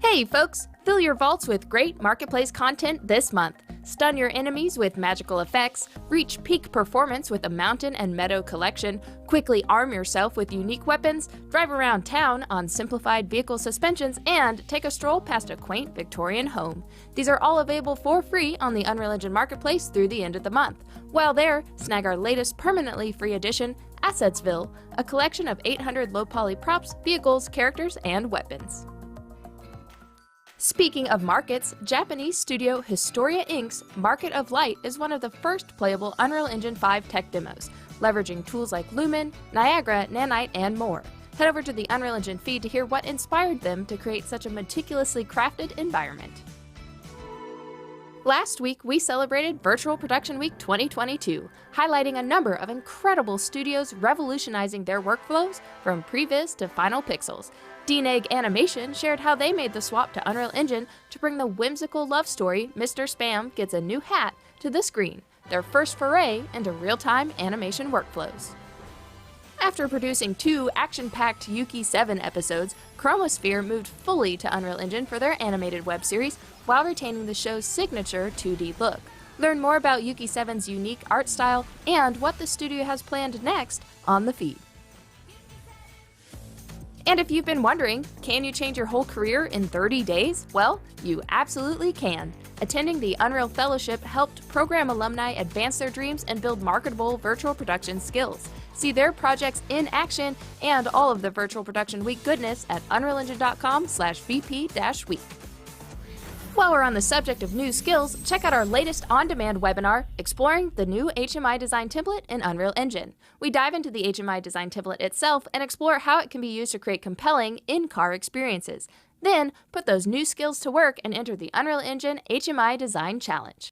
Hey folks! Fill your vaults with great Marketplace content this month. Stun your enemies with magical effects, reach peak performance with a mountain and meadow collection, quickly arm yourself with unique weapons, drive around town on simplified vehicle suspensions, and take a stroll past a quaint Victorian home. These are all available for free on the Unreal Engine Marketplace through the end of the month. While there, snag our latest permanently free edition, Assetsville, a collection of 800 low-poly props, vehicles, characters, and weapons. Speaking of markets, Japanese studio Historia Inc.'s Market of Light is one of the first playable Unreal Engine 5 tech demos, leveraging tools like Lumen, Niagara, Nanite, and more. Head over to the Unreal Engine feed to hear what inspired them to create such a meticulously crafted environment. Last week, we celebrated Virtual Production Week 2022, highlighting a number of incredible studios revolutionizing their workflows from Previs to Final Pixels. DNEG Animation shared how they made the swap to Unreal Engine to bring the whimsical love story Mr. Spam Gets a New Hat to the screen, their first foray into real-time animation workflows. After producing 2 action-packed Yuki 7 episodes, Chromosphere moved fully to Unreal Engine for their animated web series while retaining the show's signature 2D look. Learn more about Yuki 7's unique art style and what the studio has planned next on the feed. And if you've been wondering, can you change your whole career in 30 days? Well, you absolutely can. Attending the Unreal Fellowship helped program alumni advance their dreams and build marketable virtual production skills. See their projects in action and all of the Virtual Production Week goodness at unrealengine.com/vp-week. While we're on the subject of new skills, check out our latest on-demand webinar, exploring the new HMI design template in Unreal Engine. We dive into the HMI design template itself and explore how it can be used to create compelling in-car experiences. Then, put those new skills to work and enter the Unreal Engine HMI Design Challenge.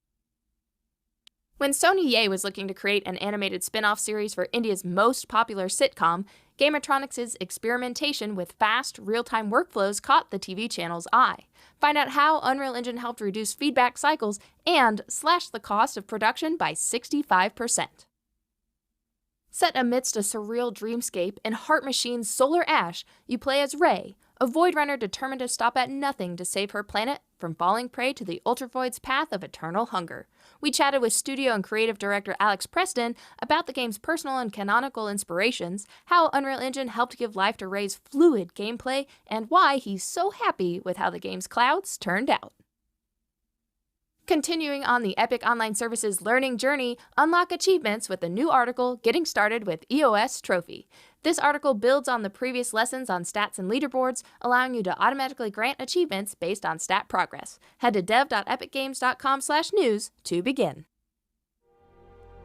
When Sony Ye was looking to create an animated spin-off series for India's most popular sitcom, Gameatronics' experimentation with fast, real-time workflows caught the TV channel's eye. Find out how Unreal Engine helped reduce feedback cycles and slash the cost of production by 65%. Set amidst a surreal dreamscape in Heart Machine's Solar Ash, you play as Rei, a Void Runner determined to stop at nothing to save her planet from falling prey to the Ultravoid's path of eternal hunger. We chatted with studio and creative director Alex Preston about the game's personal and canonical inspirations, how Unreal Engine helped give life to Rei's fluid gameplay, and why he's so happy with how the game's clouds turned out. Continuing on the Epic Online Services learning journey, unlock achievements with the new article, Getting Started with EOS Trophy. This article builds on the previous lessons on stats and leaderboards, allowing you to automatically grant achievements based on stat progress. Head to dev.epicgames.com/news to begin.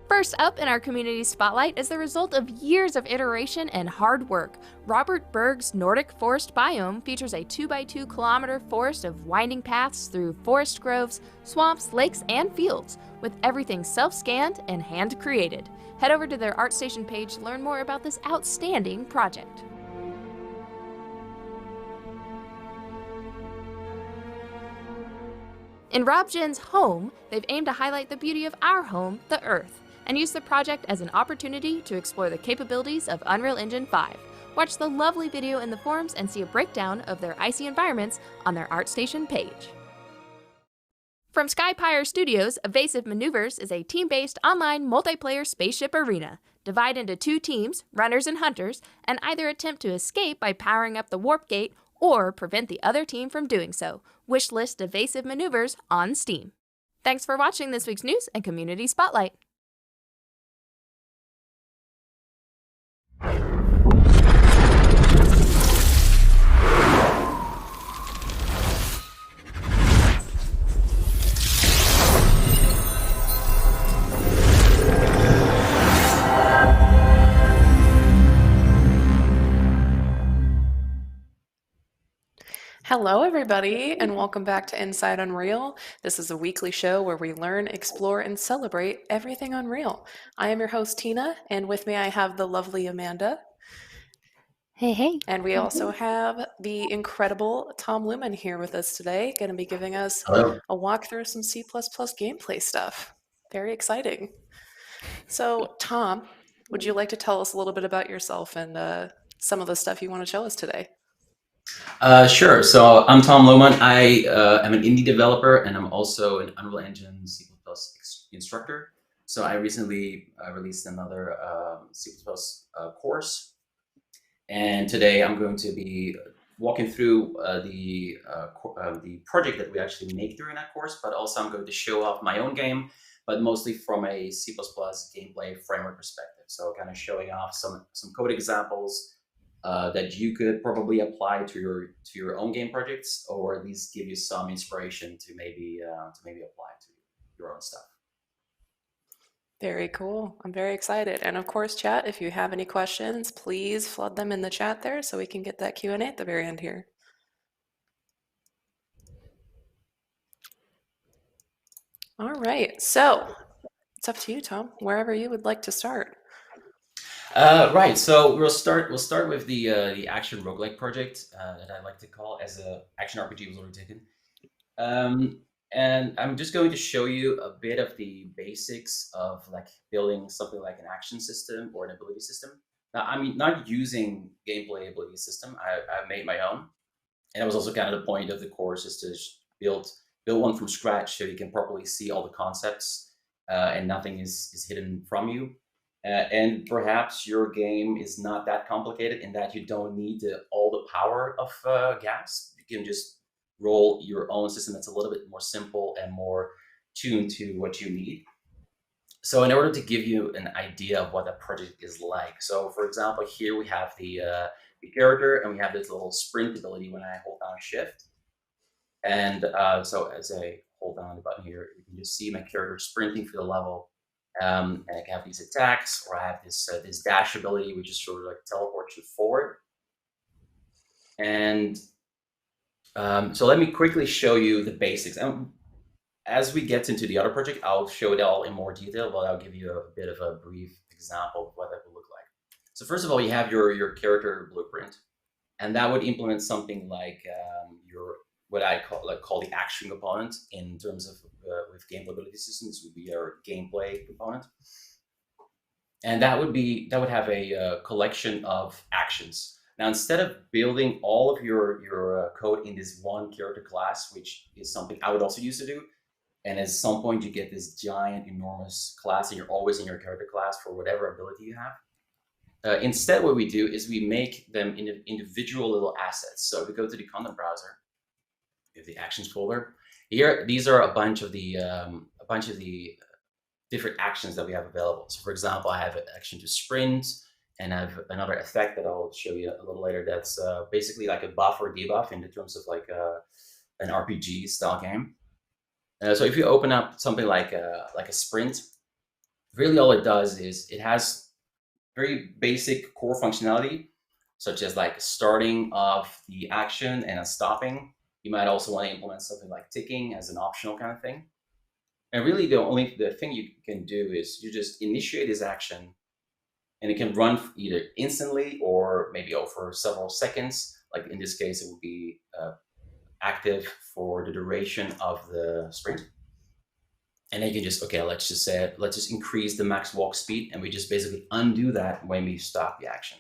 First up in our community spotlight is the result of years of iteration and hard work. Robert Berg's Nordic Forest Biome features a 2x2 kilometer forest of winding paths through forest groves, swamps, lakes, and fields, with everything self-scanned and hand-created. Head over to their ArtStation page to learn more about this outstanding project. In Rob Jin's Home, they've aimed to highlight the beauty of our home, the Earth, and use the project as an opportunity to explore the capabilities of Unreal Engine 5. Watch the lovely video in the forums and see a breakdown of their icy environments on their ArtStation page. From Skypire Studios, Evasive Maneuvers is a team-based online multiplayer spaceship arena. Divide into 2 teams, runners and hunters, and either attempt to escape by powering up the warp gate or prevent the other team from doing so. Wishlist Evasive Maneuvers on Steam. Thanks for watching this week's news and community spotlight. Hello, everybody, and welcome back to Inside Unreal. This is a weekly show where we learn, explore, and celebrate everything Unreal. I am your host, Tina, and with me I have the lovely Amanda. Hey, hey. And we also have the incredible Tom Lumen here with us today, going to be giving us Hello. a walk through some C++ gameplay stuff. Very exciting. So, Tom, would you like to tell us a little bit about yourself and some of the stuff you want to show us today? Sure. So I'm Tom Lohman. I am an indie developer, and I'm also an Unreal Engine C++ instructor. So I recently released another C++ course, and today I'm going to be walking through the project that we actually make during that course, but also I'm going to show off my own game, but mostly from a C++ gameplay framework perspective. So kind of showing off some code examples that you could probably apply to your own game projects, or at least give you some inspiration to maybe apply to your own stuff. Very cool. I'm very excited. And of course, chat, if you have any questions, please flood them in the chat there so we can get that Q&A at the very end here. All right. So it's up to you, Tom, wherever you would like to start. Right. So we'll start with the action roguelike project that I like to call, as a action RPG was already taken. And I'm just going to show you a bit of the basics of like building something like an action system or an ability system. Now, I'm not using gameplay ability system. I made my own, and that was also kind of the point of the course, is to build one from scratch so you can properly see all the concepts and nothing is hidden from you. And perhaps your game is not that complicated in that you don't need all the power of gas. You can just roll your own system that's a little bit more simple and more tuned to what you need. So in order to give you an idea of what that project is like, so for example, here we have the character, and we have this little sprint ability when I hold down Shift. And so as I hold down the button here, you can just see my character sprinting through the level. And I can have these attacks, or I have this dash ability, which is sort of like teleports you forward. And so let me quickly show you the basics. As we get into the other project, I'll show it all in more detail, but I'll give you a bit of a brief example of what that would look like. So first of all, you have your character blueprint, and that would implement something like what I call the action component. In terms of with gameplay ability systems, would be our gameplay component, and that would have a collection of actions. Now, instead of building all of your code in this one character class, which is something I would also used to do, and at some point you get this giant, enormous class, and you're always in your character class for whatever ability you have. Instead, what we do is we make them into individual little assets. So if we go to the content browser, we have the actions folder. Here, these are a bunch of the different actions that we have available. So for example, I have an action to sprint, and I have another effect that I'll show you a little later. That's basically like a buff or debuff in the terms of like an RPG style game. So if you open up something like a sprint, really all it does is it has very basic core functionality, such as like starting of the action and a stopping. You might also want to implement something like ticking as an optional kind of thing. And really the thing you can do is you just initiate this action, and it can run either instantly or maybe over several seconds. Like in this case, it would be active for the duration of the sprint. And then you can just, okay, let's just increase the max walk speed, and we just basically undo that when we stop the action.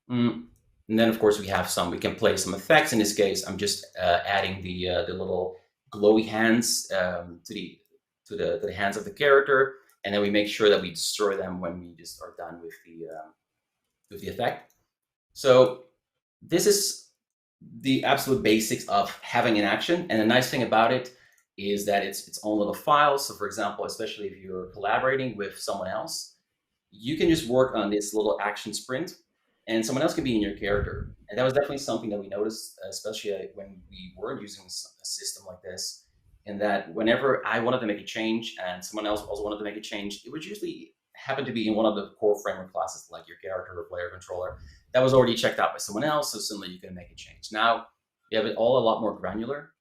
And then of course we can play some effects. In this case, I'm just adding the little glowy hands to the hands of the character, and then we make sure that we destroy them when we just are done with the effect. So this is the absolute basics of having an action, and the nice thing about it is that it's its own little file. So for example, especially if you're collaborating with someone else, you can just work on this little action sprint, and someone else can be in your character. And that was definitely something that we noticed, especially when we weren't using a system like this, in that whenever I wanted to make a change and someone else also wanted to make a change, it would usually happen to be in one of the core framework classes, like your character or player controller, that was already checked out by someone else, so suddenly you can make a change. Now, you have it all a lot more granular,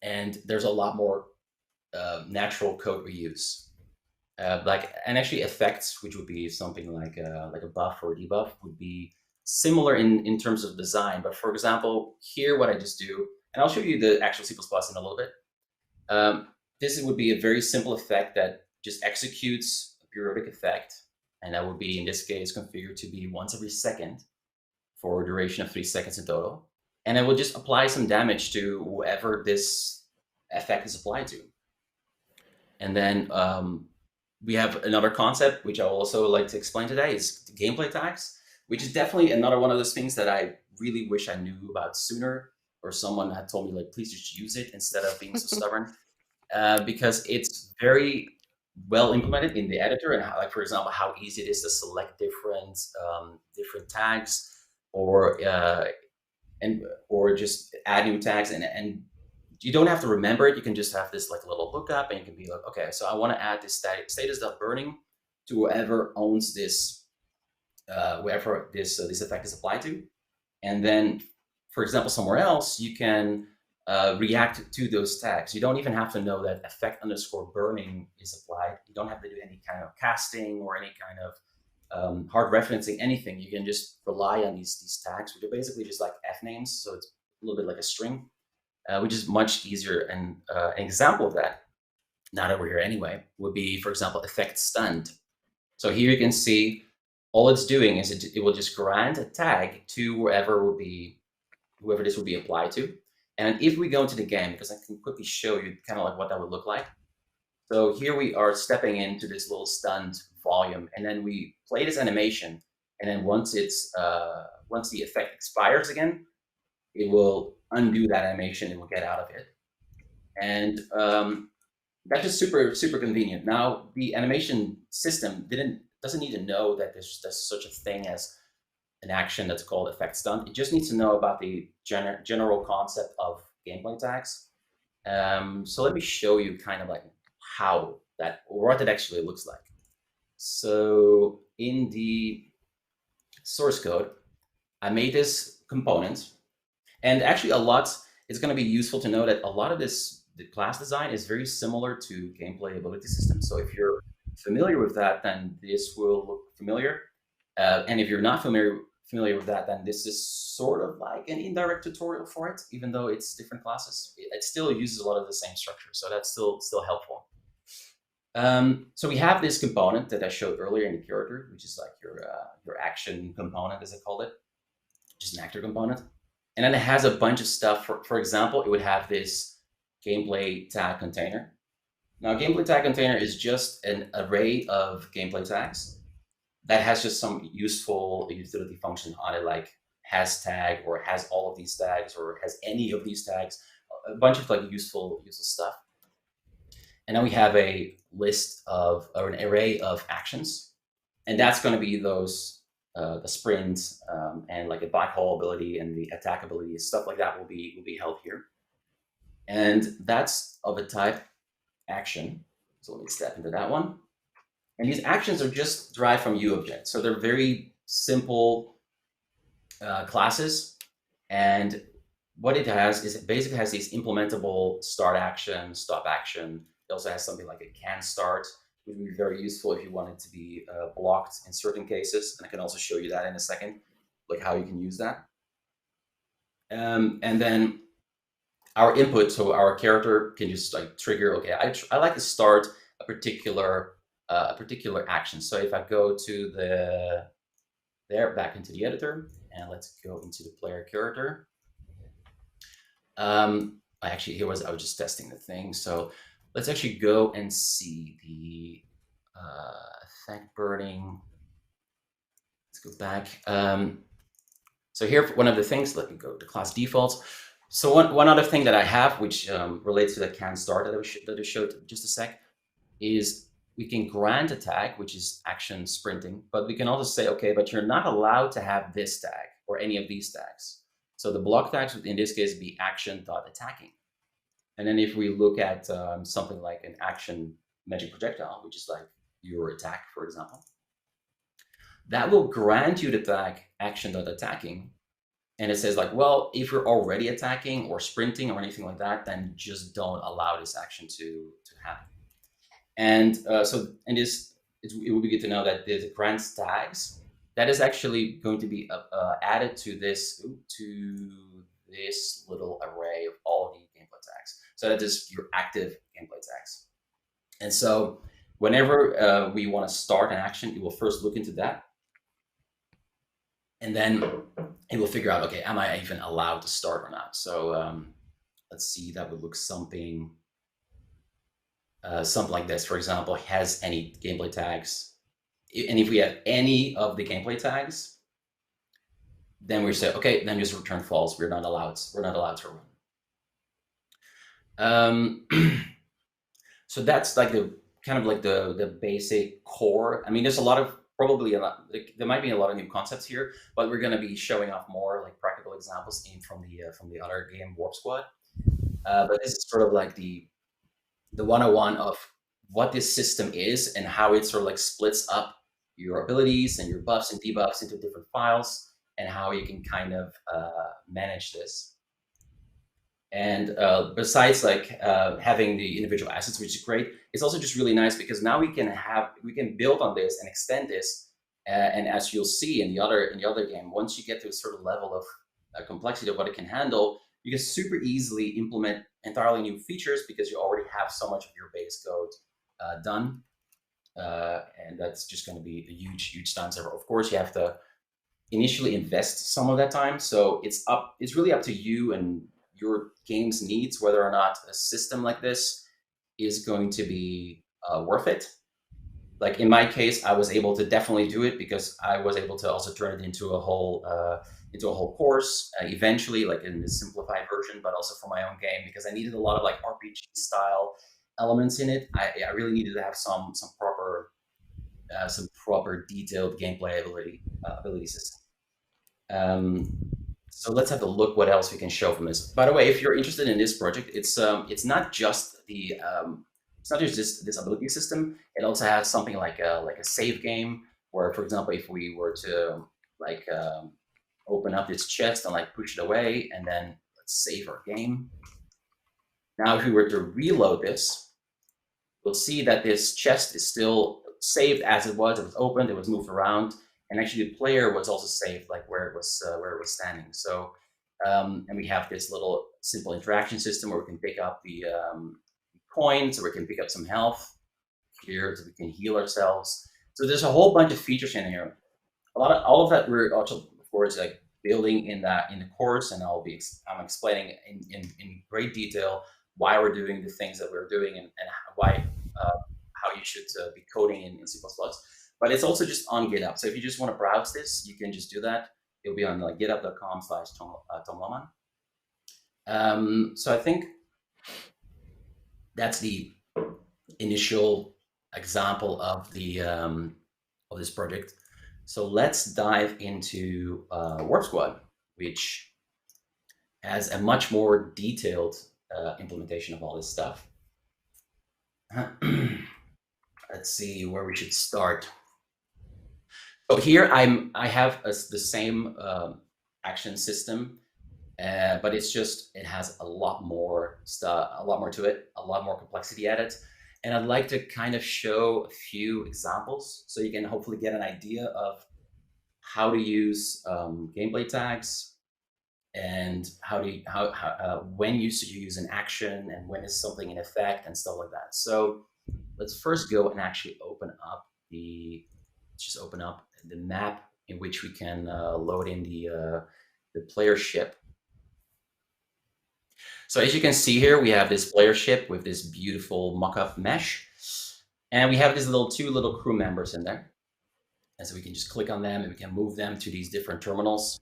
and there's a lot more natural code reuse. And actually effects, which would be something like a buff or a debuff, would be similar in terms of design. But for example, here what I just do, and I'll show you the actual C++ in a little bit. This would be a very simple effect that just executes a periodic effect, and that would be, in this case, configured to be once every second for a duration of 3 seconds in total. And it will just apply some damage to whoever this effect is applied to. And then we have another concept, which I will also like to explain today, is the gameplay tags, which is definitely another one of those things that I really wish I knew about sooner, or someone had told me, like, please just use it instead of being so stubborn, because it's very well implemented in the editor, and how, like, for example, how easy it is to select different tags, or just add new tags, and you don't have to remember it. You can just have this like little lookup, and you can be like, okay, so I want to add this status.burning to whoever owns this, whoever this effect is applied to, and then, for example, somewhere else you can react to those tags. You don't even have to know that effect_burning is applied. You don't have to do any kind of casting or any kind of hard referencing anything. You can just rely on these tags, which are basically just like F names, so it's a little bit like a string. Which is much easier. And an example of that, now that we're here anyway, would be, for example, effect stunned. So here you can see all it's doing is it will just grant a tag to whoever this will be applied to. And if we go into the game, because I can quickly show you kind of like what that would look like. So here we are stepping into this little stunned volume, and then we play this animation. And then once the effect expires again, it will undo that animation and we'll get out of it. And that's just super, super convenient. Now, the animation system doesn't need to know that there's such a thing as an action that's called effect stun. It just needs to know about the general concept of gameplay tags. So let me show you kind of like what it actually looks like. So in the source code, I made this component. And actually it's going to be useful to know that a lot of the class design is very similar to gameplay ability systems. So if you're familiar with that, then this will look familiar. And if you're not familiar with that, then this is sort of like an indirect tutorial for it, even though it's different classes. It still uses a lot of the same structure, so that's still helpful. So we have this component that I showed earlier in the character, which is like your action component, as I called it, just an actor component. And then it has a bunch of stuff. For example, it would have this gameplay tag container. Now, gameplay tag container is just an array of gameplay tags that has just some useful utility function on it, like has tag, or has all of these tags, or has any of these tags, a bunch of like useful stuff. And then we have a list or an array of actions, and that's going to be those. The sprint and like a black hole ability and the attack ability, stuff like that will be held here. And that's of a type action. So let me step into that one. And these actions are just derived from UObject. So they're very simple classes. And what it has is it basically has these implementable start action, stop action. It also has something like a can start, which would be very useful if you want it to be blocked in certain cases. And I can also show you that in a second, like how you can use that. And then our input, so our character can just like trigger, okay, I like to start a particular action. So if I go to back into the editor, and let's go into the player character. I was just testing the thing. So let's actually go and see the effect burning. Let's go back. So here, one of the things, let me go to class defaults. So one other thing that I have, which relates to the can start that I showed just a sec, is we can grant a tag, which is action sprinting, but we can also say, okay, but you're not allowed to have this tag or any of these tags. So the block tags would in this case be action.attacking. And then if we look at something like an action magic projectile, which is like your attack, for example, that will grant you the tag action.attacking. And it says like, well, if you're already attacking or sprinting or anything like that, then just don't allow this action to happen. And it would be good to know that the grant tags, that is actually going to be added to this little array of all of the gameplay tags. So that is your active gameplay tags. And so whenever we want to start an action, you will first look into that. And then it will figure out, okay, am I even allowed to start or not? So let's see, that would look something like this. For example, has any gameplay tags? And if we have any of the gameplay tags, then we say, okay, then just return false. We're not allowed to run. So that's like the kind of like the basic core. I mean, there's a lot of there might be a lot of new concepts here, but we're going to be showing off more like practical examples from the other game, Warp Squad. But this is sort of like the 101 of what this system is and how it sort of like splits up your abilities and your buffs and debuffs into different files, and how you can kind of manage this. And besides like having the individual assets, which is great, it's also just really nice because now we can build on this and extend this. And as you'll see in the other game, once you get to a certain level of complexity of what it can handle, you can super easily implement entirely new features because you already have so much of your base code done. And that's just going to be a huge time saver. Of course, you have to initially invest some of that time. So it's really up to you and your game's needs, whether or not a system like this is going to be worth it. Like in my case, I was able to definitely do it because I was able to also turn it into a whole course eventually, like in the simplified version, but also for my own game because I needed a lot of like RPG style elements in it. I really needed to have some proper detailed gameplay ability system. So let's have a look what else we can show from this. By the way, if you're interested in this project, it's not just this ability system. It also has something like a save game where, for example, if we were to like open up this chest and like push it away and then let's save our game. Now, if we were to reload this, we'll see that this chest is still saved as it was. It was opened, it was moved around. And actually, the player was also saved, like where it was standing. So, and we have this little simple interaction system where we can pick up the coins, or we can pick up some health here, so we can heal ourselves. So there's a whole bunch of features in here. All of that we're also, of course, like building in the course, and I'm explaining in great detail why we're doing the things that we're doing and why how you should be coding in C++. But it's also just on GitHub. So if you just want to browse this, you can just do that. It'll be on like github.com/Tom Lohman. So I think that's the initial example of the of this project. So let's dive into Warp Squad, which has a much more detailed implementation of all this stuff. Let's see where we should start. So here I have the same action system, but it has a lot more stuff, a lot more to it, a lot more complexity added. And I'd like to kind of show a few examples so you can hopefully get an idea of how to use gameplay tags and when you should use an action and when is something in effect and stuff like that. So let's first go and actually open up the map in which we can load in the player ship. So as you can see here, we have this player ship with this beautiful mock-up mesh, and we have these two little crew members in there. And so we can just click on them and we can move them to these different terminals.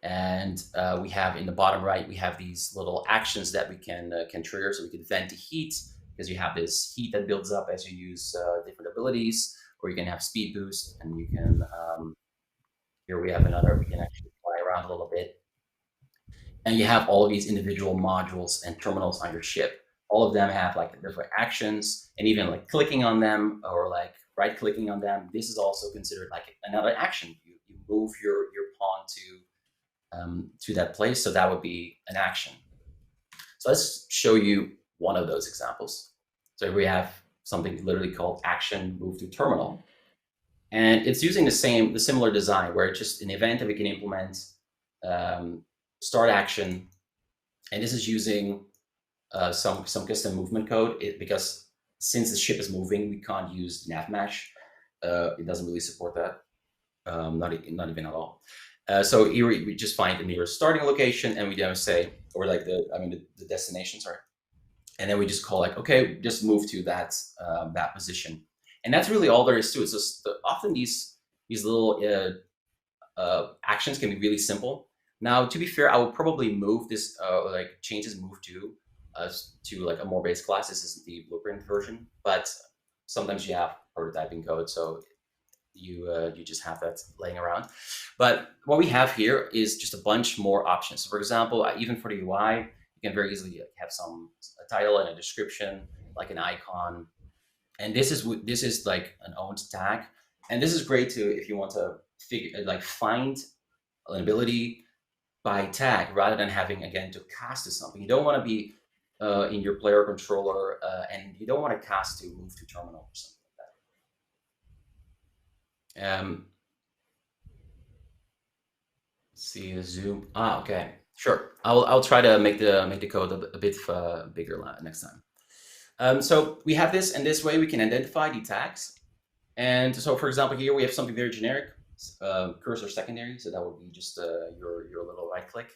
And we have in the bottom right, we have these little actions that we can trigger. So we can vent to heat, because you have this heat that builds up as you use different abilities, or you can have speed boost, and you can, here we have another, we can actually fly around a little bit. And you have all of these individual modules and terminals on your ship. All of them have like different actions, and even like clicking on them or like right-clicking on them. This is also considered like another action. You move your pawn to that place, so that would be an action. So let's show you one of those examples. So we have something literally called action move to terminal, and it's using the similar design where it's just an event that we can implement. Start action, and this is using some custom movement code because since the ship is moving, we can't use navmesh. It doesn't really support that. not even at all. So here we just find the nearest starting location, and we then say, or like the destination, sorry. And then we just call like, okay, just move to that that position. And that's really all there is to it. So often these little actions can be really simple. Now, to be fair, I will probably move this, like changes move to like a more base class. This is the blueprint version, but sometimes you have prototyping code, so you just have that laying around. But what we have here is just a bunch more options. So for example, even for the UI, you can very easily have a title and a description, like an icon. And this is like an owned tag. And this is great too if you want to find an ability by tag rather than having, again, to cast to something. You don't want to be in your player controller and you don't want to cast to move to terminal or something like that. Let's see the zoom. Okay, sure. I'll try to make the code a bit bigger next time. So we have this, and this way we can identify the tags. And so, for example, here we have something very generic, cursor secondary. So that would be just your little right click.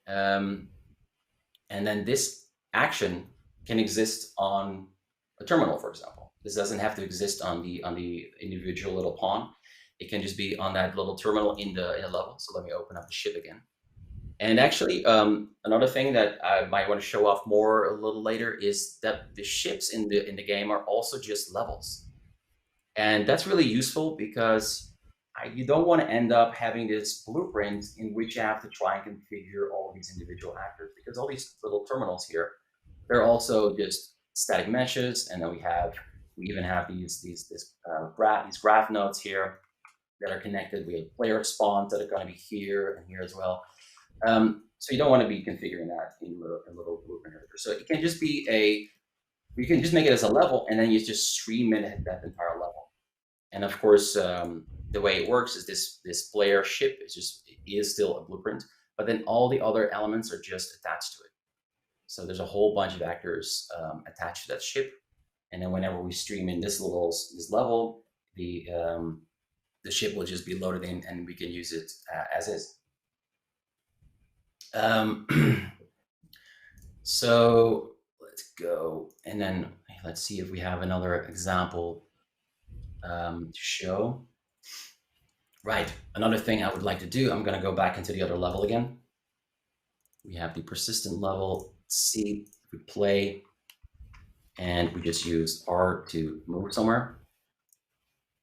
And then this action can exist on a terminal, for example. This doesn't have to exist on the individual little pawn. It can just be on that little terminal in the level. So let me open up the ship again. And actually, another thing that I might want to show off more a little later is that the ships in the game are also just levels. And that's really useful because you don't want to end up having this blueprint in which you have to try and configure all these individual actors, because all these little terminals here, they're also just static meshes. And then we even have these graph nodes here that are connected. We have player spawns that are going to be here and here as well. So you don't want to be configuring that in a little blueprint editor. So it can just be you can just make it as a level, and then you just stream in that entire level. And of course, the way it works is this player ship is still a blueprint, but then all the other elements are just attached to it. So there's a whole bunch of actors attached to that ship, and then whenever we stream in this level, the ship will just be loaded in, and we can use it as is. So let's go, and then let's see if we have another example to show. Right, another thing I would like to do, I'm going to go back into the other level again. We have the persistent level. Let's see if we play, and we just use R to move somewhere.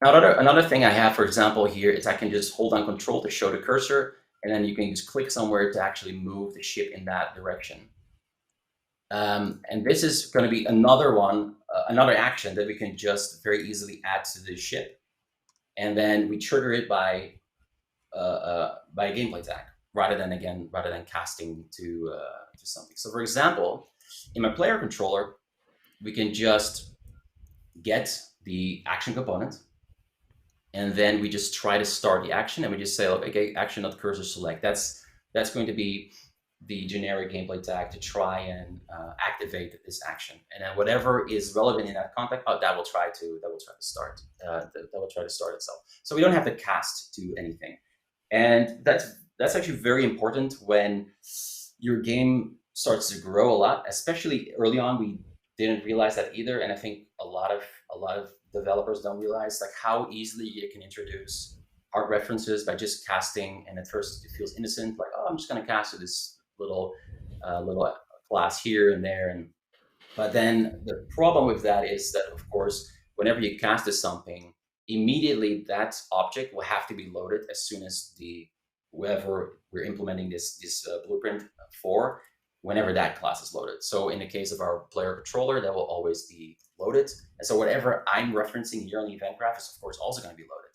Now, another thing I have, for example, here is I can just hold on Control to show the cursor, and then you can just click somewhere to actually move the ship in that direction. And this is going to be another action that we can just very easily add to the ship, and then we trigger it by a gameplay tag rather than casting to something. So, for example, in my player controller, we can just get the action component, and then we just try to start the action, and we just say, okay, action.cursor select. That's going to be the generic gameplay tag to try and activate this action. And then whatever is relevant in that context, that will try to start. That will try to start itself. So we don't have to cast to anything, and that's actually very important when your game starts to grow a lot. Especially early on, we didn't realize that either, and I think a lot of developers don't realize like how easily you can introduce hard references by just casting. And at first it feels innocent, like, oh, I'm just going to cast to this little class here and there. But then the problem with that is that, of course, whenever you cast to something, immediately that object will have to be loaded as soon as whoever we're implementing this blueprint for, whenever that class is loaded. So in the case of our player controller, that will always be loaded. And so whatever I'm referencing here on the event graph is, of course, also going to be loaded.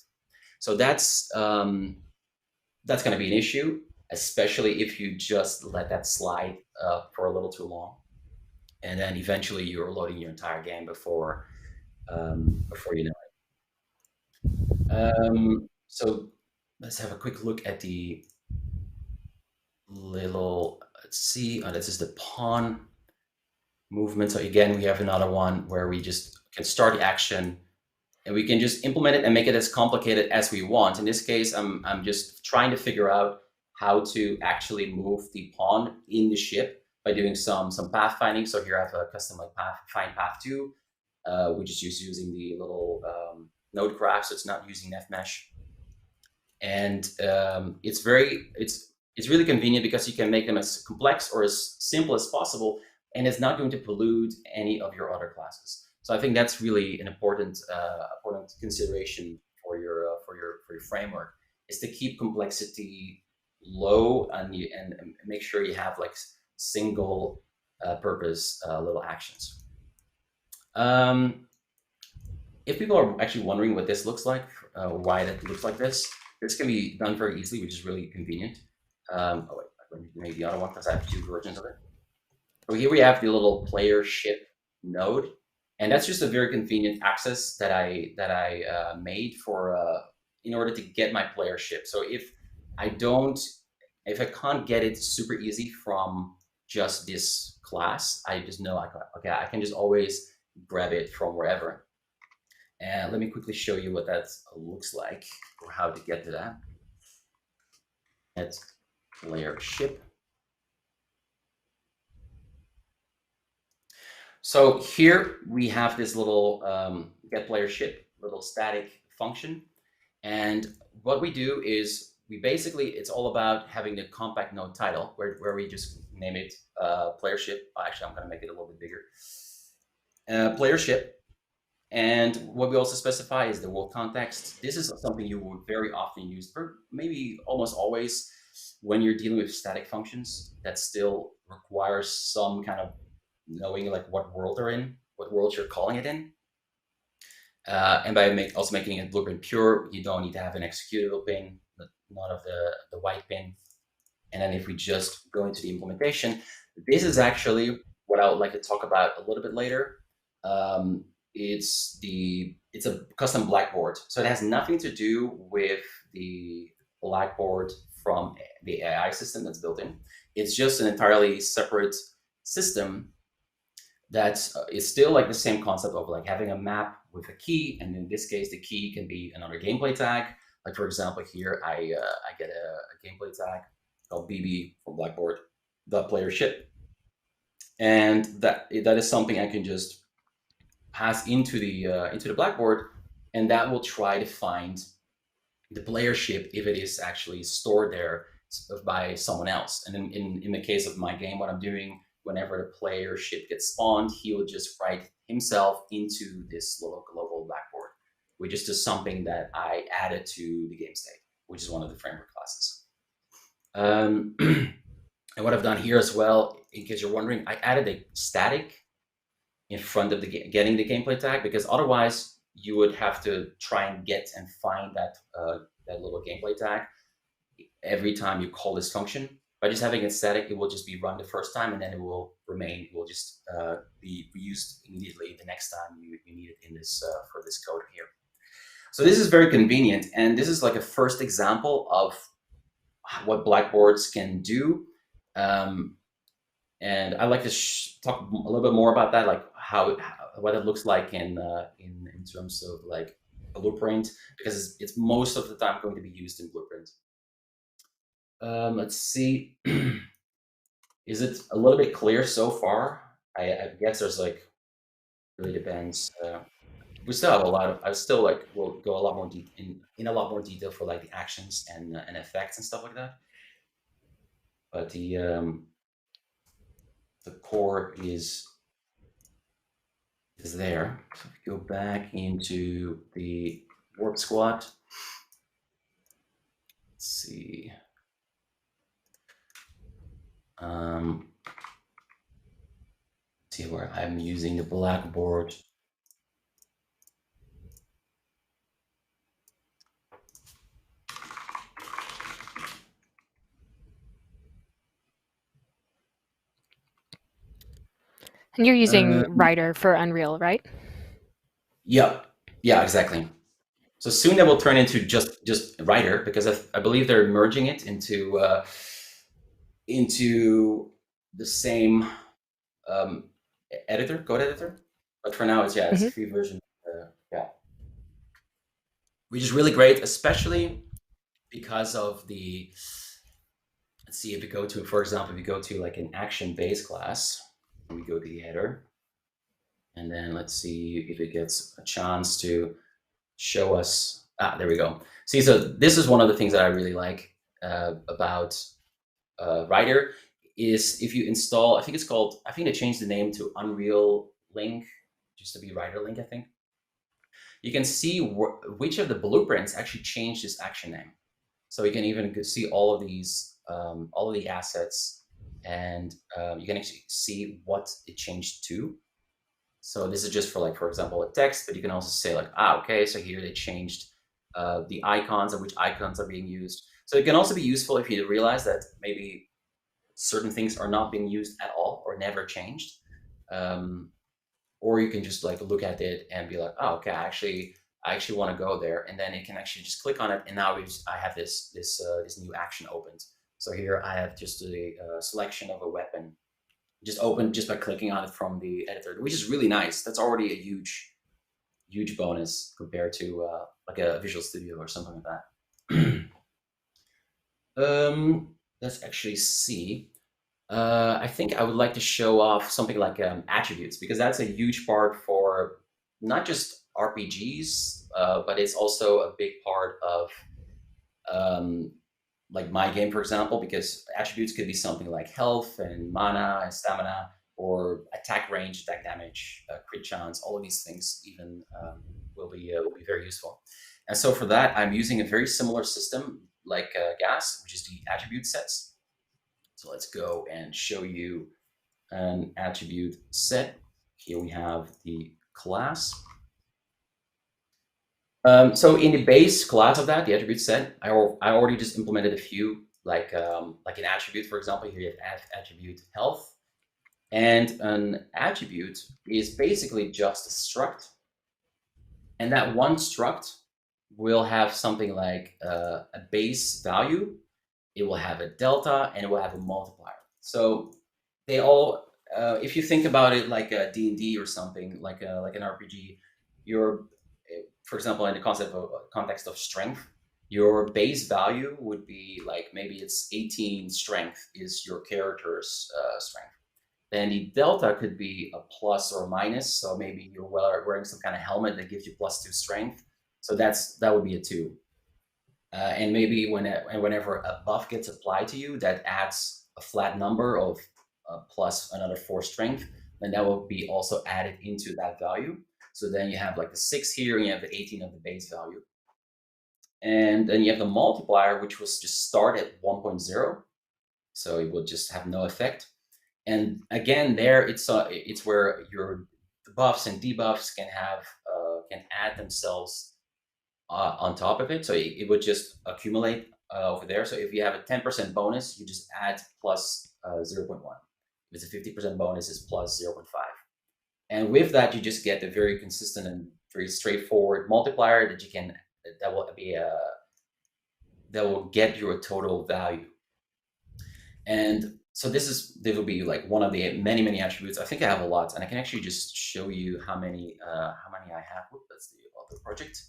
So that's going to be an issue, especially if you just let that slide for a little too long, and then eventually you're loading your entire game before you know it. So let's have a quick look at the little. Let's see. This is the pawn movement. So again, we have another one where we just can start the action and we can just implement it and make it as complicated as we want. In this case, I'm just trying to figure out how to actually move the pawn in the ship by doing some pathfinding. So here I have a custom like find path 2, which is just using the little node graph, so it's not using NFMesh. And it's really convenient because you can make them as complex or as simple as possible, and it's not going to pollute any of your other classes. So I think that's really an important consideration for your framework, is to keep complexity low and make sure you have like single purpose little actions. If people are actually wondering what this looks like, why that looks like this can be done very easily, which is really convenient. Oh wait, let me make the other one because I have 2 versions of it. So here we have the little player ship node, and that's just a very convenient access that I made for in order to get my player ship. So if I can't get it super easy from just this class, I just know okay, I can just always grab it from wherever. And let me quickly show you what that looks like, or how to get to that. Let's player ship. So here we have this little get player ship, little static function. And what we do is it's all about having the compact node title where we just name it player ship. Actually, I'm going to make it a little bit bigger. Player ship. And what we also specify is the world context. This is something you would very often use, maybe almost always, when you're dealing with static functions that still requires some kind of knowing like what world they're in, what world you're calling it in. And by also making it blueprint pure, you don't need to have an executable pin, none of the white pin. And then if we just go into the implementation, this is actually what I would like to talk about a little bit later. It's a custom blackboard. So it has nothing to do with the blackboard from the AI system that's built in. It's just an entirely separate system that is still like the same concept of like having a map with a key. And in this case, the key can be another gameplay tag. Like for example, here I get a gameplay tag called BB from blackboard.playership. And that is something I can just pass into the blackboard, and that will try to find the player ship if it is actually stored there by someone else. And in the case of my game, what I'm doing, whenever the player ship gets spawned, he will just write himself into this little global blackboard, which is just something that I added to the game state, which is one of the framework classes. And what I've done here as well, in case you're wondering, I added a static in front of getting the gameplay tag, because otherwise you would have to try and get and find that little gameplay tag every time you call this function. By just having it static, it will just be run the first time, and then it will remain. It will just be used immediately the next time you need it in this for this code here. So this is very convenient, and this is like a first example of what blackboards can do. And I'd like to talk a little bit more about that, like what it looks like in terms of like Blueprint, because it's most of the time going to be used in Blueprint. Let's see, is it a little bit clear so far? I guess there's like, really depends. We still have a lot of, I still like will go a lot more in a lot more detail for like the actions and effects and stuff like that. But the core is there. So if we go back into the Warp Squad, let's see. See where I'm using the blackboard. And you're using Rider for Unreal, right? Yeah, exactly. So soon that will turn into just Rider, because I believe they're merging it into the same editor, code editor. But for now, it's a free version. Yeah. which is really great, especially because of the, let's see, if you go to, for example, if you go to like an action base class, and we go to the header, and then let's see if it gets a chance to show us, there we go. See, so this is one of the things that I really like about Rider, is if you install, I think they changed the name to Unreal Link, just to be Rider Link, I think. You can see which of the blueprints actually changed this action name. So you can even see all of these, all of the assets, and you can actually see what it changed to. So this is just for, like, for example, a text, but you can also say like, okay, so here they changed the icons, and which icons are being used. So it can also be useful if you realize that maybe certain things are not being used at all or never changed. Or you can just like look at it and be like, oh, okay, I actually want to go there, and then it can actually just click on it, and now I have this new action opened. So here I have just a selection of a weapon just opened just by clicking on it from the editor, which is really nice. That's already a huge bonus compared to like a Visual Studio or something like that. Let's actually see. I think I would like to show off something like attributes, because that's a huge part for not just RPGs, but it's also a big part of like my game, for example, because attributes could be something like health and mana and stamina, or attack range, attack damage, crit chance. All of these things even will be very useful. And so for that, I'm using a very similar system like GAS, which is the attribute sets. So let's go and show you an attribute set. Here we have the class. So in the base class of that, the attribute set, I already just implemented a few, like an attribute, for example. Here you have attribute health, and an attribute is basically just a struct, and that one struct will have something like a base value. It will have a delta, and it will have a multiplier. So they all, if you think about it like a D&D or something, like an RPG, for example, in the context of strength, your base value would be like, maybe it's 18 strength is your character's strength. Then the delta could be a plus or a minus. So maybe you're wearing some kind of helmet that gives you +2 strength. So that would be a 2. And maybe whenever a buff gets applied to you, that adds a flat number of plus another 4 strength, then that will be also added into that value. So then you have like the 6 here, and you have the 18 of the base value. And then you have the multiplier, which was just start at 1.0. So it will just have no effect. And again, there it's where your buffs and debuffs can add themselves on top of it. So it would just accumulate over there. So if you have a 10% bonus, you just add plus 0.1. If it's a 50% bonus, it's plus 0.5. And with that, you just get a very consistent and very straightforward multiplier that will get you a total value. And so this will be like one of the many attributes. I think I have a lot, and I can actually just show you how many I have. That's the other project.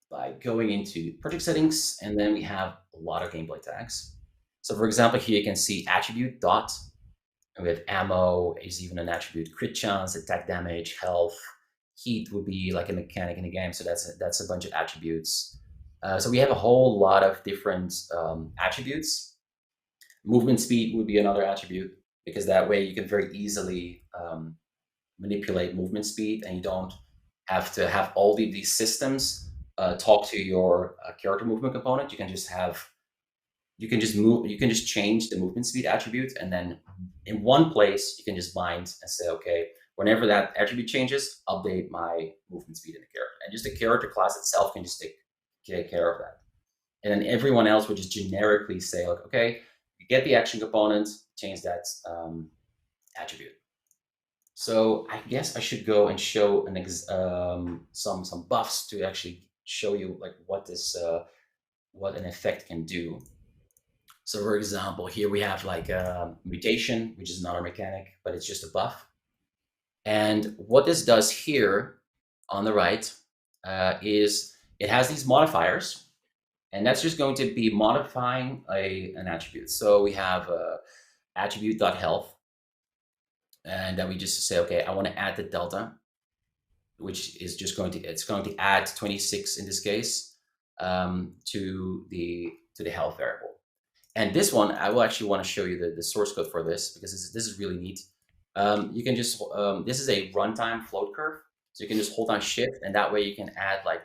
By going into project settings, and then we have a lot of gameplay tags. So for example, here you can see attribute dot, and we have ammo. Is even an attribute, crit chance, attack damage, health. Heat would be like a mechanic in the game, so that's a bunch of attributes. So we have a whole lot of different attributes. Movement speed would be another attribute, because that way you can very easily manipulate movement speed, and you don't have to have all these systems talk to your character movement component. You can just change the movement speed attribute, and then in one place you can just bind and say, okay, whenever that attribute changes, update my movement speed in the character, and just the character class itself can just take care of that. And then everyone else would just generically say, like, okay, you get the action component, change that attribute. So I guess I should go and show some buffs to actually show you like what an effect can do. So for example, here we have like a mutation, which is not a mechanic, but it's just a buff. And what this does here on the right is it has these modifiers, and that's just going to be modifying an attribute. So we have attribute.health, and then we just say, okay, I want to add the delta, which is just going to add 26 in this case to the health variable. And this one, I will actually want to show you the source code for this, because this is really neat. You can just, this is a runtime float curve. So you can just hold down shift, and that way you can add like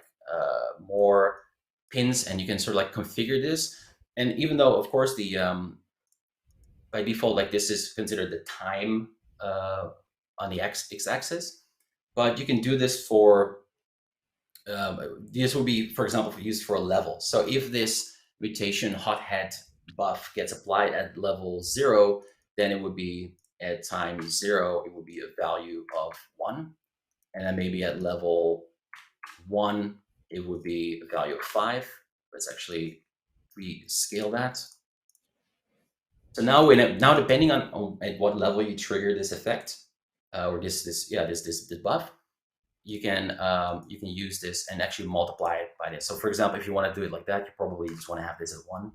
more pins, and you can sort of like configure this. And even though, of course, the by default, like this is considered the time on the x-axis, but you can do this for, this will be, for example, used for a level. So if this mutation hothead buff gets applied at level 0, then it would be at time 0, it would be a value of 1. And then maybe at level 1, it would be a value of 5. Let's actually rescale that. So now, depending on at what level you trigger this effect, or this buff, you can use this and actually multiply it by this. So for example, if you want to do it like that, you probably just want to have this at 1.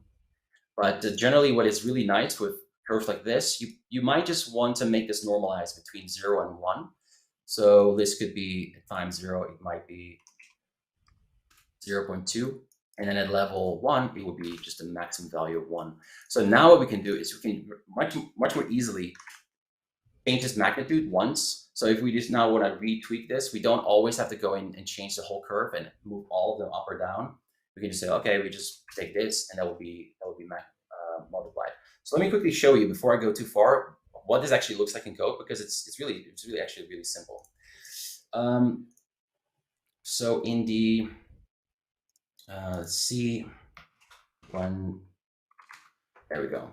But generally, what is really nice with curves like this, you might just want to make this normalize between 0 and 1. So this could be at time 0, it might be 0.2. And then at level 1, it would be just a maximum value of 1. So now what we can do is we can much more easily change this magnitude once. So if we just now want to retweak this, we don't always have to go in and change the whole curve and move all of them up or down. We can just say, okay, we just take this, and that will be multiplied. So let me quickly show you, before I go too far, what this actually looks like in code, because it's really actually really simple. So in the let's see, there we go.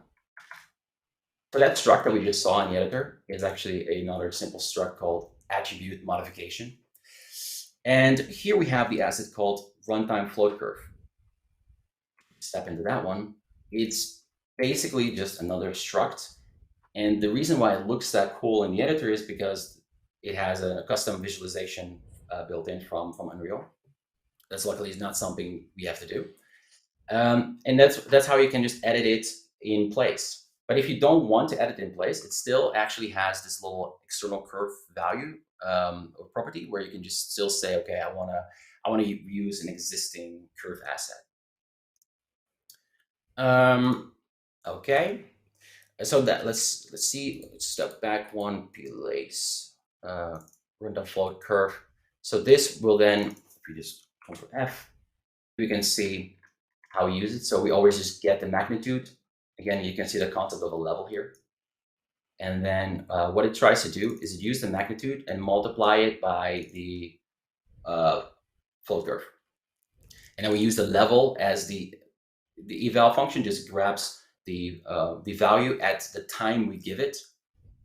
For that struct that we just saw in the editor is actually another simple struct called attribute modification. And here we have the asset called runtime float curve. Step into that one. It's basically just another struct. And the reason why it looks that cool in the editor is because it has a custom visualization built in from Unreal. That's luckily not something we have to do. And that's how you can just edit it in place. But if you don't want to edit in place, it still actually has this little external curve value or property where you can just still say, okay, I want to use an existing curve asset. Okay, so that let's see. Let's step back one place. Runtime float curve. So this will then, if we just Ctrl F, we can see how we use it. So we always just get the magnitude. Again, you can see the concept of a level here. And then what it tries to do is it use the magnitude and multiply it by the float curve. And then we use the level as the eval function just grabs the value at the time we give it.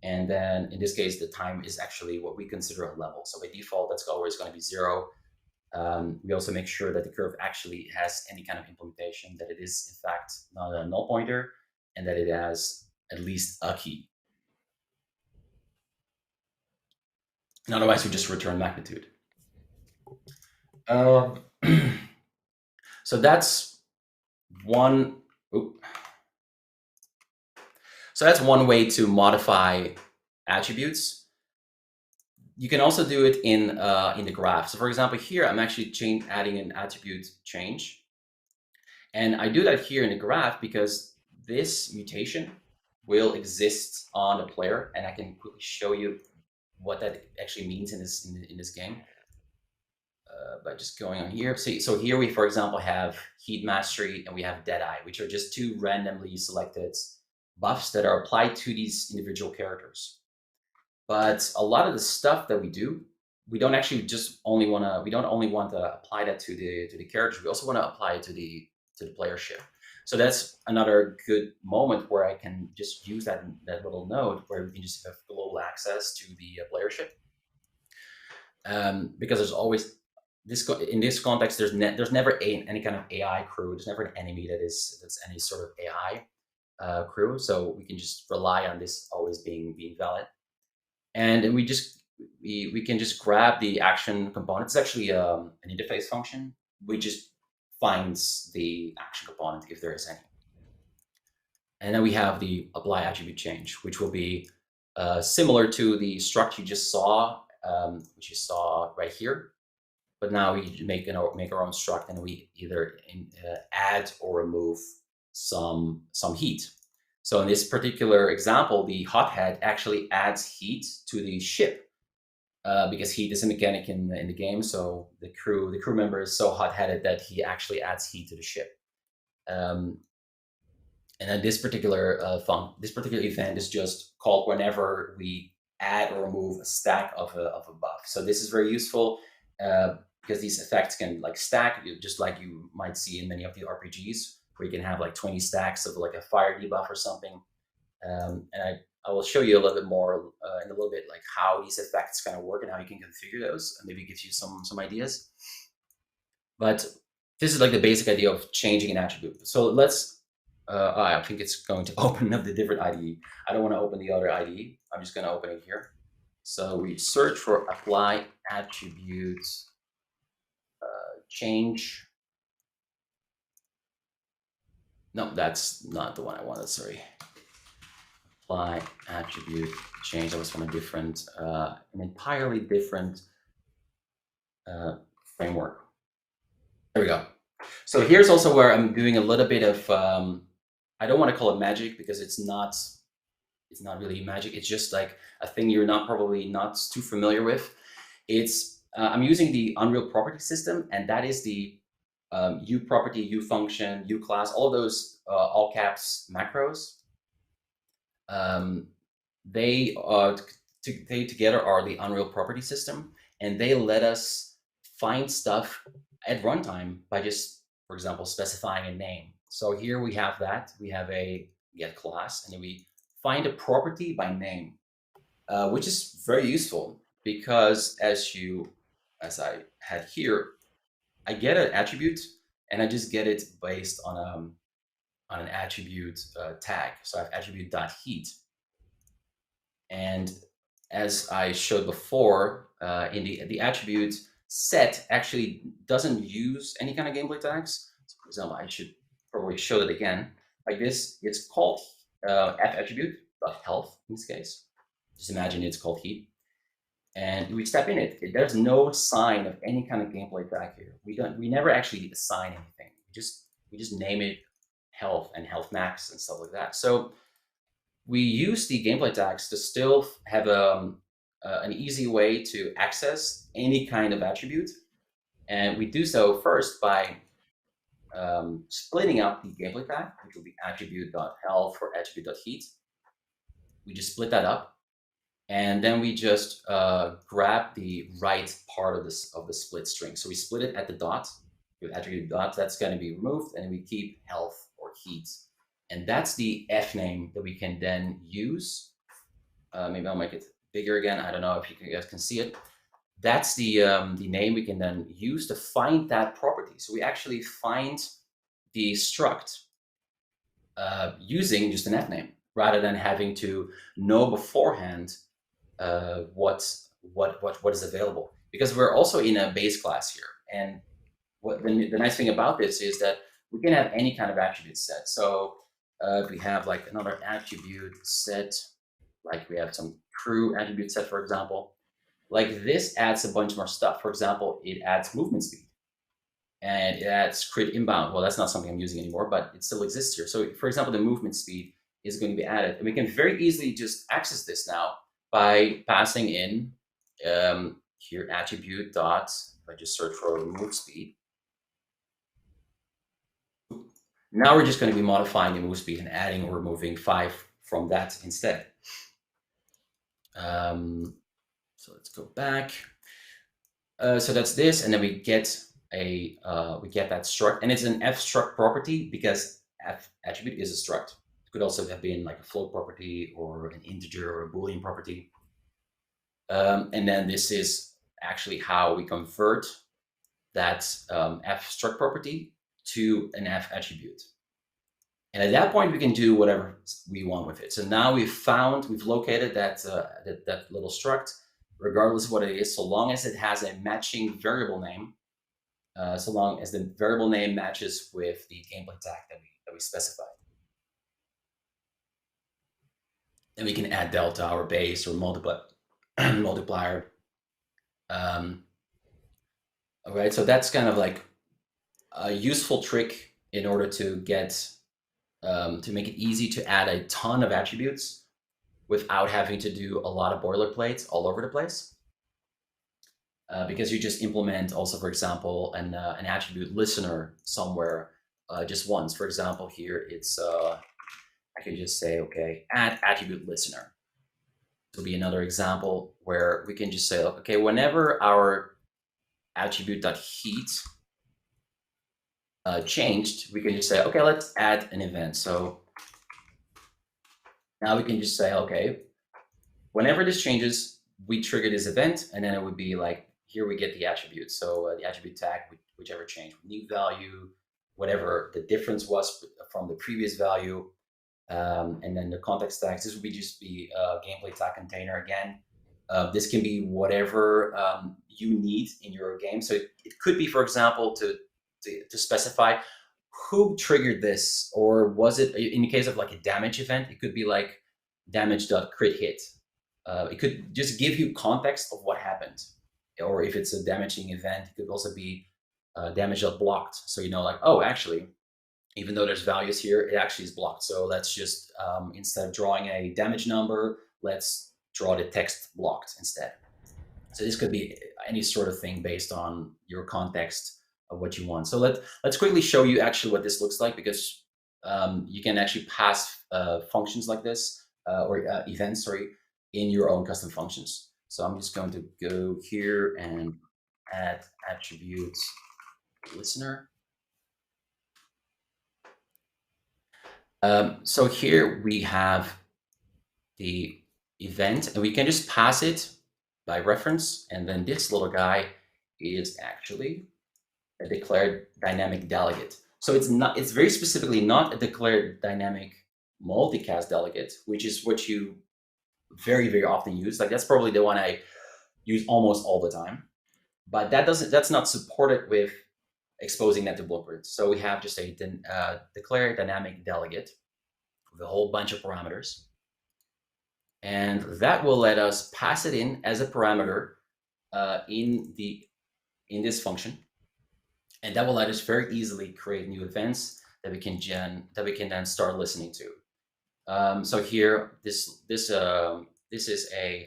And then in this case, the time is actually what we consider a level. So by default, that's always going to be 0. We also make sure that the curve actually has any kind of implementation, that it is in fact not a null pointer, and that it has at least a key. And otherwise, we just return magnitude. So that's one. So that's one way to modify attributes. You can also do it in the graph. So for example, here I'm actually adding an attribute change. And I do that here in the graph because this mutation will exist on the player, and I can quickly show you what that actually means in this game by just going on here. So here we, for example, have Heat Mastery and we have Deadeye, which are just 2 randomly selected buffs that are applied to these individual characters. But a lot of the stuff that we do, we don't actually just only want to apply that to the characters. We also want to apply it to the player ship. So that's another good moment where I can just use that little node where we can just have global access to the player ship. Because there's always in this context, there's never any kind of AI crew. There's never an enemy that's any sort of AI crew. So we can just rely on this always being valid. And we can just grab the action component. It's actually an interface function we just finds the action component if there is any. And then we have the apply attribute change, which will be similar to the struct you just saw, which you saw right here. But now we make our own struct, and we either add or remove some heat. So in this particular example, the hothead actually adds heat to the ship because heat is a mechanic in the game. So the crew member is so hot-headed that he actually adds heat to the ship. And then this particular event is just called whenever we add or remove a stack of a buff. So this is very useful because these effects can like stack, just like you might see in many of the RPGs, where you can have like 20 stacks of like a fire debuff or something. And I will show you a little bit more in a little bit, like how these effects kind of work and how you can configure those, and maybe gives you some ideas. But this is like the basic idea of changing an attribute. So let's. I think it's going to open up the different IDE. I don't want to open the other IDE. I'm just going to open it here. So we search for apply attribute change. No, that's not the one I wanted. Sorry. Apply attribute change. That was from an entirely different framework. There we go. So here's also where I'm doing a little bit of. I don't want to call it magic because it's not really magic. It's just like a thing you're probably not too familiar with. It's I'm using the Unreal property system, and that is the U property, U function, U class, all of those all caps macros. They together are the Unreal property system, and they let us find stuff at runtime by just, for example, specifying a name. So here we have that. We have a get class, and then we find a property by name, which is very useful because as I had here, I get an attribute, and I just get it based on an attribute tag. So I have attribute.heat. And as I showed before, in the attribute set actually doesn't use any kind of gameplay tags. So for example, I should probably show that again. Like this, it's called f attribute.health in this case. Just imagine it's called heat. And we step in it. There's no sign of any kind of gameplay tag here. We never actually assign anything. We just name it health and health max and stuff like that. So we use the gameplay tags to still have an easy way to access any kind of attribute. And we do so first by splitting up the gameplay tag, which will be attribute.health or attribute.heat. We just split that up. And then we just grab the right part of the split string. So we split it at the dot with attribute dot. That's going to be removed, and we keep health or heat. And that's the F name that we can then use. Maybe I'll make it bigger again. I don't know if you guys can see it. That's the name we can then use to find that property. So we actually find the struct using just an F name, rather than having to know beforehand what is available. Because we're also in a base class here, and the nice thing about this is that we can have any kind of attribute set. So if we have like another attribute set, like we have some crew attribute set, for example, like this adds a bunch more stuff. For example, it adds movement speed, and it adds crit inbound. Well, that's not something I'm using anymore, but it still exists here. So for example, the movement speed is going to be added, and we can very easily just access this now by passing in here attribute dot, if I just search for move speed. Now we're just going to be modifying the move speed and adding or removing 5 from that instead. So let's go back. So that's this, and then we get that struct, and it's an f struct property because f attribute is a struct. It could also have been like a float property or an integer or a Boolean property. And then this is actually how we convert that f struct property to an f attribute. And at that point, we can do whatever we want with it. So now we've located that little struct, regardless of what it is, so long as it has a matching variable name, so long as the variable name matches with the gameplay tag that we specified. And we can add delta or base or multiplier. All right, so that's kind of like a useful trick in order to get to make it easy to add a ton of attributes without having to do a lot of boilerplates all over the place. Because you just implement also, for example, an attribute listener somewhere just once. For example, here it's I can just say, okay, add attribute listener. This will be another example where we can just say, okay, whenever our attribute.heat changed, we can just say, okay, let's add an event. So now we can just say, okay, whenever this changes, we trigger this event, and then it would be like, here we get the attribute. So the attribute tag, whichever changed, new value, whatever the difference was from the previous value. And then the context tags, this would be just be a gameplay tag container again. This can be whatever you need in your game. So it could be, for example, to specify who triggered this, or was it, in the case of like a damage event, it could be like damage.crit hit. It could just give you context of what happened. Or if it's a damaging event, it could also be damage.blocked. So you know, like, oh, actually, even though there's values here, it actually is blocked. So let's just, instead of drawing a damage number, let's draw the text blocked instead. So this could be any sort of thing based on your context of what you want. So let's quickly show you actually what this looks like, because you can actually pass functions like this, or events, sorry, in your own custom functions. So I'm just going to go here and add attribute listener. So here we have the event, and we can just pass it by reference. And then this little guy is actually a declared dynamic delegate. So it's very specifically not a declared dynamic multicast delegate, which is what you very, very often use. Like that's probably the one I use almost all the time. But that's not supported with exposing that to Blueprint. So we have just a declare dynamic delegate with a whole bunch of parameters. And that will let us pass it in as a parameter in this function. And that will let us very easily create new events that we can then start listening to. So here, this is a,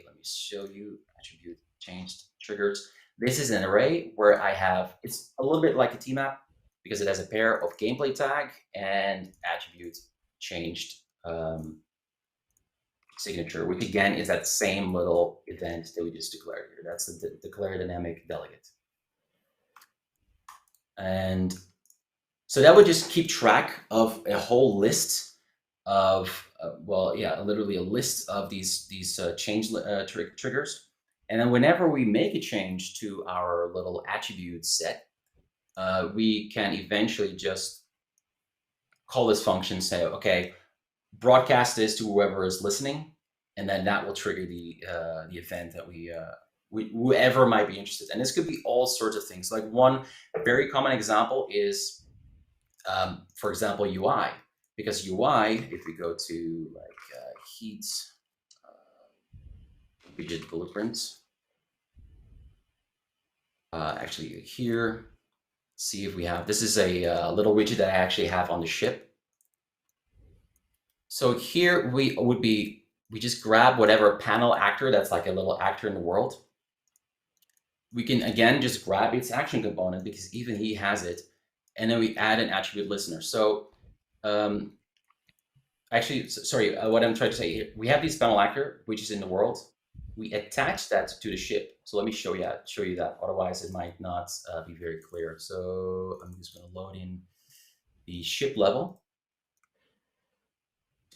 let me show you, attribute changed triggers. This is an array where I have, it's a little bit like a tmap because it has a pair of gameplay tag and attribute changed signature, which again is that same little event that we just declared here. That's the declare dynamic delegate. And so that would just keep track of a whole list of, literally a list of these change triggers. And then whenever we make a change to our little attribute set, we can eventually just call this function, say, okay, broadcast this to whoever is listening, and then that will trigger the event that whoever might be interested. And this could be all sorts of things. Like one very common example is, for example, UI. Because UI, if we go to like heat widget blueprints, actually here, see if we have, this is a little widget that I actually have on the ship. So here we just grab whatever panel actor that's like a little actor in the world. We can again just grab its action component because even he has it, and then we add an attribute listener. So actually, sorry, what I'm trying to say here, we have this panel actor which is in the world. We attach that to the ship. So let me show you that. Otherwise, it might not be very clear. So I'm just going to load in the ship level.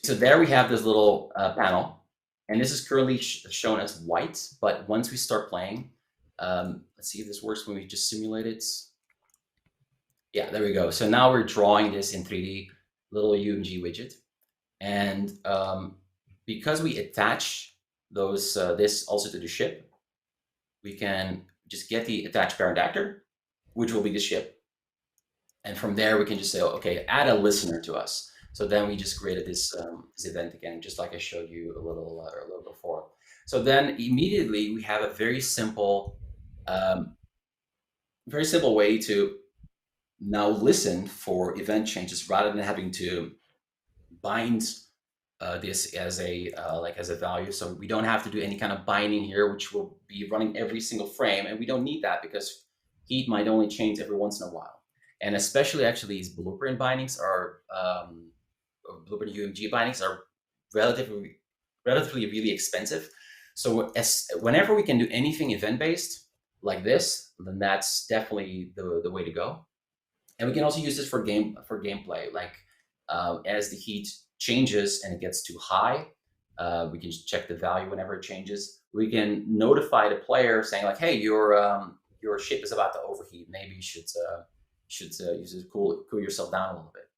So there we have this little panel, and this is currently shown as white. But once we start playing, let's see if this works when we just simulate it. Yeah, there we go. So now we're drawing this in 3D, little UMG widget. And because we attach this also to the ship, we can just get the attached parent actor, which will be the ship. And from there, we can just say, okay, add a listener to us. So then we just created this event again, just like I showed you a little before. So then immediately we have a very simple way to now listen for event changes rather than having to bind this as a value. So we don't have to do any kind of binding here, which will be running every single frame, and we don't need that because heat might only change every once in a while. And especially actually these blueprint bindings are blueprint UMG bindings are relatively really expensive. So whenever we can do anything event-based like this, then that's definitely the way to go. And we can also use this for gameplay. Like as the heat changes and it gets too high, we can just check the value whenever it changes. We can notify the player saying like, hey, your ship is about to overheat. Maybe you should use it to cool yourself down a little bit.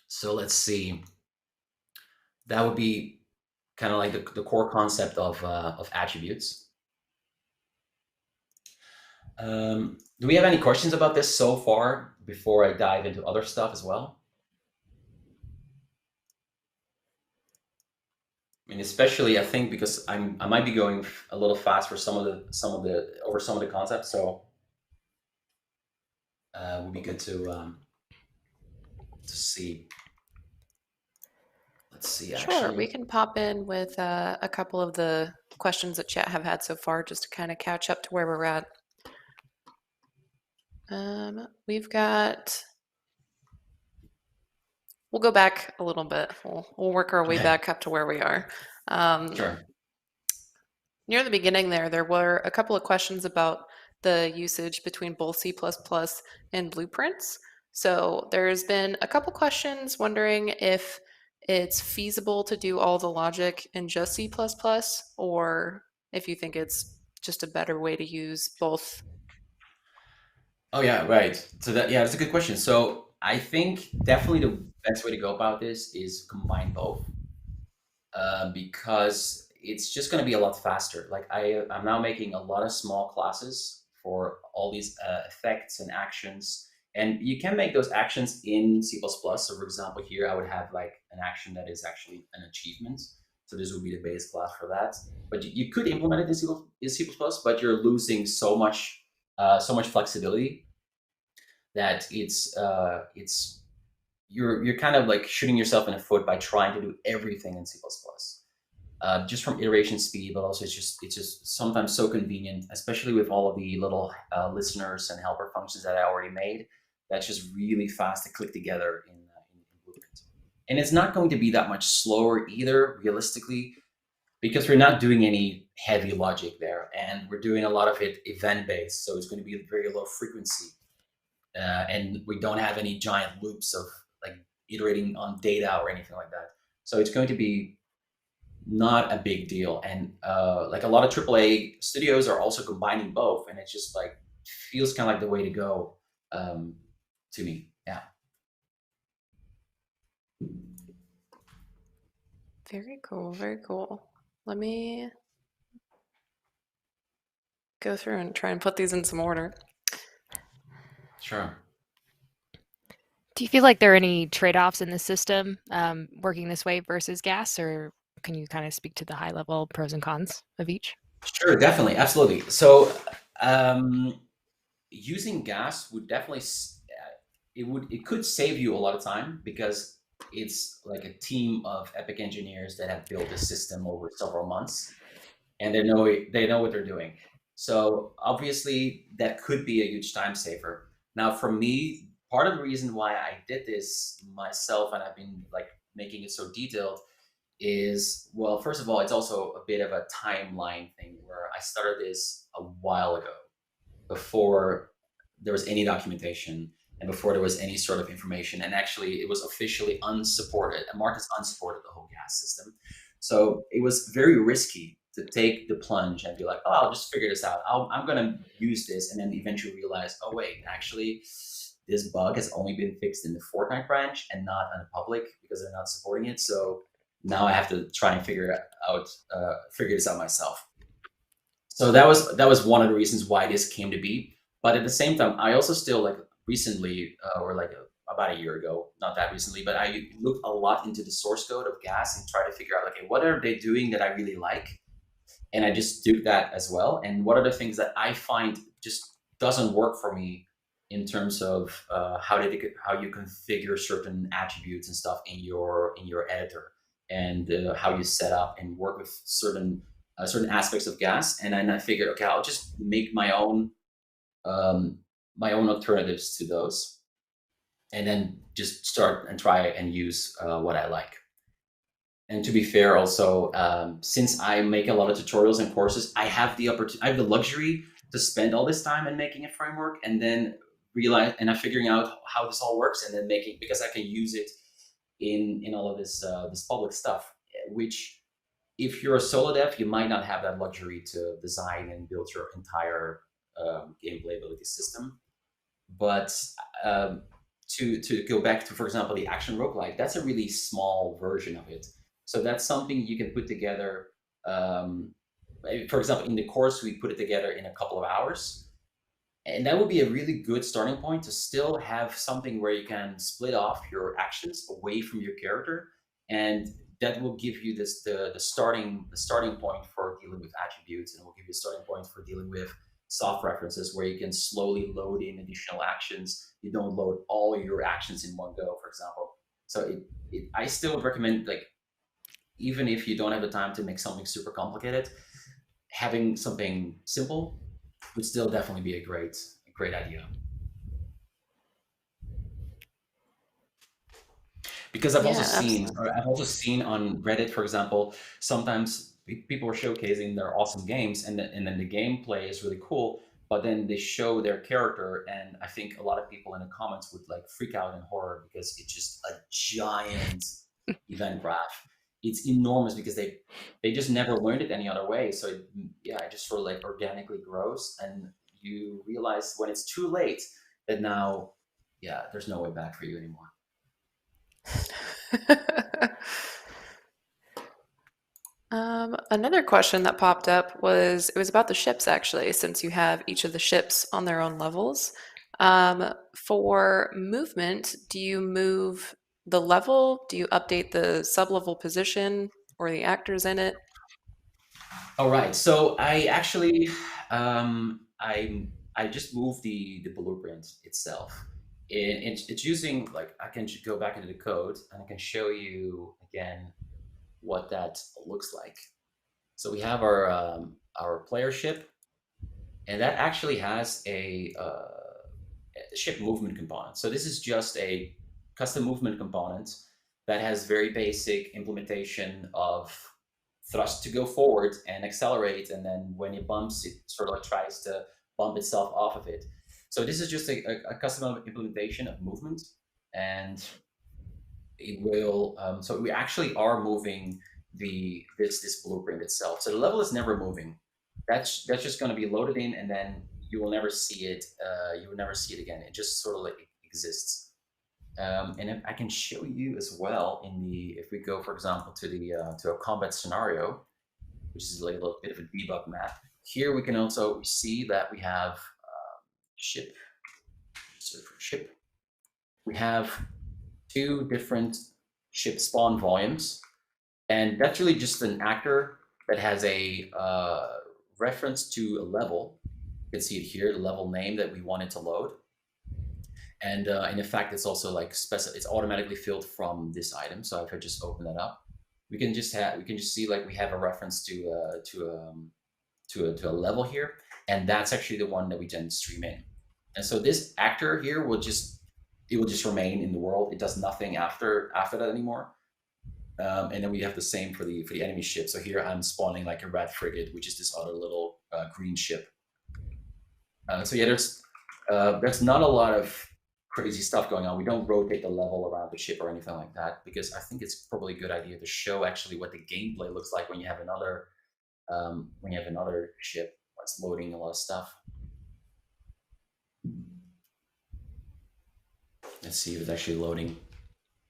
So let's see. That would be kind of like the core concept of attributes. Do we have any questions about this so far before I dive into other stuff as well? I mean, especially I think because I might be going a little fast for some of the concepts, so it would be good to see. Let's see. Sure, Actually, we can pop in with a couple of the questions that chat have had so far, just to kind of catch up to where we're at. We've got. We'll go back a little bit. We'll work our way back up to where we are. sure. Near the beginning there were a couple of questions about the usage between both C++ and blueprints. So there's been a couple questions wondering if it's feasible to do all the logic in just C++, or if you think it's just a better way to use both. Oh yeah, right. So that's a good question. So I think definitely the best way to go about this is combine both, because it's just going to be a lot faster. Like I'm now making a lot of small classes for all these effects and actions, and you can make those actions in C++. So for example, here I would have like an action that is actually an achievement. So this would be the base class for that. But you could implement it in C++, but you're losing so much flexibility that you're kind of like shooting yourself in the foot by trying to do everything in C++. Just from iteration speed, but also it's just sometimes so convenient, especially with all of the little listeners and helper functions that I already made. That's just really fast to click together in Blueprint. And it's not going to be that much slower either, realistically, because we're not doing any heavy logic there, and we're doing a lot of it event-based, so it's going to be very low frequency. And we don't have any giant loops of like iterating on data or anything like that. So it's going to be not a big deal. And like a lot of AAA studios are also combining both, and it just like feels kind of like the way to go to me. Yeah. Very cool. Very cool. Let me go through and try and put these in some order. Sure. Do you feel like there are any trade-offs in the system working this way versus gas, or can you kind of speak to the high-level pros and cons of each? Sure, definitely, absolutely. So using gas would definitely it could save you a lot of time, because it's like a team of Epic engineers that have built this system over several months, and they know what they're doing. So obviously that could be a huge time saver. Now, for me, part of the reason why I did this myself and I've been like making it so detailed is, well, first of all, it's also a bit of a timeline thing where I started this a while ago, before there was any documentation and before there was any sort of information. And actually it was officially unsupported, and Marcus unsupported the whole gas system. So it was very risky to take the plunge and be like, oh, I'll just figure this out. I'm going to use this, and then eventually realize, oh, wait, actually, this bug has only been fixed in the Fortnite branch and not on the public because they're not supporting it. So now I have to try and figure this out myself. So that was one of the reasons why this came to be. But at the same time, I also still like recently, or like about a year ago, not that recently, but I looked a lot into the source code of Gas and try to figure out, okay, what are they doing that I really like? And I just do that as well. And what are the things that I find just doesn't work for me in terms of how you configure certain attributes and stuff in your editor, and how you set up and work with certain aspects of Gas. And then I figured, okay, I'll just make my own alternatives to those, and then just start and try and use what I like. And to be fair, also, since I make a lot of tutorials and courses, I have the luxury to spend all this time in making a framework, and then I'm figuring out how this all works, and then because I can use it in all of this public stuff. Which, if you're a solo dev, you might not have that luxury to design and build your entire game playability system. But to go back to, for example, the action roguelike, that's a really small version of it. So that's something you can put together. For example, in the course, we put it together in a couple of hours. And that would be a really good starting point to still have something where you can split off your actions away from your character. And that will give you the starting point for dealing with attributes, and it will give you a starting point for dealing with soft references, where you can slowly load in additional actions. You don't load all your actions in one go, for example. So I still would recommend, like, even if you don't have the time to make something super complicated, having something simple would still definitely be a great idea. Because I've also seen on Reddit, for example, sometimes people are showcasing their awesome games, and then the gameplay is really cool, but then they show their character, and I think a lot of people in the comments would like freak out in horror because it's just a giant event graph. It's enormous because they just never learned it any other way. So it just sort of like organically grows, and you realize when it's too late that now, there's no way back for you anymore. Another question that popped up was about the ships, actually, since you have each of the ships on their own levels. For movement, do you move the level? Do you update the sub-level position or the actors in it? All right. So I actually I just moved the blueprint itself. It's using, like, I can go back into the code and I can show you again what that looks like. So we have our player ship, and that actually has a ship movement component. So this is just a custom movement component that has very basic implementation of thrust to go forward and accelerate, and then when it bumps, it sort of like tries to bump itself off of it. So this is just a custom implementation of movement, and it will. So we actually are moving this blueprint itself. So the level is never moving. That's just going to be loaded in, and then you will never see it. You will never see it again. It just sort of like exists. And if I can show you as well if we go, for example, to a combat scenario, which is like a little bit of a debug map. Here we can also see that we have ship. Search for ship. We have two different ship spawn volumes, and that's really just an actor that has a reference to a level. You can see it here, the level name that we wanted to load. And in fact, it's also like it's automatically filled from this item. So if I just open that up, we can just see like we have a reference to a level here, and that's actually the one that we then stream in. And so this actor here will just remain in the world. It does nothing after that anymore. And then we have the same for the enemy ship. So here I'm spawning like a red frigate, which is this other little green ship. So yeah, there's not a lot of crazy stuff going on. We don't rotate the level around the ship or anything like that, because I think it's probably a good idea to show actually what the gameplay looks like when you have another ship that's loading a lot of stuff. Let's see if it's actually loading.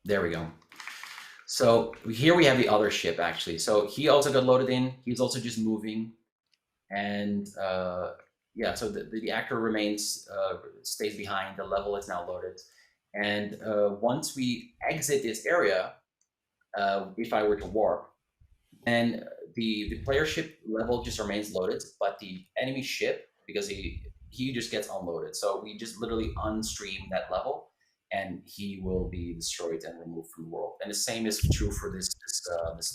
There we go. So here we have the other ship actually. So he also got loaded in. He's also just moving, And yeah, so the actor remains, stays behind. The level is now loaded. And once we exit this area, if I were to warp, then the player ship level just remains loaded, but the enemy ship, because he just gets unloaded. So we just literally unstream that level, and he will be destroyed and removed from the world. And the same is true for this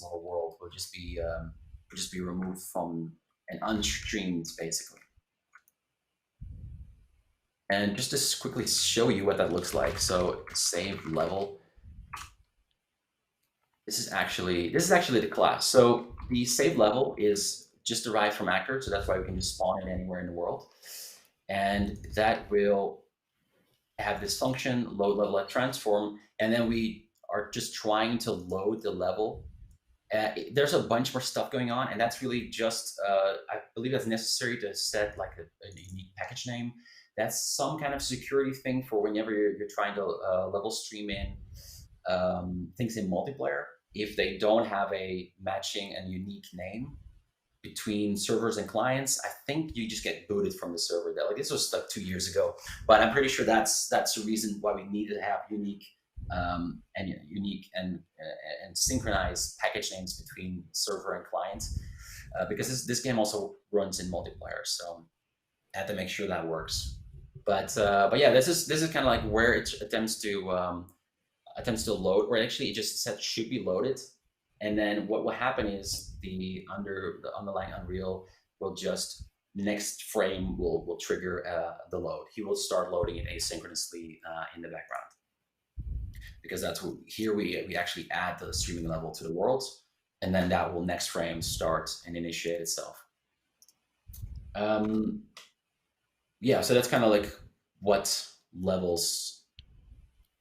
little world. Will just be removed from and unstreamed basically. And just to quickly show you what that looks like. So save level. This is actually the class. So the save level is just derived from actor, so that's why we can just spawn it anywhere in the world. And that will have this function, load level at transform, and then we are just trying to load the level. There's a bunch more stuff going on, and that's really just, I believe that's necessary to set like a unique package name. That's some kind of security thing for whenever you're trying to level stream in things in multiplayer. If they don't have a matching and unique name between servers and clients, I think you just get booted from the server. Like this was like 2 years ago, but I'm pretty sure that's the reason why we needed to have unique and synchronized package names between server and client, because this game also runs in multiplayer, so I had to make sure that works. But yeah, this is kind of like where it attempts to load, or actually it just said should be loaded, and then what will happen is the underlying Unreal will just next frame will trigger the load. He will start loading it asynchronously in the background, because that's what here we actually add the streaming level to the world, and then that will next frame start and initiate itself. Yeah, so that's kind of like what levels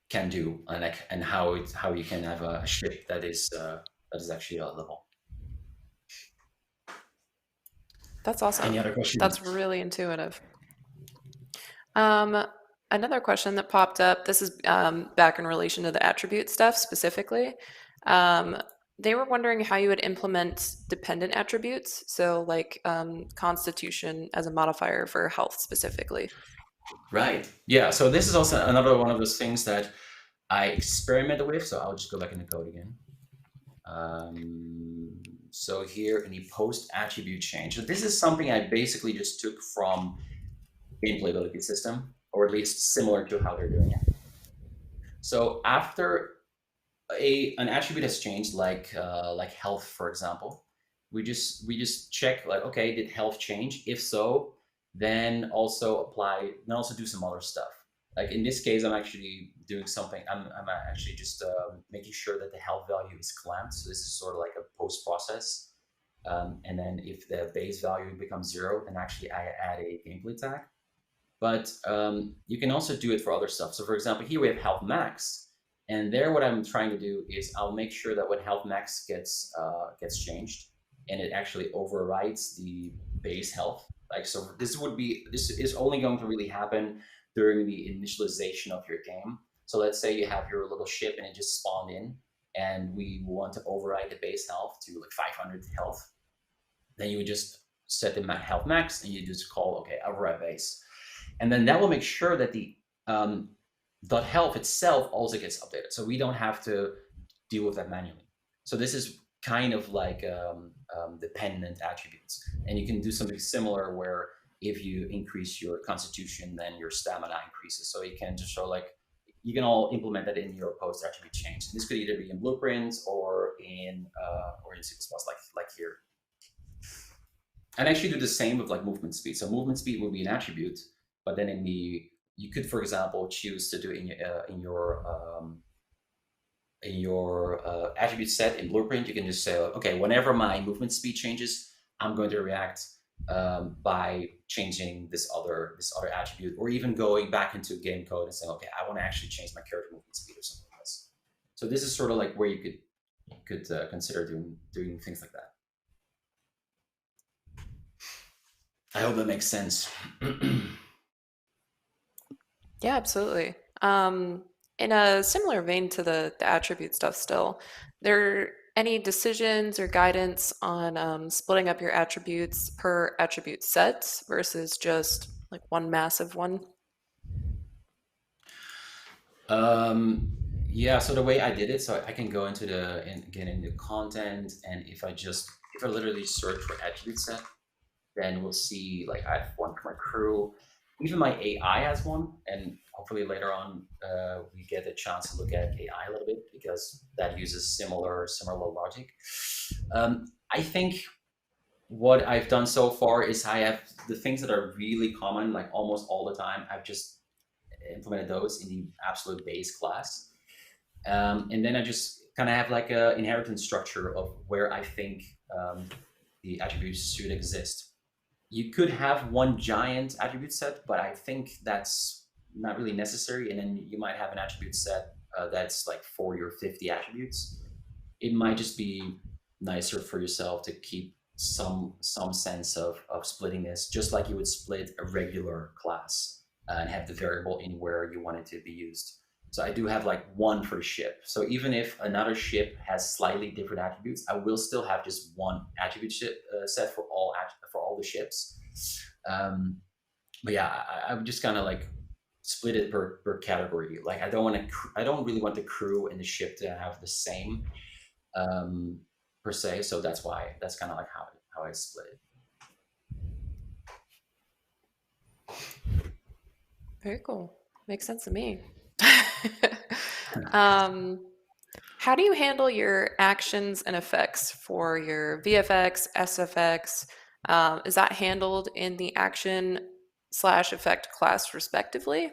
can do, and how you can have a ship that is actually a level. That's awesome. Any other questions? That's really intuitive. Another question that popped up, this is back in relation to the attribute stuff specifically. They were wondering how you would implement dependent attributes, so like constitution as a modifier for health specifically. Right. Yeah. So this is also another one of those things that I experimented with. So I'll just go back in the code again. So here in the post attribute change. So this is something I basically just took from GamePlayability System, or at least similar to how they're doing it. So after an attribute has changed, like health, for example, we just check like, okay, did health change? If so, then also do some other stuff. Like in this case, I'm actually doing something. I'm actually just making sure that the health value is clamped. So this is sort of like a post process. And then if the base value becomes 0, then actually I add a gameplay tag. But you can also do it for other stuff. So for example, here we have health max. And there what I'm trying to do is I'll make sure that when health max gets changed, and it actually overrides the base health. Like, so this is only going to really happen during the initialization of your game. So let's say you have your little ship and it just spawned in, and we want to override the base health to like 500 health. Then you would just set the health max, and you just call, okay, override base. And then that will make sure that the .health itself also gets updated. So we don't have to deal with that manually. So this is kind of like dependent attributes. And you can do something similar where if you increase your constitution, then your stamina increases. So you can just show like, you can all implement that in your post attribute change. And this could either be in blueprints or in C++, like here. And actually do the same with like movement speed. So movement speed will be an attribute, but then you could, for example, choose to do in your attribute set in Blueprint. You can just say, okay, whenever my movement speed changes, I'm going to react by changing this other attribute, or even going back into game code and saying, okay, I want to actually change my character movement speed or something else. So this is sort of like where you could consider doing things like that. I hope that makes sense. Yeah, absolutely. In a similar vein to the attribute stuff still, any decisions or guidance on splitting up your attributes per attribute set versus just like one massive one? Yeah, so the way I did it, so I can go into get into content, and if I literally search for attribute set, then we'll see like I have one for my crew. Even my AI has one, and hopefully later on we get a chance to look at AI a little bit because that uses similar logic. I think what I've done so far is I have the things that are really common, like almost all the time. I've just implemented those in the absolute base class, and then I just kind of have like a inheritance structure of where I think the attributes should exist. You could have one giant attribute set, but I think that's not really necessary. And then you might have an attribute set that's like 40 or 50 attributes. It might just be nicer for yourself to keep some sense of splitting this, just like you would split a regular class and have the variable in where you want it to be used. So I do have like one for ship. So even if another ship has slightly different attributes, I will still have just one attribute set for all the ships. But yeah, I would just kind of like split it per category. Like I don't really want the crew and the ship to have the same per se. So that's kind of like how I split it. Very cool. Makes sense to me. How do you handle your actions and effects for your VFX, SFX? Is that handled in the action/effect class respectively?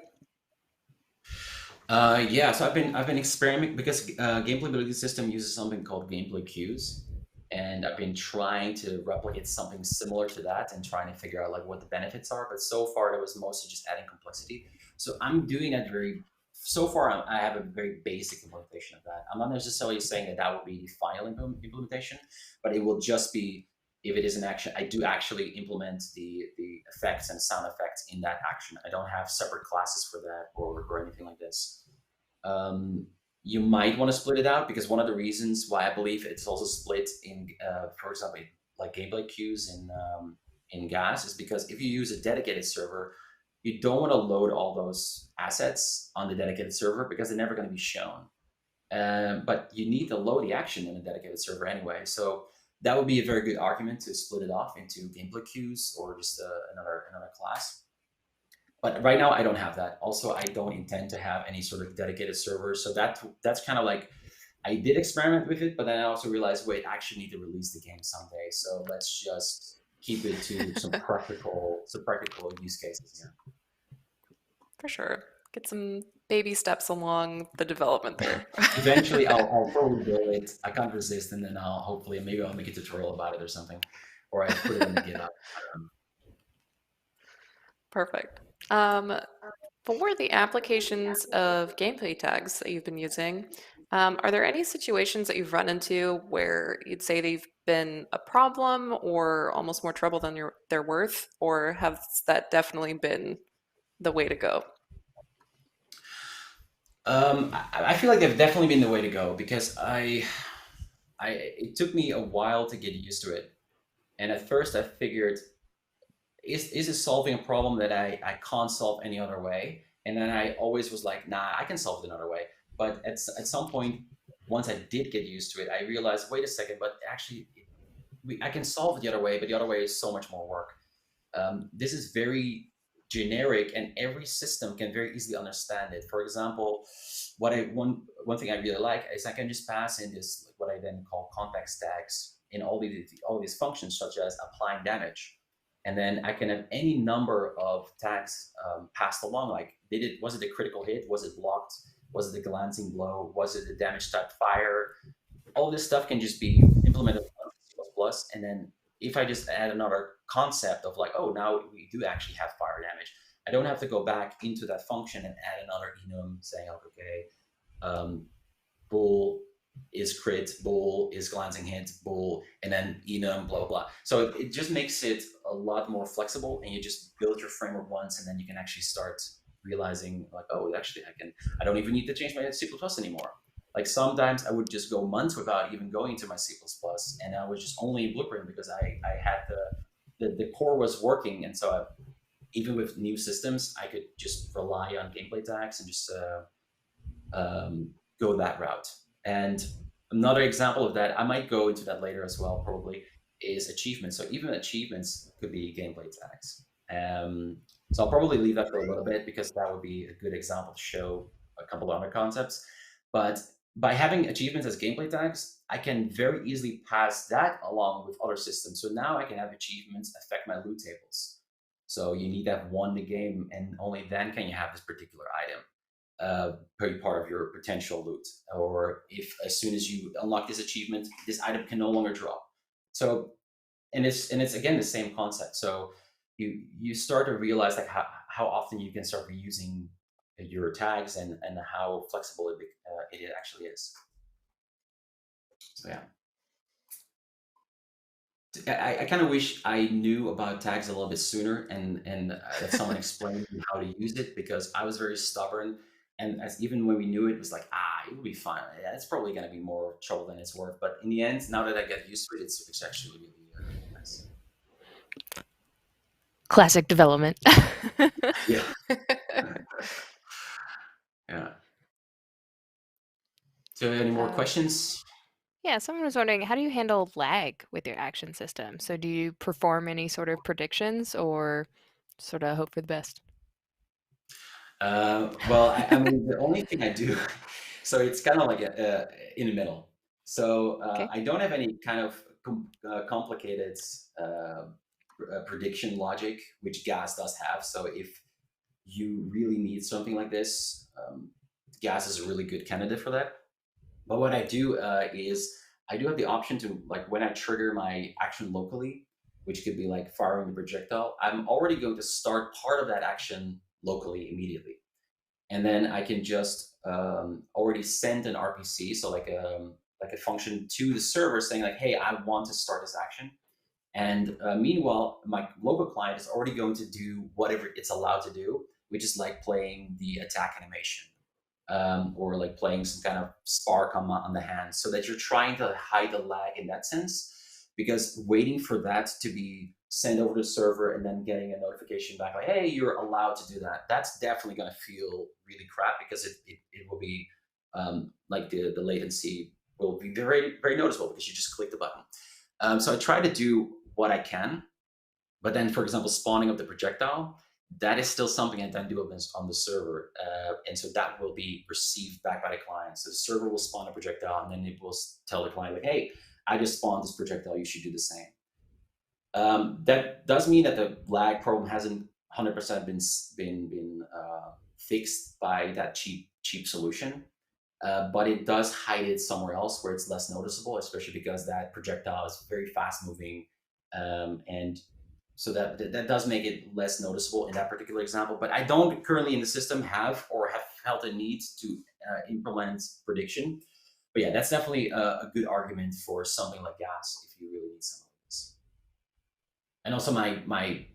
Yeah, so I've been experimenting because Gameplay Ability System uses something called gameplay queues, and I've been trying to replicate something similar to that and trying to figure out like what the benefits are. But so far, it was mostly just adding complexity. So I'm doing that so far, I have a very basic implementation of that. I'm not necessarily saying that would be the final implementation, but it will just be, if it is an action, I do actually implement the effects and sound effects in that action. I don't have separate classes for that or anything like this. You might want to split it out because one of the reasons why I believe it's also split in, for example, like gameplay queues in GAS is because if you use a dedicated server, you don't want to load all those assets on the dedicated server because they're never going to be shown. But you need to load the action in a dedicated server anyway. So that would be a very good argument to split it off into gameplay queues or just another class. But right now I don't have that. Also, I don't intend to have any sort of dedicated server. So that's kind of like, I did experiment with it, but then I also realized, wait, I actually need to release the game someday. So let's just keep it to some practical use cases here. For sure. Get some baby steps along the development there. Eventually, I'll probably build it. I can't resist, and then maybe I'll make a tutorial about it or something, or I put it in the GitHub. Perfect. For the applications of gameplay tags that you've been using, are there any situations that you've run into where you'd say they've been a problem or almost more trouble than they're worth, or has that definitely been the way to go? I feel like they've definitely been the way to go because it took me a while to get used to it, and at first I figured, is it solving a problem that I can't solve any other way? And then I always was like, nah, I can solve it another way. But at some point, once I did get used to it, I realized, wait a second, but actually, I can solve it the other way, but the other way is so much more work. This is very generic, and every system can very easily understand it. For example, one thing I really like is I can just pass in this, what I then call context tags in all these functions, such as applying damage. And then I can have any number of tags passed along, like was it a critical hit? Was it blocked? Was it a glancing blow? Was it a damage type fire? All this stuff can just be implemented in C++. And then if I just add another concept of like, oh, now we do actually have fire damage, I don't have to go back into that function and add another enum saying, okay, bool is crit, bool is glancing hit, bool, and then enum, blah, blah, blah. So it just makes it a lot more flexible, and you just build your framework once, and then you can actually start realizing like, oh, actually I don't even need to change my C++ anymore. Like sometimes I would just go months without even going to my C++, and I was just only in Blueprint because I had the core was working, and so even with new systems, I could just rely on gameplay tags and just go that route. And another example of that, I might go into that later as well, probably, is achievements. So even achievements could be gameplay tags. So I'll probably leave that for a little bit because that would be a good example to show a couple of other concepts. But by having achievements as gameplay tags, I can very easily pass that along with other systems. So now I can have achievements affect my loot tables. So you need to have won the game, and only then can you have this particular item be part of your potential loot. Or if as soon as you unlock this achievement, this item can no longer drop. So and it's again the same concept. So you start to realize like how often you can start reusing your tags and how flexible it actually is. So yeah. I kind of wish I knew about tags a little bit sooner and that someone explained me how to use it, because I was very stubborn. And as even when we knew it was like, it will be fine. Yeah, it's probably going to be more trouble than it's worth. But in the end, now that I get used to it, it's actually really nice. Classic development. Yeah. Yeah. So any more questions? Yeah, someone was wondering, how do you handle lag with your action system? So do you perform any sort of predictions or sort of hope for the best? Well, I mean, the only thing I do, so it's kind of like in the middle. So Okay. I don't have any kind of complicated prediction logic, which GAS does have. So if you really need something like this, GAS is a really good candidate for that. But what I do is I do have the option to, like, when I trigger my action locally, which could be like firing the projectile, I'm already going to start part of that action locally immediately. And then I can just already send an RPC, so like a function to the server saying like, hey, I want to start this action. And meanwhile, my local client is already going to do whatever it's allowed to do, which is like playing the attack animation. Or like playing some kind of spark on the hand, so that you're trying to hide the lag in that sense, because waiting for that to be sent over to the server and then getting a notification back like, hey, you're allowed to do that, that's definitely going to feel really crap, because it will be like the latency will be very, very noticeable because you just click the button. So I try to do what I can, but then, for example, spawning of the projectile, that is still something I then do on the server. And so that will be received back by the client. So the server will spawn a projectile, and then it will tell the client, like, hey, I just spawned this projectile, you should do the same. That does mean that the lag problem hasn't 100% been fixed by that cheap solution. But it does hide it somewhere else where it's less noticeable, especially because that projectile is very fast moving. And so that does make it less noticeable in that particular example. But I don't currently in the system have felt a need to implement prediction. But yeah, that's definitely a good argument for something like GAS if you really need something like this. And also my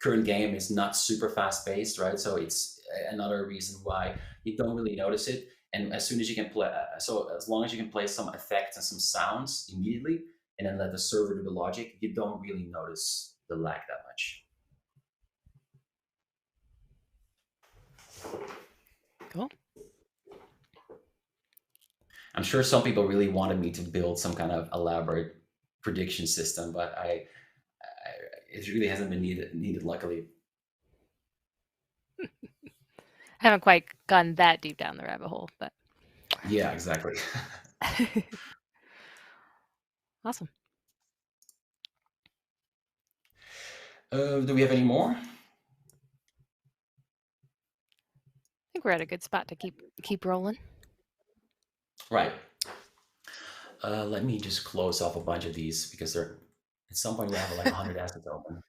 current game is not super fast paced, right? So it's another reason why you don't really notice it. And as soon as you can play, so as long as you can play some effects and some sounds immediately, and then let the server do the logic, you don't really notice the lag that much. Cool. I'm sure some people really wanted me to build some kind of elaborate prediction system, but it really hasn't been needed luckily. I haven't quite gone that deep down the rabbit hole, but yeah, exactly. Awesome. Do we have any more? I think we're at a good spot to keep rolling. Right. Let me just close off a bunch of these because at some point we have like 100 assets open.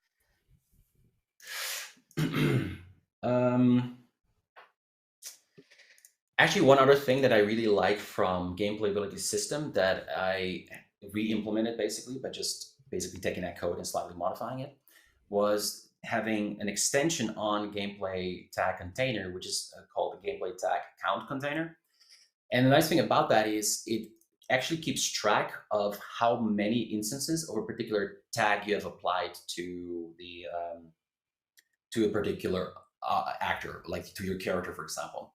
Actually, one other thing that I really like from Gameplayability System that I re-implemented basically, but just basically taking that code and slightly modifying it, was having an extension on Gameplay Tag Container, which is called the Gameplay Tag Count Container. And the nice thing about that is it actually keeps track of how many instances of a particular tag you have applied to the to a particular actor, like to your character, for example.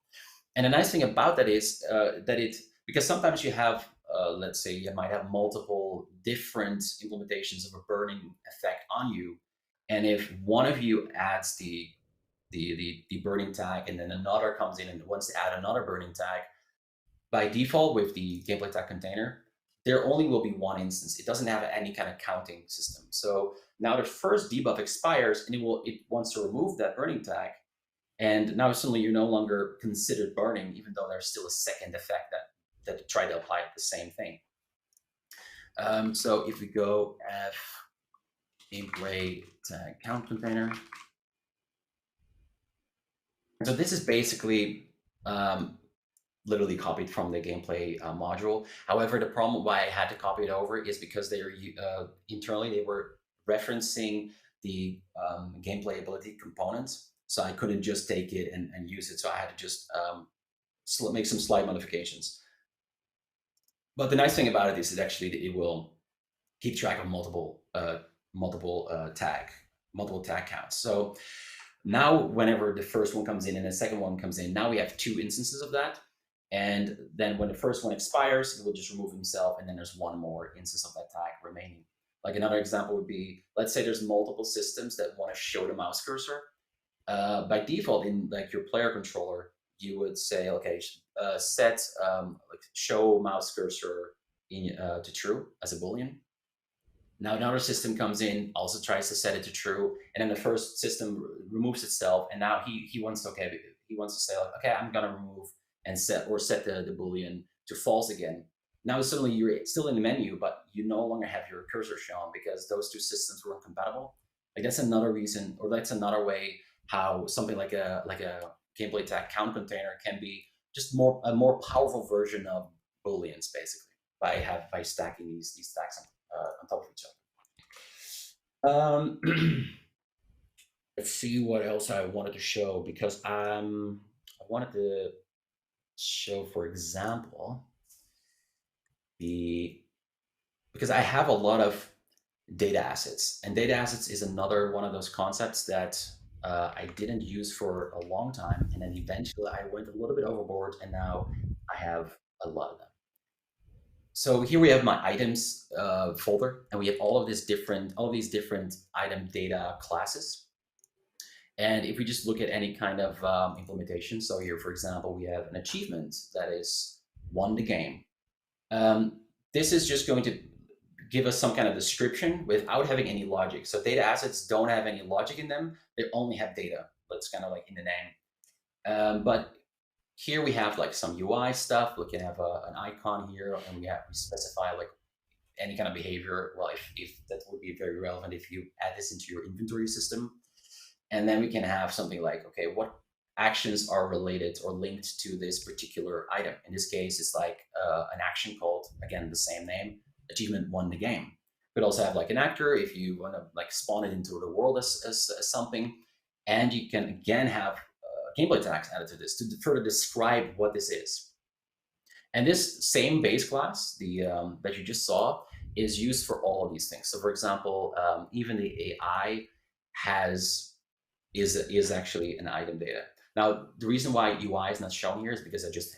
And the nice thing about that is that it, because sometimes you have, let's say, you might have multiple different implementations of a burning effect on you, and if one of you adds the burning tag, and then another comes in and wants to add another burning tag, by default with the gameplay tag container, there only will be one instance. It doesn't have any kind of counting system. So now the first debuff expires, and it wants to remove that burning tag, and now suddenly you're no longer considered burning, even though there's still a second effect that try to apply the same thing. So if we go F gameplay tag count container, so this is basically literally copied from the gameplay module. However, the problem why I had to copy it over is because they were internally they were referencing the gameplay ability components. So I couldn't just take it and use it. So I had to just make some slight modifications. But the nice thing about it is that actually it will keep track of multiple tag counts. So now whenever the first one comes in and the second one comes in, now we have 2 instances of that. And then when the first one expires, it will just remove himself, and then there's one more instance of that tag remaining. Like another example would be, let's say there's multiple systems that want to show the mouse cursor. By default, in like your player controller, you would say, okay, set like show mouse cursor in to true as a boolean. Now another system comes in, also tries to set it to true, and then the first system removes itself, and now he wants to say like, okay, I'm gonna remove and set the boolean to false again. Now suddenly you're still in the menu, but you no longer have your cursor shown because those 2 systems were incompatible. Like that's another reason, or that's another way how something like a gameplay tag count container can be just a more powerful version of booleans, basically, by stacking these tags on top of each other. Let's see what else I wanted to show, because I wanted to show, for example, because I have a lot of data assets, and data assets is another one of those concepts that I didn't use for a long time, and then eventually I went a little bit overboard, and now I have a lot of them. So here we have my items folder, and we have all of these different item data classes. And if we just look at any kind of implementation, so here, for example, we have an achievement that is won the game. This is just going to give us some kind of description without having any logic. So data assets don't have any logic in them. They only have data. That's kind of like in the name. But here we have like some UI stuff. We can have an icon here, and we specify like any kind of behavior. Well, if that would be very relevant if you add this into your inventory system. And then we can have something like, okay, what actions are related or linked to this particular item? In this case, it's like an action called, again, the same name, achievement won the game. You could also have like an actor if you want to like spawn it into the world as something. And you can again have gameplay tags added to this to further describe what this is. And this same base class, that you just saw, is used for all of these things. So for example, even the AI is actually an item data. Now, the reason why UI is not shown here is because I just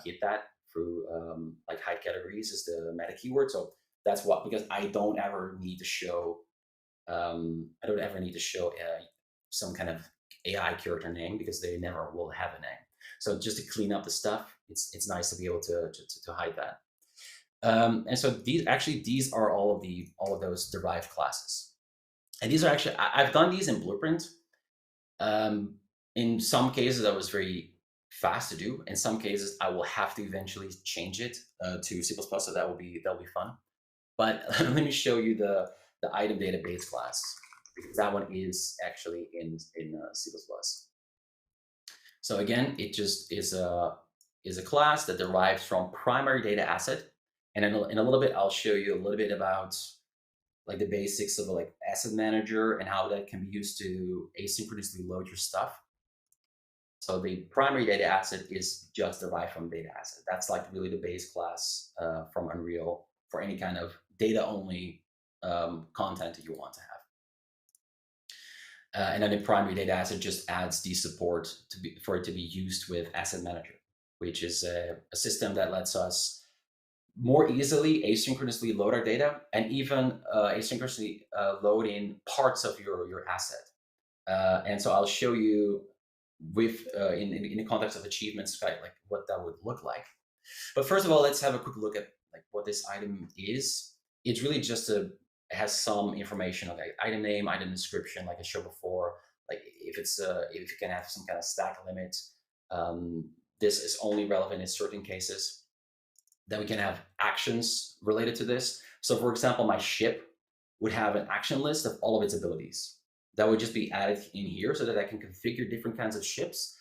hit that through like hide categories is the meta keyword. So that's what, because I don't ever need to show, some kind of AI character name, because they never will have a name. So just to clean up the stuff, it's nice to be able to hide that. And so these are all of those derived classes. And these are actually, I've done these in Blueprint. In some cases, that was very fast to do. In some cases, I will have to eventually change it to C++, so that'll be fun. But let me show you the item database class, because that one is actually in C++. So again, it just is a class that derives from primary data asset. And in a little bit, I'll show you a little bit about like the basics of like asset manager and how that can be used to asynchronously load your stuff. So the primary data asset is just derived from data asset. That's like really the base class from Unreal for any kind of data only content that you want to have. And then the primary data asset just adds the support for it to be used with Asset Manager, which is a system that lets us more easily asynchronously load our data and even asynchronously load in parts of your asset. And so I'll show you with in the context of achievements, like what that would look like. But first of all, let's have a quick look at like what this item is. It's really just it has some information, like item name, item description, like I showed before. Like if you can have some kind of stack limit, this is only relevant in certain cases. Then we can have actions related to this. So for example, my ship would have an action list of all of its abilities. That would just be added in here so that I can configure different kinds of ships.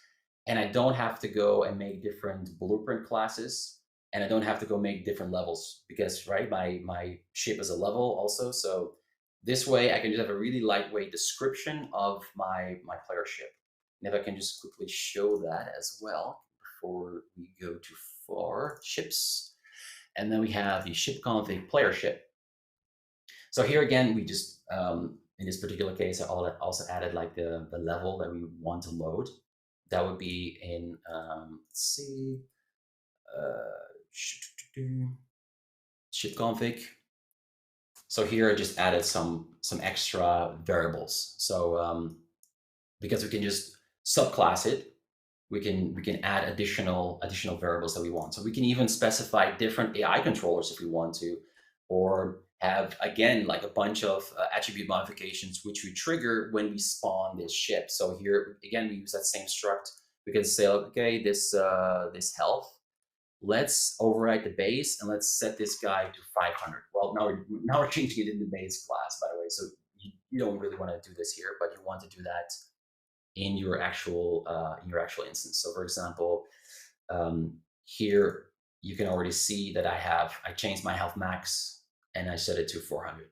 And I don't have to go and make different blueprint classes. And I don't have to go make different levels because, right, my ship is a level also. So this way I can just have a really lightweight description of my player ship. And if I can just quickly show that as well before we go too far, ships. And then we have the ship config player ship. So here again, we just, in this particular case, I also added like the level that we want to load. That would be in, let's see, ship config. So here I just added some extra variables. So because we can just subclass it, we can add additional variables that we want. So we can even specify different AI controllers if we want to, or have again like a bunch of attribute modifications which we trigger when we spawn this ship. So here again we use that same struct. We can say, okay, this health, let's override the base and let's set this guy to 500. Well, now we're changing it in the base class, by the way. So you don't really want to do this here, but you want to do that in your actual instance. So for example, here you can already see that I changed my health max and I set it to 400.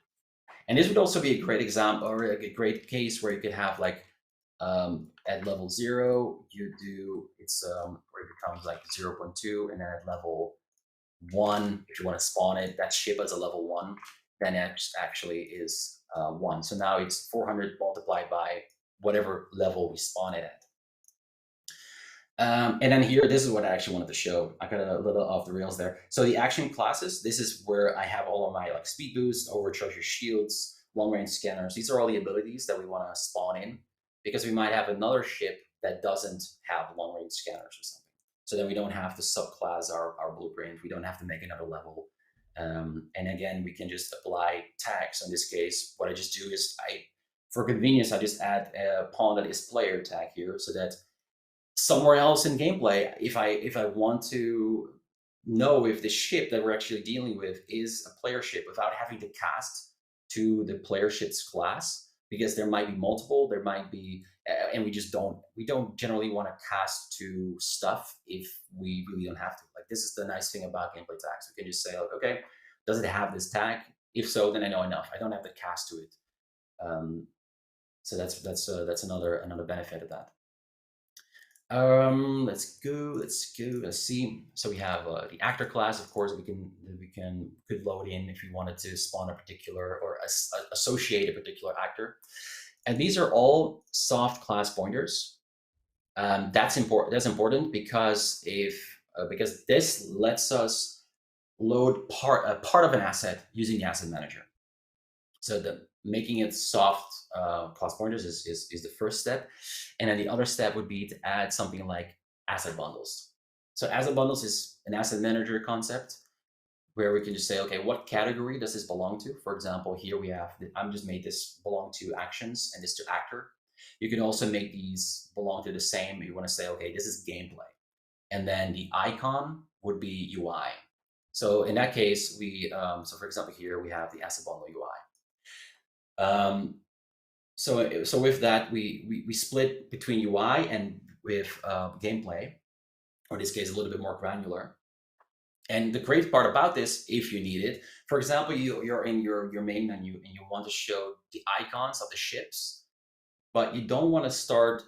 And this would also be a great example or a great case where you could have like at level 0, you do where it becomes like 0.2, and then at level 1, if you want to spawn it, that ship as a level 1, then it actually is 1. So now it's 400 multiplied by whatever level we spawn it at. And then here, this is what I actually wanted to show. I got a little off the rails there. So the action classes, this is where I have all of my like speed boost, overcharge your shields, long range scanners. These are all the abilities that we want to spawn in, because we might have another ship that doesn't have long range scanners or something. So then we don't have to subclass our blueprint. We don't have to make another level. And again, we can just apply tags. So in this case, what I just do is for convenience, I just add a pawn that is player tag here, so that somewhere else in gameplay, if I want to know if the ship that we're actually dealing with is a player ship without having to cast to the player ship's class, because there might be multiple, there might be, and we don't generally want to cast to stuff if we really don't have to. Like, this is the nice thing about gameplay tags. We can just say, like, okay, does it have this tag? If so, then I know enough. I don't have to cast to it. So that's another benefit of that. Let's go. Let's see. So we have the actor class. Of course, we could load in if you wanted to spawn a particular or associate a particular actor. And these are all soft class pointers. That's important. That's important because because this lets us load a part of an asset using the asset manager. So making it soft class pointers is the first step. And then the other step would be to add something like asset bundles. So asset bundles is an asset manager concept where we can just say, okay, what category does this belong to? For example, here we have, I'm just made this belong to actions and this to actor. You can also make these belong to the same. You want to say, okay, this is gameplay. And then the icon would be UI. So in that case, so for example, here we have the asset bundle UI. So with that, we split between UI and with gameplay, or in this case, a little bit more granular. And the great part about this, if you need it, for example, you're in your main menu and you want to show the icons of the ships, but you don't want to start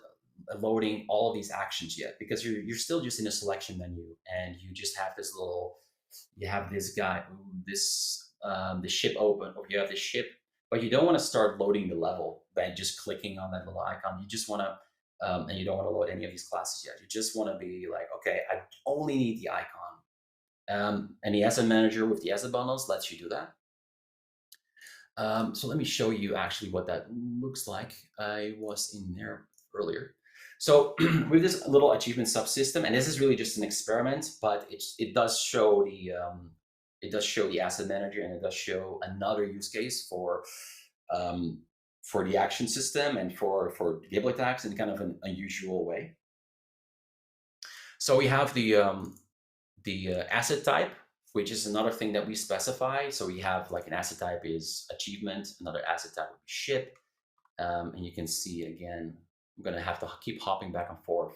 loading all of these actions yet, because you're still just in a selection menu, and you just have this little, you have this guy, the ship open, or you have the ship, but you don't want to start loading the level by just clicking on that little icon. You just want to, and you don't want to load any of these classes yet. You just want to be like, okay, I only need the icon. And the asset manager with the asset bundles lets you do that. So let me show you actually what that looks like. I was in there earlier. So with this little achievement subsystem, and this is really just an experiment, but it does show the asset manager, and it does show another use case for the action system and for Gable attacks in kind of an unusual way. So we have the asset type, which is another thing that we specify. So we have like an asset type is achievement, another asset type would be ship. And you can see again, I'm gonna have to keep hopping back and forth.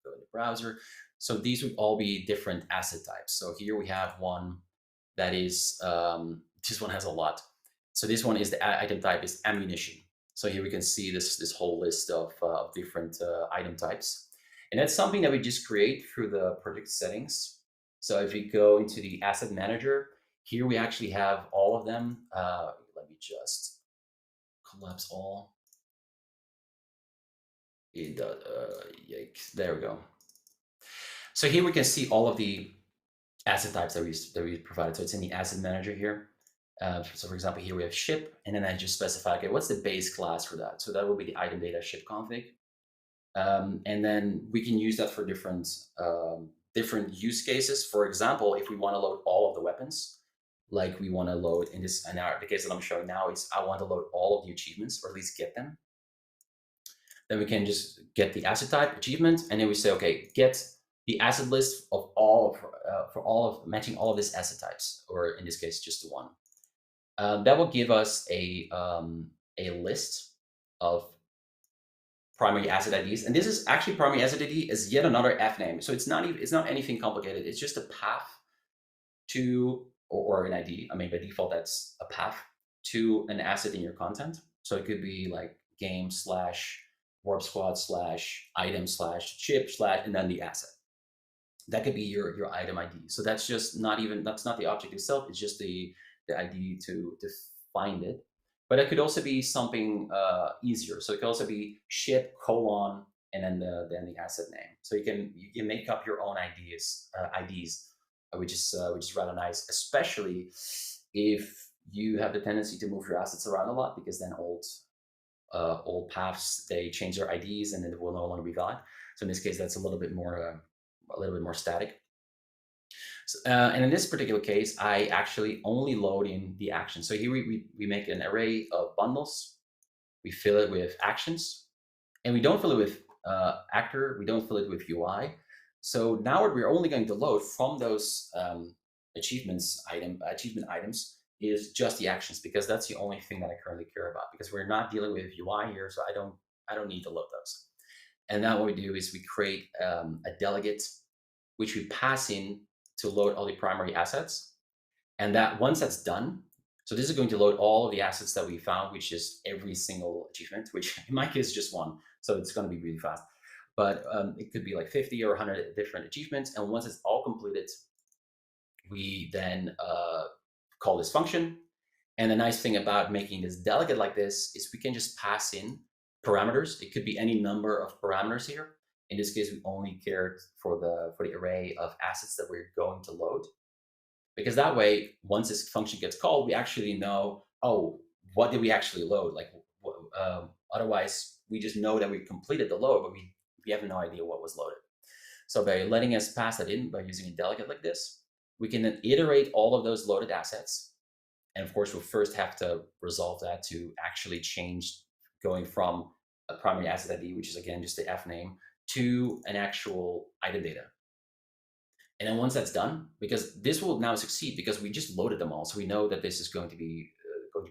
Go to the browser. So these would all be different asset types. So here we have one that is, this one has a lot. So this one is the item type is ammunition. So here we can see this whole list of different item types. And that's something that we just create through the project settings. So if we go into the asset manager, here we actually have all of them. Let me just collapse all. Yikes, there we go. So here we can see all of the asset types that we provided. So it's in the asset manager here. So for example, here we have ship, and then I just specify, okay, what's the base class for that? So that will be the item data ship config. And then we can use that for different use cases. For example, if we want to load all of the weapons, like we want to load in this, and the case that I'm showing now is I want to load all of the achievements, or at least get them. Then we can just get the asset type achievement, and then we say, okay, get the asset list of all of matching all of these asset types, or in this case, just the one. That will give us a list of primary asset IDs, and this is actually primary asset ID is yet another F name. So it's not anything complicated. It's just a path to or an ID. I mean, by default, that's a path to an asset in your content. So it could be like game / warp squad / item / chip / and then the asset. That could be your item ID. So that's just not the object itself. It's just the ID to find it. But it could also be something easier. So it could also be ship : and then the asset name. So you can make up your own IDs, which is rather nice, especially if you have the tendency to move your assets around a lot, because then old paths, they change their IDs and then it will no longer be valid. So in this case, that's a little bit more static. So, and in this particular case, I actually only load in the action. So here we make an array of bundles. We fill it with actions, and we don't fill it with actor. We don't fill it with UI. So now what we're only going to load from those achievement items is just the actions, because that's the only thing that I currently care about, because we're not dealing with UI here. So I don't need to load those. And now what we do is we create a delegate, which we pass in to load all the primary assets. And that once that's done, so this is going to load all of the assets that we found, which is every single achievement, which in my case is just one. So it's going to be really fast. But it could be like 50 or 100 different achievements. And once it's all completed, we then call this function. And the nice thing about making this delegate like this is we can just pass in parameters. It could be any number of parameters here. In this case, we only cared for the array of assets that we're going to load, because that way, once this function gets called, we actually know, oh, what did we actually load? Like, otherwise, we just know that we completed the load, but we have no idea what was loaded. So by letting us pass that in by using a delegate like this, we can then iterate all of those loaded assets. And of course, we'll first have to resolve that to actually change going from a primary asset ID, which is again just the F name, to an actual item data. And then once that's done, because this will now succeed because we just loaded them all, so we know that this is going to be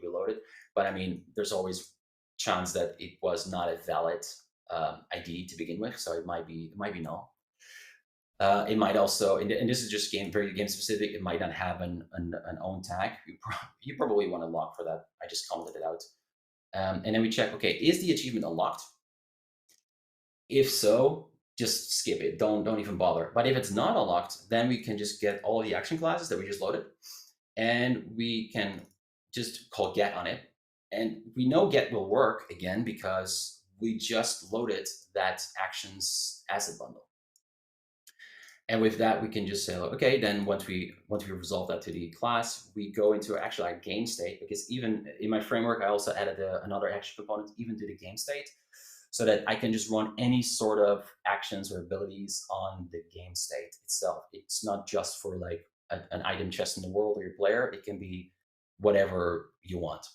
loaded. But I mean, there's always chance that it was not a valid ID to begin with, so it might be null. It might also, and this is just very game specific. It might not have an own tag. You probably want to lock for that. I just commented it out, and then we check. Okay, is the achievement unlocked? If so, just skip it. Don't even bother. But if it's not unlocked, then we can just get all of the action classes that we just loaded, and we can just call get on it. And we know get will work again because we just loaded that actions asset bundle. And with that, we can just say, okay, then once we resolve that to the class, we go into actually our game state, because even in my framework, I also added another action component even to the game state, so that I can just run any sort of actions or abilities on the game state itself. It's not just for like an item chest in the world or your player. It can be whatever you want.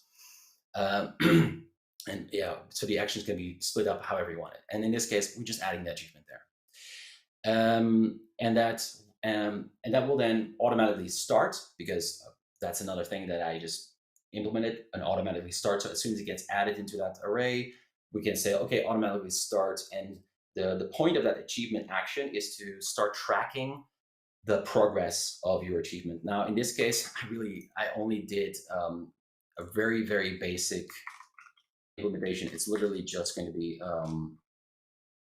And yeah, so the actions can be split up however you want it. And in this case, we're just adding the achievement there. And that will then automatically start, because that's another thing that I just implemented, and automatically start. So as soon as it gets added into that array, we can say, okay, automatically start. And the point of that achievement action is to start tracking the progress of your achievement. Now, in this case, I only did a very, very basic implementation. It's literally just going to be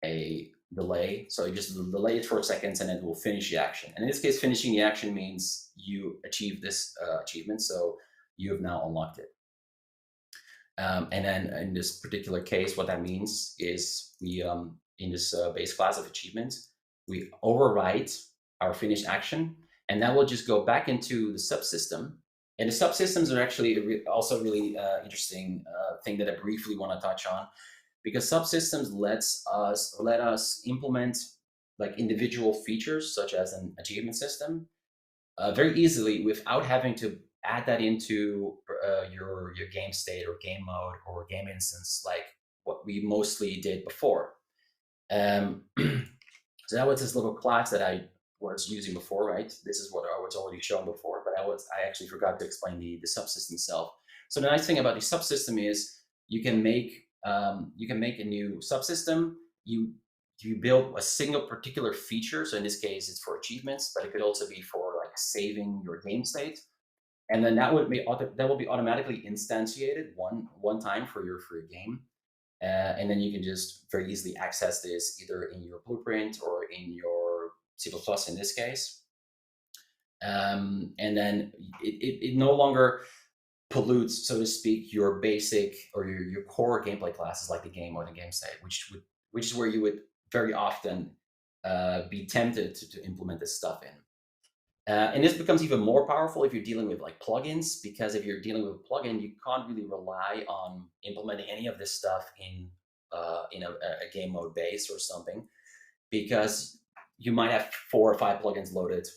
a delay. So you just delay it for seconds, and then it will finish the action. And in this case, finishing the action means you achieve this achievement. So you have now unlocked it. And then in this particular case, what that means is we, in this base class of achievements, we overwrite our finished action, and that will just go back into the subsystem. And the subsystems are actually also really interesting thing that I briefly want to touch on, because subsystems let us implement like individual features, such as an achievement system, very easily without having to add that into your game state or game mode or game instance, like what we mostly did before. So that was this little class that I was using before, right? This is what I was already shown before, but I actually forgot to explain the subsystem itself. So the nice thing about the subsystem is you can make a new subsystem. You build a single particular feature. So in this case, it's for achievements, but it could also be for like saving your game state. And then that will be automatically instantiated one time for your game. And then you can just very easily access this either in your blueprint or in your C++ in this case. And then it no longer pollutes, so to speak, your basic or your core gameplay classes like the game mode and game state, which is where you would very often be tempted to implement this stuff in. And this becomes even more powerful if you're dealing with like plugins, because if you're dealing with a plugin, you can't really rely on implementing any of this stuff in a game mode base or something, because you might have 4 or 5 plugins loaded.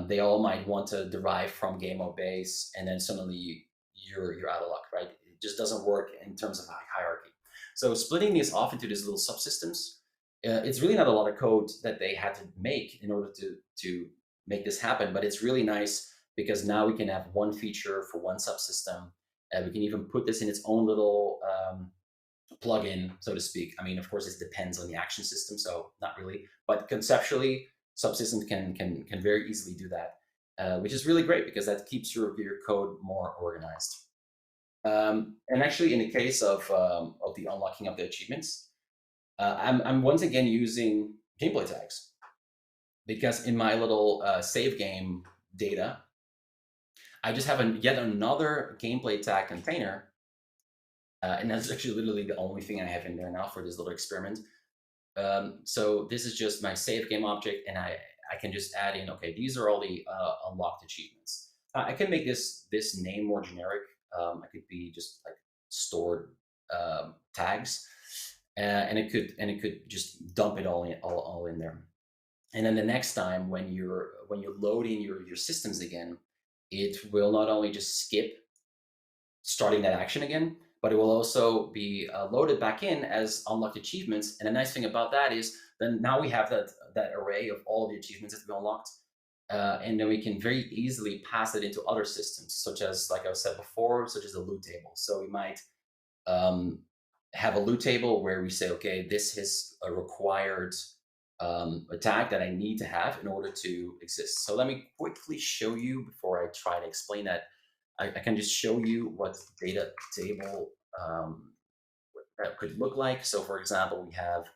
They all might want to derive from game mode base, and then suddenly you're out of luck, right? It just doesn't work in terms of hierarchy. So splitting these off into these little subsystems, it's really not a lot of code that they had to make in order to make this happen, but it's really nice because now we can have one feature for one subsystem, and we can even put this in its own little plugin, so to speak. I mean, of course, it depends on the action system, so not really, but conceptually, subsystems can very easily do that, which is really great because that keeps your code more organized. And actually, in the case of the unlocking of the achievements, I'm once again using gameplay tags, because in my little save game data, I just have yet another gameplay tag container, and that's actually literally the only thing I have in there now for this little experiment. So this is just my save game object, and I can just add in, okay, these are all the unlocked achievements. I can make this name more generic. I could be just like stored tags, and it could just dump it all in there. And then the next time when you're loading your systems again, it will not only just skip starting that action again, but it will also be loaded back in as unlocked achievements. And the nice thing about that is then now we have that array of all the achievements that we unlocked, and then we can very easily pass it into other systems, such as, like I said before, such as a loot table. So we might have a loot table where we say, okay, this is a required a tag that I need to have in order to exist. So let me quickly show you before I try to explain that. I can just show you what the data table that could look like. So for example, we have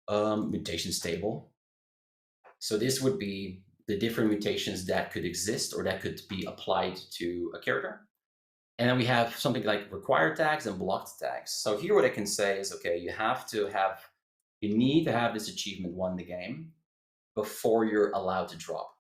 mutations table. So this would be the different mutations that could exist or that could be applied to a character. And then we have something like required tags and blocked tags. So here what I can say is, okay, you need to have this achievement won the game before you're allowed to drop.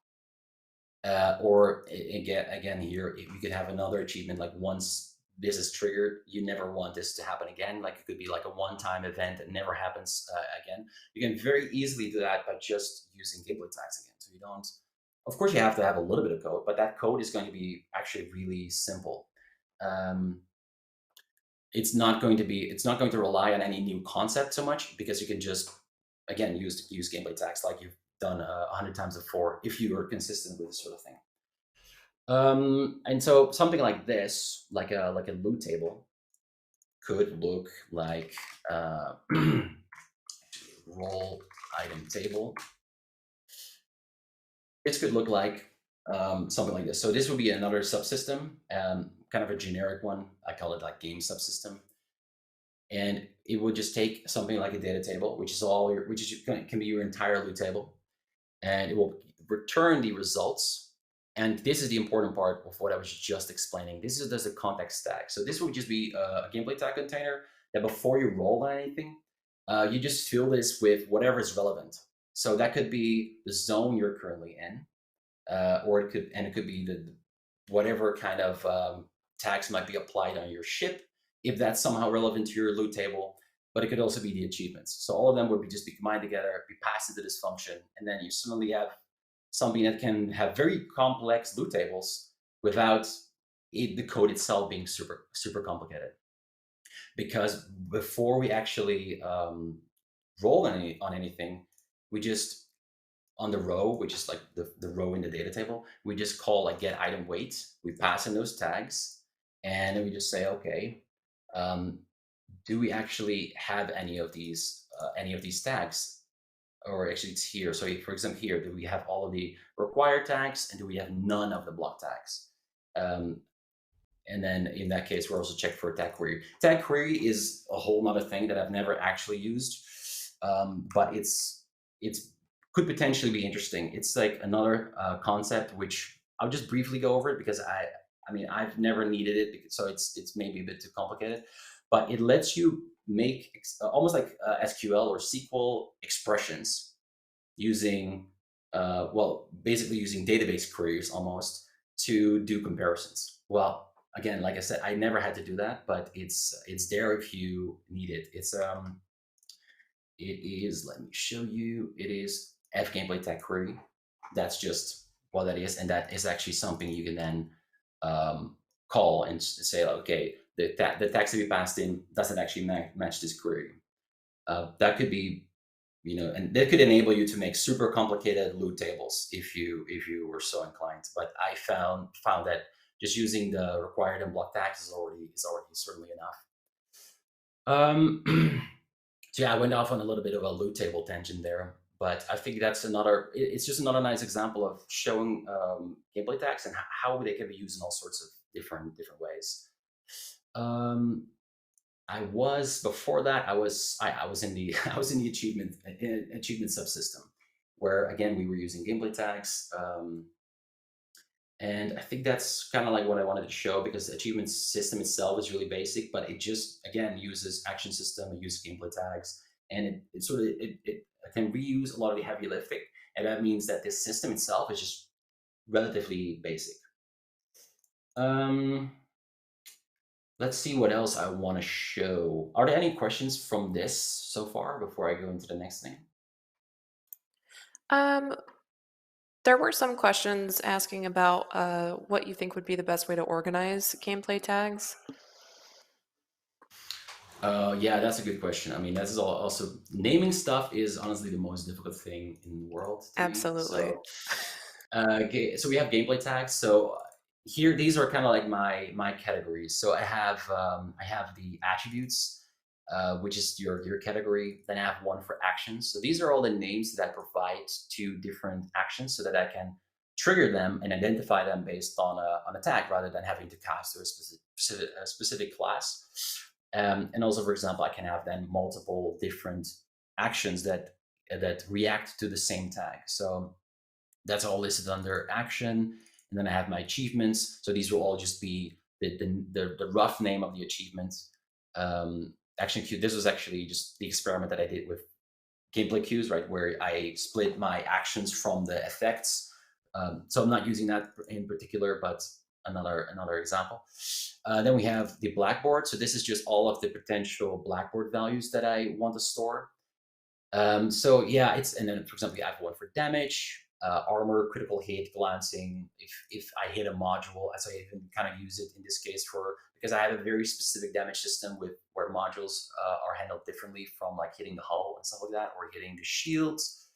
Or again here, we could have another achievement like once this is triggered, you never want this to happen again. Like it could be like a one-time event that never happens again. You can very easily do that by just using gameplay tags again. So you don't, of course you have to have a little bit of code, but that code is going to be actually really simple. It's not going to rely on any new concept so much, because you can just, again, use gameplay tags like you've done 100 times before if you are consistent with this sort of thing. And so something like this, like a loot table, could look like role item table. This could look like something like this. So this would be another subsystem, kind of a generic one. I call it like game subsystem. And it would just take something like a data table, which can be your entire loot table, and it will return the results. And this is the important part of what I was just explaining. This is just a context tag. So this would just be a gameplay tag container that before you roll on anything, you just fill this with whatever is relevant. So that could be the zone you're currently in, or it could be the whatever kind of tags might be applied on your ship, if that's somehow relevant to your loot table. But it could also be the achievements. So all of them would just be combined together, be passed into this function, and then you suddenly have something that can have very complex loot tables without the code itself being super complicated. Because before we actually roll on anything, we just, on the row, which is like the row in the data table, we just call like get item weight. We pass in those tags, and then we just say, okay, do we actually have any of these tags? Or actually it's here. So for example, here, do we have all of the required tags, and do we have none of the block tags? And then in that case, we're also check for a tag query. Tag query is a whole nother thing that I've never actually used, but it's could potentially be interesting. It's like another concept, which I'll just briefly go over it, because I mean, I've never needed it, so it's maybe a bit too complicated, but it lets you make almost like SQL or SQL expressions using, basically using database queries almost to do comparisons. Well, again, like I said, I never had to do that, but it's there if you need it. It is, let me show you, it is F gameplay tag query. That's just what that is, and that is actually something you can then call and say, okay, the tags to be passed in doesn't actually match this query. That could be, and that could enable you to make super complicated loot tables if you were so inclined. But I found that just using the required and block tags is already certainly enough. So yeah, I went off on a little bit of a loot table tangent there, but I think that's it's just another nice example of showing gameplay tags and how they can be used in all sorts of different ways. Before that, I was in the achievement subsystem, where again we were using gameplay tags, and I think that's kind of like what I wanted to show, because the achievement system itself is really basic, but it just again uses action system, it uses gameplay tags, and it can reuse a lot of the heavy lifting, and that means that this system itself is just relatively basic. Let's see what else I want to show. Are there any questions from this so far before I go into the next thing? There were some questions asking about what you think would be the best way to organize gameplay tags. Yeah, that's a good question. I mean, this is also naming stuff is honestly the most difficult thing in the world. Absolutely. So we have gameplay tags. So here, these are kind of like my categories. So I have the attributes, which is your category. Then I have one for actions. So these are all the names that I provide to different actions, so that I can trigger them and identify them based on a tag, rather than having to cast to a specific class. And also, for example, I can have then multiple different actions that react to the same tag. So that's all listed under action. And then I have my achievements. So these will all just be the rough name of the achievement. Action queue. This was actually just the experiment that I did with gameplay queues, right, where I split my actions from the effects. So I'm not using that in particular, but another example. Then we have the blackboard. So this is just all of the potential blackboard values that I want to store. So yeah, and then for example, I have one for damage, armor, critical hit, glancing. If I hit a module, so I even kind of use it in this case because I have a very specific damage system where modules are handled differently from like hitting the hull and stuff like that, or hitting the shields.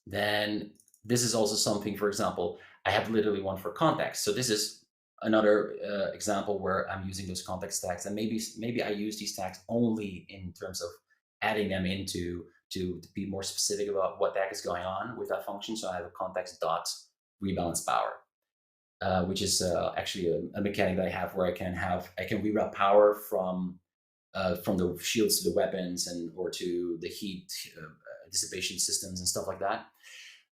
Then this is also something, for example, I have literally one for context. So this is another example where I'm using those context tags, and maybe I use these tags only in terms of adding them into to be more specific about what tag is going on with that function. So I have a context dot rebalance power, which is actually a mechanic that I have where I can reroute power from the shields to the weapons or to the heat dissipation systems and stuff like that.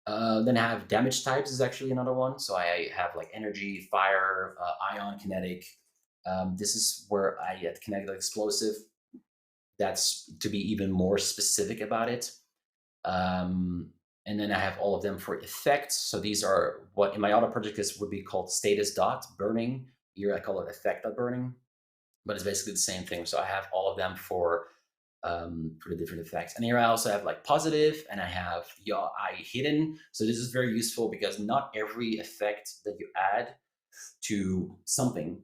Then I have damage types is actually another one. So I have like energy, fire, ion, kinetic. This is where I get kinetic explosive. That's to be even more specific about it. And then I have all of them for effects. So these are what in my other project would be called status dot burning. Here I call it effect dot burning, but it's basically the same thing. So I have all of them for the different effects. And here I also have like positive, and I have I hidden. So this is very useful because not every effect that you add to something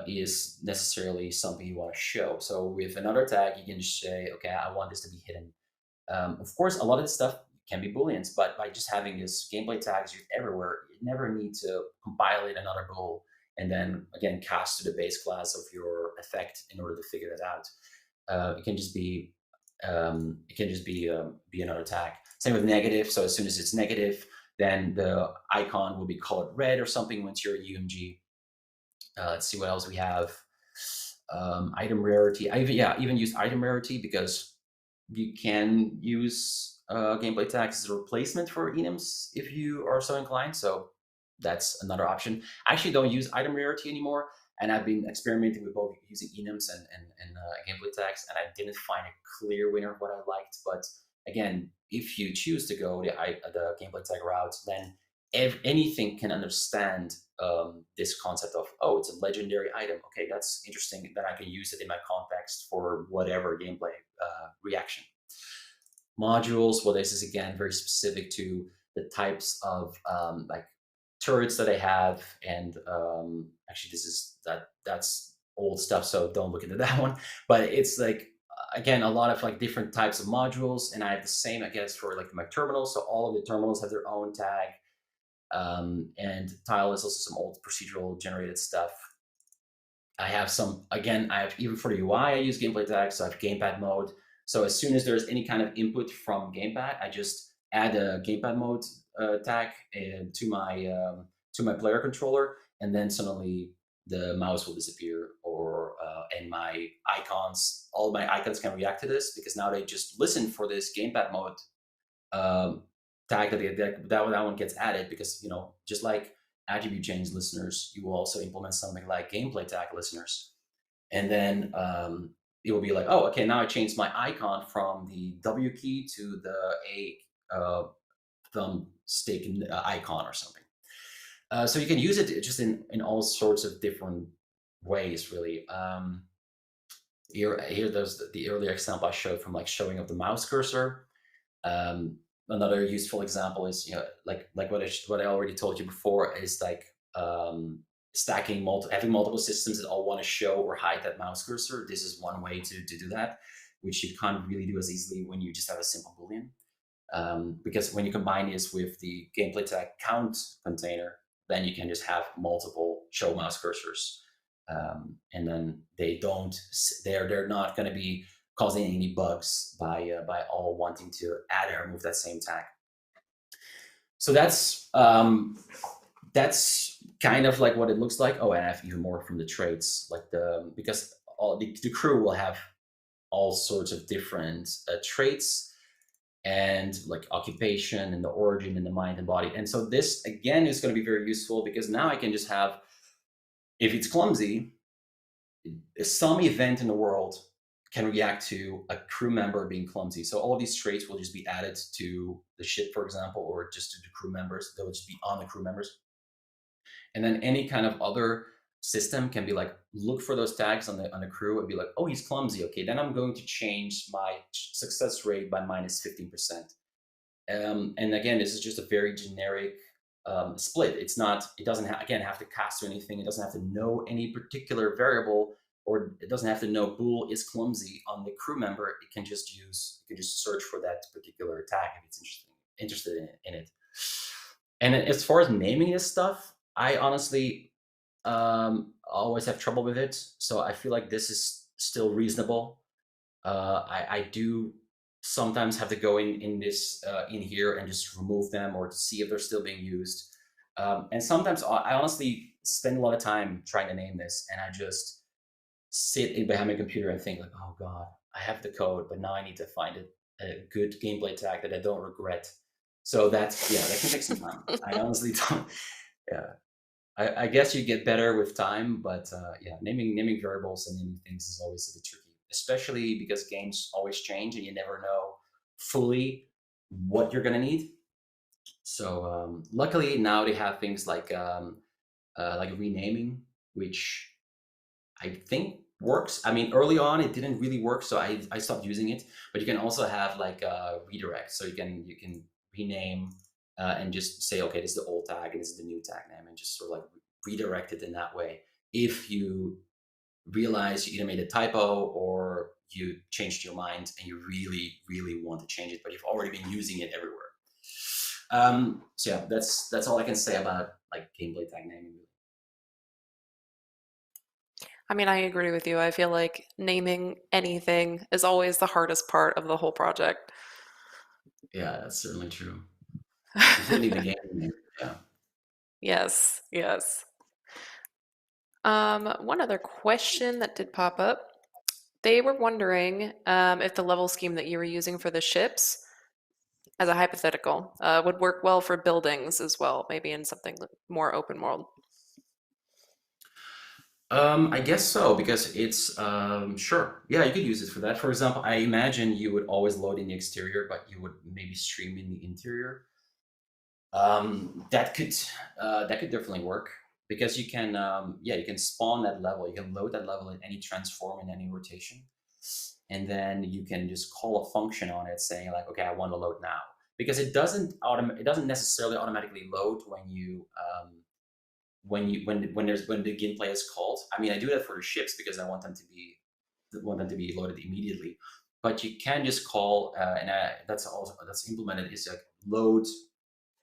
is necessarily something you want to show. So with another tag, you can just say, okay, I want this to be hidden. Of course, a lot of this stuff can be booleans, but by just having this gameplay tags used everywhere, you never need to compile it another bool and then again cast to the base class of your effect in order to figure that out. It can just be another tag. Same with negative. So as soon as it's negative, then the icon will be colored red or something once you're UMG. Let's see what else we have. Item rarity. I even used item rarity because you can use gameplay tags as a replacement for enums if you are so inclined. So that's another option. I actually don't use item rarity anymore, and I've been experimenting with both using enums and gameplay tags, and I didn't find a clear winner of what I liked. But again, if you choose to go the gameplay tag route, then anything can understand this concept of, oh, it's a legendary item. Okay, that's interesting. Then I can use it in my context for whatever gameplay reaction. Modules. Well, this is again very specific to the types of like turrets that I have, and actually that's old stuff, so don't look into that one. But it's like again a lot of like different types of modules, and I have the same, I guess, for like my terminals. So all of the terminals have their own tag. And tile is also some old procedural generated stuff. I have even for the UI, I use gameplay tags. So I have gamepad mode. So as soon as there's any kind of input from gamepad, I just add a gamepad mode tag to my player controller, and then suddenly the mouse will disappear, and my icons, all my icons can react to this because now they just listen for this gamepad mode tag that one gets added, because just like attribute change listeners, you will also implement something like gameplay tag listeners, and then it will be like, oh, okay, now I changed my icon from the W key to the A thumbstick icon or something. So you can use it just in all sorts of different ways, really. Here there's the earlier example I showed from like showing of the mouse cursor. Another useful example is, like what I already told you before, is like stacking having multiple systems that all want to show or hide that mouse cursor. This is one way to do that, which you can't really do as easily when you just have a simple boolean. Because when you combine this with the gameplay tag count container, then you can just have multiple show mouse cursors, and then they're not going to be causing any bugs by all wanting to add or remove that same tag. So that's kind of like what it looks like. Oh, and I have even more from the traits, like because all the crew will have all sorts of different traits and like occupation and the origin and the mind and body. And so this again is going to be very useful because now I can just have, if it's clumsy, some event in the world can react to a crew member being clumsy. So all of these traits will just be added to the ship, for example, or just to the crew members. They'll just be on the crew members. And then any kind of other system can be like, look for those tags on the crew and be like, oh, he's clumsy. Okay, then I'm going to change my success rate by minus 15%. And again, this is just a very generic split. It's not, it doesn't again have to cast or anything. It doesn't have to know any particular variable, or it doesn't have to know bool is clumsy on the crew member. It can just use, you can just search for that particular tag if it's interested in it. And as far as naming this stuff, I honestly always have trouble with it. So I feel like this is still reasonable. I do sometimes have to go in here and just remove them or to see if they're still being used. And sometimes I honestly spend a lot of time trying to name this, and I just sit behind my computer and think like, oh God, I have the code, but now I need to find a good gameplay tag that I don't regret. So that's, yeah, that can take some time. I honestly don't, yeah. I guess you get better with time, but yeah, naming variables and naming things is always a bit tricky, especially because games always change and you never know fully what you're gonna need. So luckily now they have things like renaming, which I think works. I mean, early on it didn't really work, so I stopped using it. But you can also have like redirect, so you can rename and just say, okay, this is the old tag and this is the new tag name, and just sort of like redirect it in that way. If you realize you either made a typo or you changed your mind and you really, really want to change it, but you've already been using it everywhere. So yeah, that's all I can say about like gameplay tag naming. I mean, I agree with you. I feel like naming anything is always the hardest part of the whole project. Yeah, that's certainly true. Including the game name. Yeah. Yes, yes. One other question that did pop up. They were wondering if the level scheme that you were using for the ships, as a hypothetical, would work well for buildings as well, maybe in something more open world. I guess so, because it's sure. Yeah, you could use it for that. For example, I imagine you would always load in the exterior, but you would maybe stream in the interior. That could definitely work because you can you can spawn that level. You can load that level in any transform in any rotation, and then you can just call a function on it saying like, okay, I want to load now, because it doesn't necessarily automatically load when the gameplay is called. I mean, I do that for the ships because I want them to be loaded immediately. But you can just call, that's implemented, is like load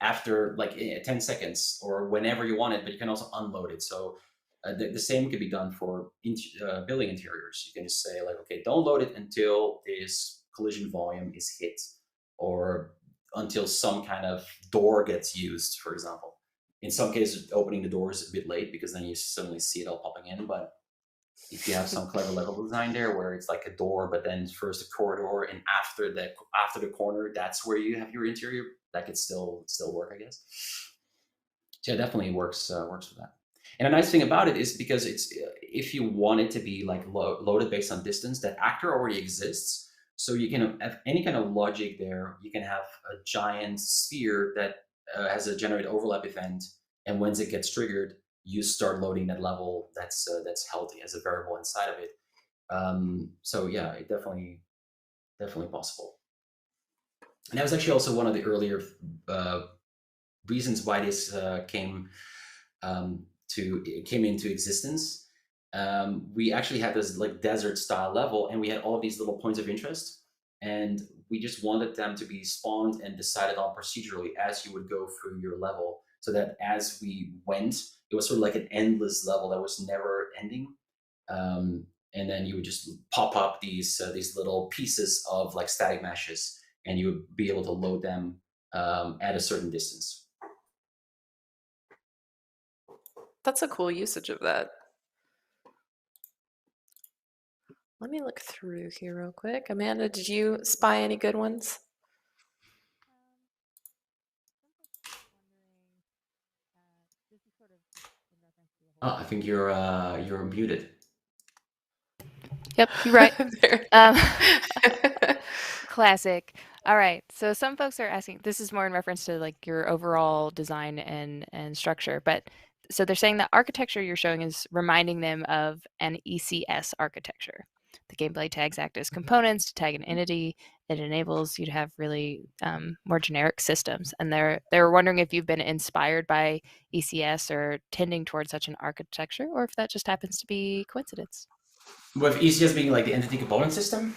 after like 10 seconds or whenever you want it, but you can also unload it. So the same could be done for building interiors. You can just say like, okay, don't load it until this collision volume is hit, or until some kind of door gets used, for example. In some cases, opening the door is a bit late because then you suddenly see it all popping in. But if you have some clever level design there where it's like a door, but then first a corridor, and after the corner, that's where you have your interior, that could still work, I guess. So it definitely works for that. And a nice thing about it is because it's if you want it to be like loaded based on distance, that actor already exists. So you can have any kind of logic there. You can have a giant sphere that has a generate overlap event, and once it gets triggered, you start loading that level that's held as a variable inside of it. So yeah, it definitely possible. And that was actually also one of the earlier reasons why this came into existence. We actually had this like desert style level, and we had all of these little points of interest, and we just wanted them to be spawned and decided on procedurally as you would go through your level, so that as we went, it was sort of like an endless level that was never ending. And then you would just pop up these little pieces of like static meshes, and you would be able to load them at a certain distance. That's a cool usage of that. Let me look through here real quick. Amanda, did you spy any good ones? Oh, I think you're muted. Yep, you're right. There. Um, Classic. All right. So some folks are asking, this is more in reference to like your overall design and structure, but so they're saying that architecture you're showing is reminding them of an ECS architecture. The gameplay tags act as components to tag an entity. It enables you to have really more generic systems. And they're wondering if you've been inspired by ECS or tending towards such an architecture, or if that just happens to be coincidence. With ECS being like the entity component system?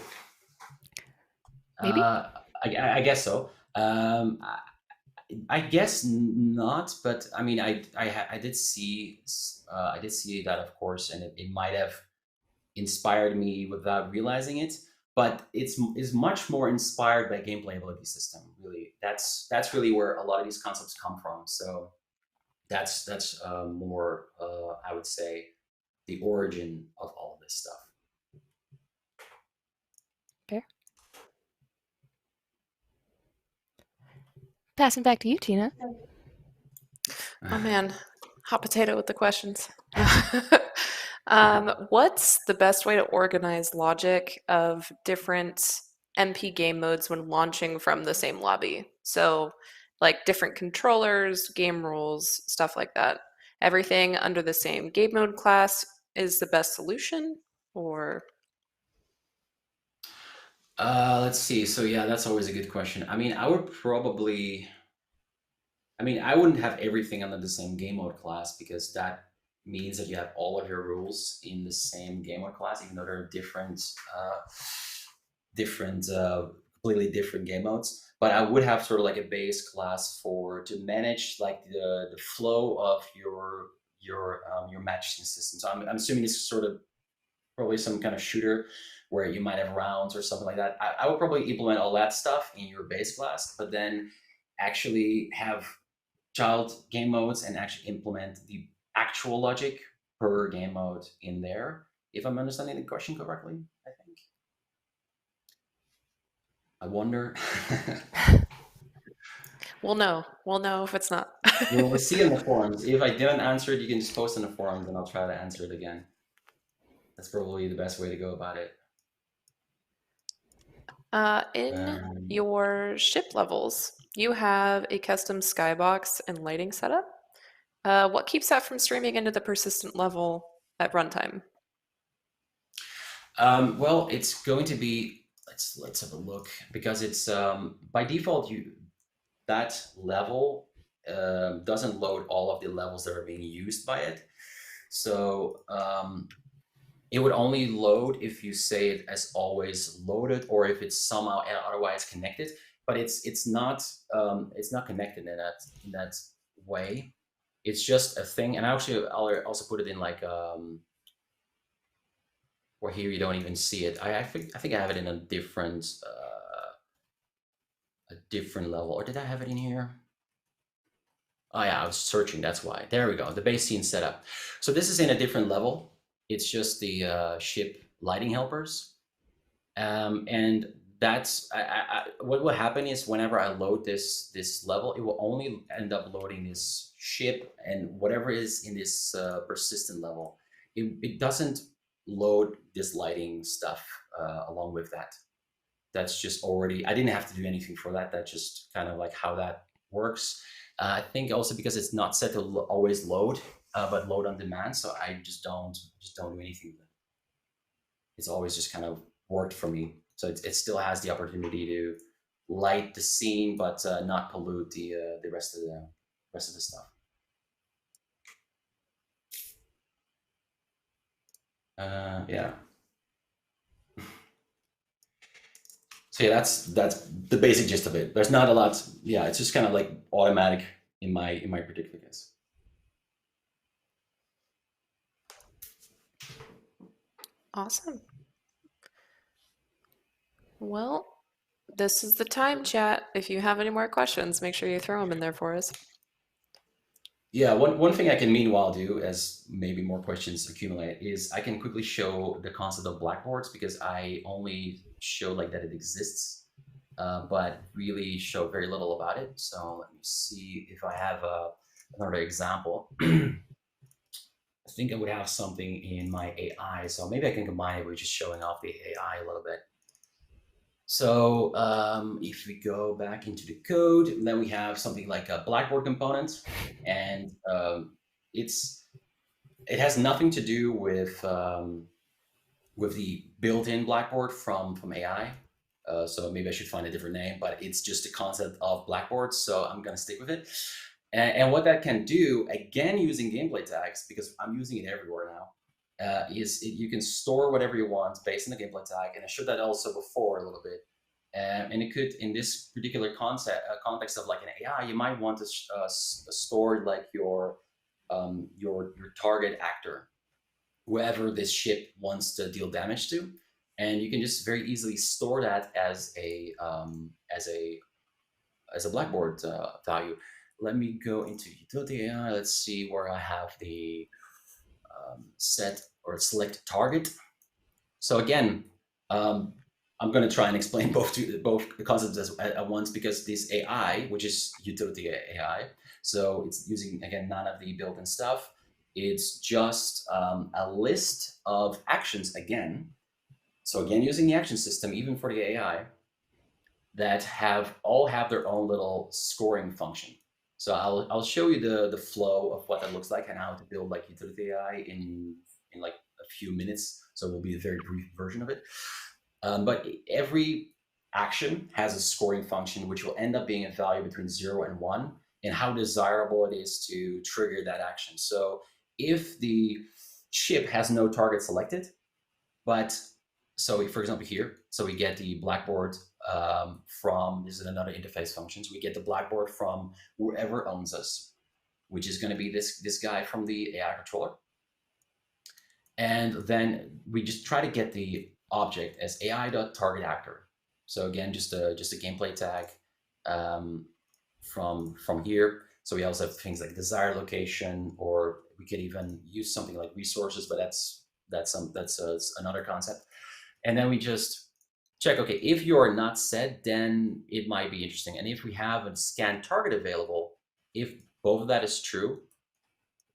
Maybe. I guess so. I guess not, but I mean, I did see that, of course, and it might have inspired me without realizing it. But it's much more inspired by game playability system. Really, that's really where a lot of these concepts come from. So that's more, I would say, the origin of all of this stuff. Fair. Passing back to you, Tina. Oh man, hot potato with the questions. What's the best way to organize logic of different MP game modes when launching from the same lobby? So, like different controllers, game rules, stuff like that. Everything under the same game mode class is the best solution, or Let's see. So yeah, that's always a good question. I mean, I wouldn't have everything under the same game mode class, because that means that you have all of your rules in the same game mode class, even though they're completely different game modes. But I would have sort of like a base class to manage like the flow of your matching system. So I'm assuming this is sort of probably some kind of shooter where you might have rounds or something like that. I would probably implement all that stuff in your base class, but then actually have child game modes and actually implement the actual logic per game mode in there, if I'm understanding the question correctly, I think. I wonder. we'll know. We'll know if it's not. We'll see in the forums. If I didn't answer it, you can just post in the forums and I'll try to answer it again. That's probably the best way to go about it. In your ship levels, you have a custom skybox and lighting setup. What keeps that from streaming into the persistent level at runtime? Well, it's going to be, let's have a look, because it's by default that level doesn't load all of the levels that are being used by it. So it would only load if you say it as always loaded, or if it's somehow otherwise connected. But it's not connected in that way. It's just a thing. And actually, I'll also put it in like or here you don't even see it. I think I have it in a different level. Or did I have it in here? Oh yeah, I was searching. That's why. There we go. The base scene setup. So this is in a different level. It's just the ship lighting helpers, and that's what will happen is whenever I load this level, it will only end up loading this ship and whatever is in this persistent level. It doesn't load this lighting stuff along with that. That's just already, I didn't have to do anything for that. That's just kind of like how that works. I think also because it's not set to always load, but load on demand. So I just don't do anything with it. It's always just kind of worked for me. So it still has the opportunity to light the scene, but not pollute the rest of the stuff. Yeah. So yeah, that's the basic gist of it. There's not a lot. Yeah, it's just kind of like automatic in my particular case. Awesome. Well, this is the time, chat. If you have any more questions, make sure you throw them in there for us. Yeah, one thing I can meanwhile do as maybe more questions accumulate is I can quickly show the concept of blackboards because I only show like that it exists, but really show very little about it. So let me see if I have another example. I think I would have something in my AI, so maybe I can combine it with just showing off the AI a little bit. So if we go back into the code, then we have something like a Blackboard component, and it has nothing to do with the built-in Blackboard from AI. So maybe I should find a different name, but it's just the concept of Blackboard. So I'm gonna stick with it. And what that can do, again using gameplay tags, because I'm using it everywhere now, you can store whatever you want based on the gameplay tag. And I showed that also before a little bit. And it could, in this particular context of like an AI, you might want to store like your target actor, whoever this ship wants to deal damage to, and you can just very easily store that as a Blackboard value. Let me go into utility AI. Let's see where I have the set or select target. So again, I'm going to try and explain both concepts at once, because this AI, which is utility AI, so it's using, again, none of the built-in stuff. It's just a list of actions again. So again, using the action system, even for the AI, that all have their own little scoring function. So I'll show you the flow of what that looks like and how to build like utility AI in like a few minutes. So it will be a very brief version of it. But every action has a scoring function, which will end up being a value between 0 and 1, and how desirable it is to trigger that action. So if the ship has no target selected, but so for example here, so we get the Blackboard from, this is another interface function, so we get the Blackboard from whoever owns us, which is going to be this guy from the AI controller. And then we just try to get the object as AI.targetActor. So again, just a gameplay tag from here. So we also have things like desired location, or we could even use something like resources, but that's another concept. And then we just check, okay, if you're not set, then it might be interesting. And if we have a scan target available, if both of that is true,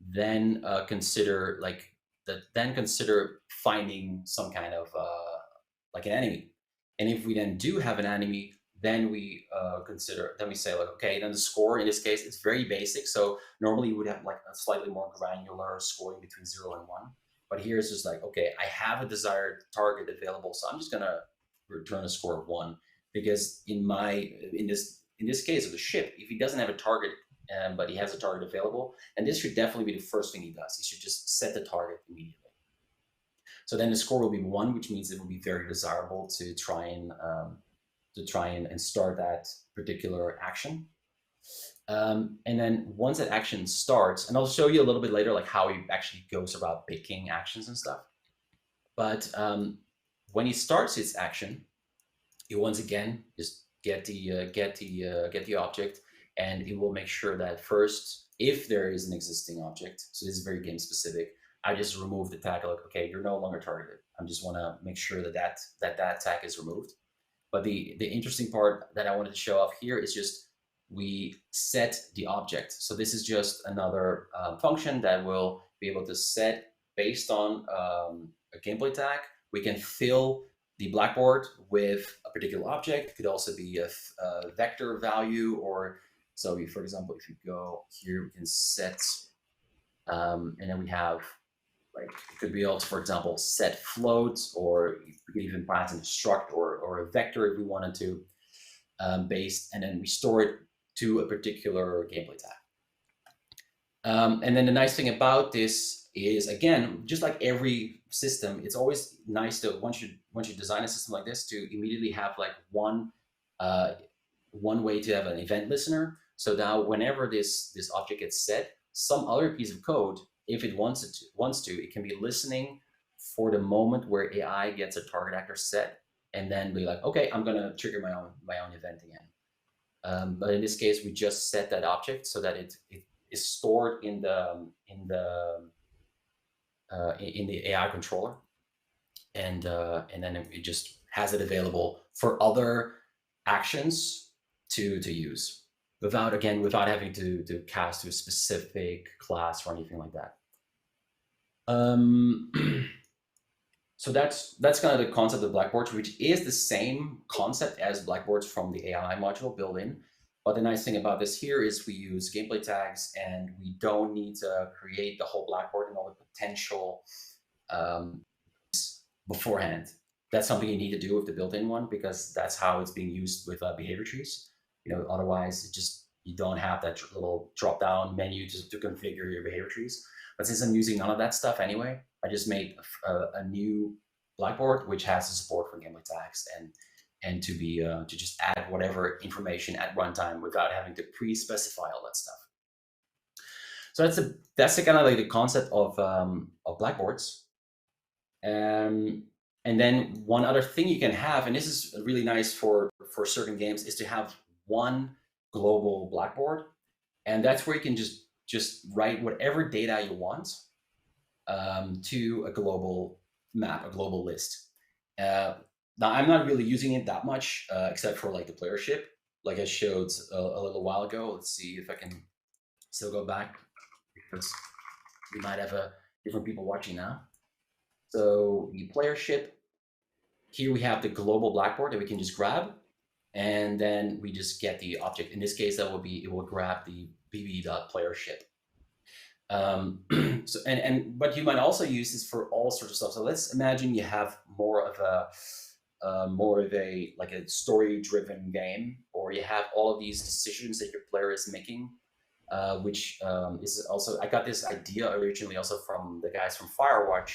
then consider finding some kind of like an enemy. And if we then do have an enemy, then we say like, okay, then the score in this case is very basic. So normally you would have like a slightly more granular scoring between 0 and 1. But here it's just like, okay, I have a desired target available, so I'm just gonna return a score of 1, because in this case of the ship, if he doesn't have a target, but he has a target available, and this should definitely be the first thing he does. He should just set the target immediately. So then the score will be 1, which means it will be very desirable to try and start that particular action. And then once that action starts, and I'll show you a little bit later like how he actually goes about picking actions and stuff. But when he starts his action, he once again just get the object, and it will make sure that first, if there is an existing object, so this is very game specific, I just remove the tag, like, okay, you're no longer targeted. I just want to make sure that tag is removed. But the interesting part that I wanted to show off here is just we set the object. So this is just another function that will be able to set based on a gameplay tag. We can fill the Blackboard with a particular object. It could also be a vector value, or so we, for example, if you go here, we can set, and then we have, like, it could be also, for example, set float, or we could even pass in a struct or a vector if we wanted to, and then we store it to a particular gameplay tag. And then the nice thing about this is, again, just like every system, it's always nice to, once you design a system like this, to immediately have like one way to have an event listener. So now whenever this object gets set, some other piece of code, if it wants to, it can be listening for the moment where AI gets a target actor set, and then be like, okay, I'm gonna trigger my own event again. But in this case, we just set that object so that it is stored in the AI controller, and then it just has it available for other actions to use without having to cast to a specific class or anything like that. So that's kind of the concept of Blackboards, which is the same concept as Blackboards from the AI module built in. But the nice thing about this here is we use gameplay tags, and we don't need to create the whole Blackboard and all the potential beforehand. That's something you need to do with the built-in one, because that's how it's being used with behavior trees. Otherwise you don't have that little drop-down menu to configure your behavior trees. But since I'm using none of that stuff anyway, I just made a new Blackboard which has the support for gameplay tags and to just add whatever information at runtime without having to pre-specify all that stuff. So that's the kind of like the concept of Blackboards. And then one other thing you can have, and this is really nice for certain games, is to have one global Blackboard, and that's where you can just write whatever data you want to a global map, a global list. Now I'm not really using it that much, except for like the player ship, like I showed a little while ago. Let's see if I can still go back, because we might have different people watching now. So the player ship, here we have the global Blackboard that we can just grab, and then we just get the object. In this case, it will grab the bb.playership. So but you might also use this for all sorts of stuff. So let's imagine you have more of a like a story-driven game, or you have all of these decisions that your player is making, which is also, I got this idea originally also from the guys from Firewatch,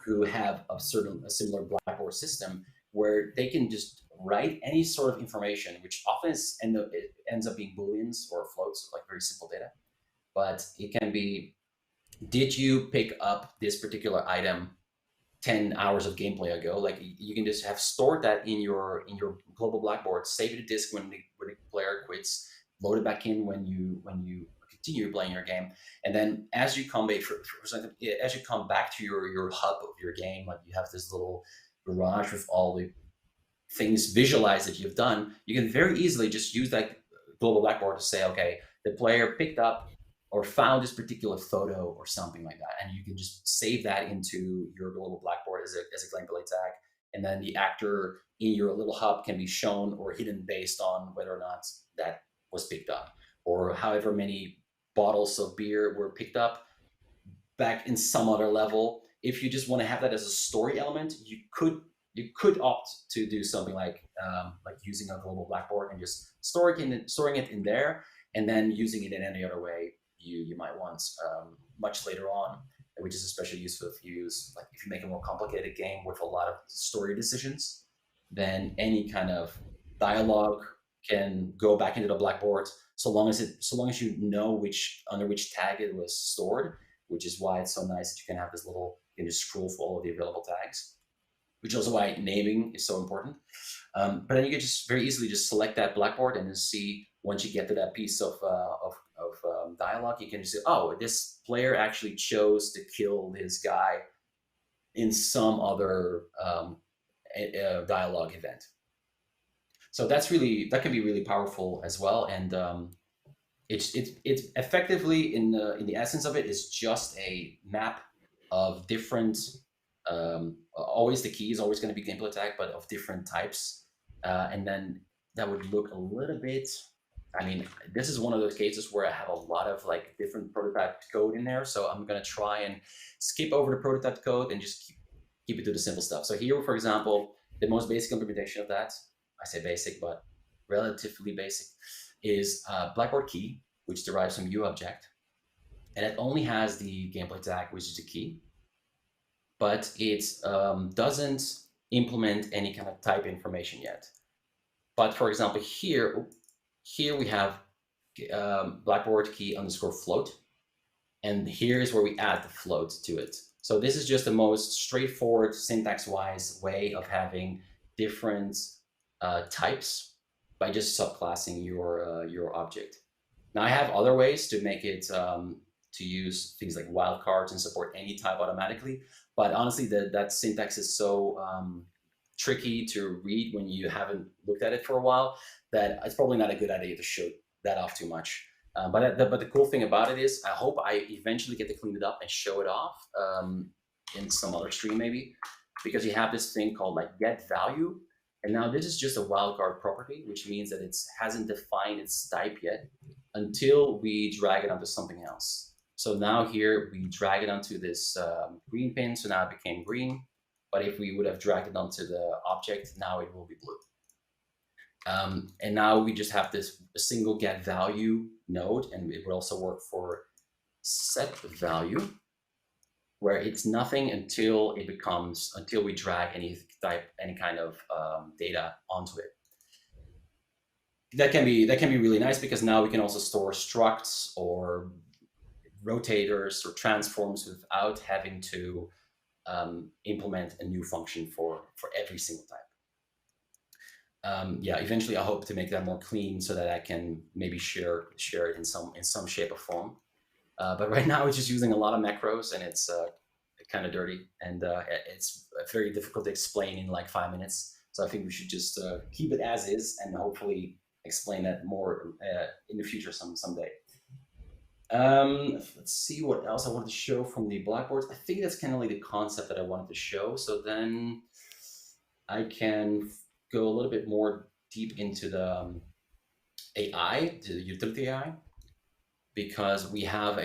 who have a similar Blackboard system where they can just write any sort of information, which often ends up being booleans or floats, like very simple data. But it can be, did you pick up this particular item 10 hours of gameplay ago? Like, you can just have stored that in your global Blackboard, save it to disk when the player quits, load it back in when you continue playing your game, and then as you come back, as you come back to your hub of your game, like you have this little garage with all the things visualized that you've done, you can very easily just use that global Blackboard to say, okay, the player picked up or found this particular photo or something like that, and you can just save that into your global Blackboard as a gameplay tag, and then the actor in your little hub can be shown or hidden based on whether or not that was picked up, or however many bottles of beer were picked up back in some other level. If you just want to have that as a story element, you could opt to do something like using a global Blackboard and just storing it in there, and then using it in any other way you might want much later on, which is especially useful if you make a more complicated game with a lot of story decisions. Then any kind of dialogue can go back into the Blackboard, so long as you know under which tag it was stored, which is why it's so nice that you can have this little, you can just scroll for all of the available tags, which is also why naming is so important. But then you can just very easily just select that Blackboard and then see, once you get to that piece of dialogue, you can just say, oh, this player actually chose to kill this guy in some other dialogue event. So that can be really powerful as well, and it's effectively in the essence of it is just a map of different. Always the key is always going to be gameplay tag, but of different types, and then that would look a little bit. I mean, this is one of those cases where I have a lot of like different prototype code in there, so I'm going to try and skip over the prototype code and just keep it to the simple stuff. So here, for example, the most basic implementation of that, I say basic, but relatively basic, is Blackboard key, which derives from UObject, and it only has the gameplay tag, which is the key, but it doesn't implement any kind of type information yet. But for example, here we have Blackboard key underscore float, and here is where we add the float to it. So this is just the most straightforward syntax-wise way of having different types by just subclassing your object. Now I have other ways to make it to use things like wildcards and support any type automatically. But honestly, that syntax is so tricky to read when you haven't looked at it for a while that it's probably not a good idea to show that off too much. But the cool thing about it is I hope I eventually get to clean it up and show it off in some other stream maybe, because you have this thing called like get value. And now this is just a wildcard property, which means that it hasn't defined its type yet until we drag it onto something else. So now here we drag it onto this green pin, so now it became green. But if we would have dragged it onto the object, now it will be blue. And now we just have this single get value node, and it will also work for set value, where it's nothing until we drag any kind of data onto it. That can be really nice because now we can also store structs or rotators or transforms without having to implement a new function for every single type. Yeah, eventually I hope to make that more clean so that I can maybe share it in some shape or form. But right now it's just using a lot of macros, and it's kind of dirty, and it's very difficult to explain in like 5 minutes. So I think we should just keep it as is and hopefully explain that more in the future someday. Let's see what else I wanted to show from the Blackboard. I think that's kind of like the concept that I wanted to show. So then I can go a little bit more deep into the AI, the utility AI, because we have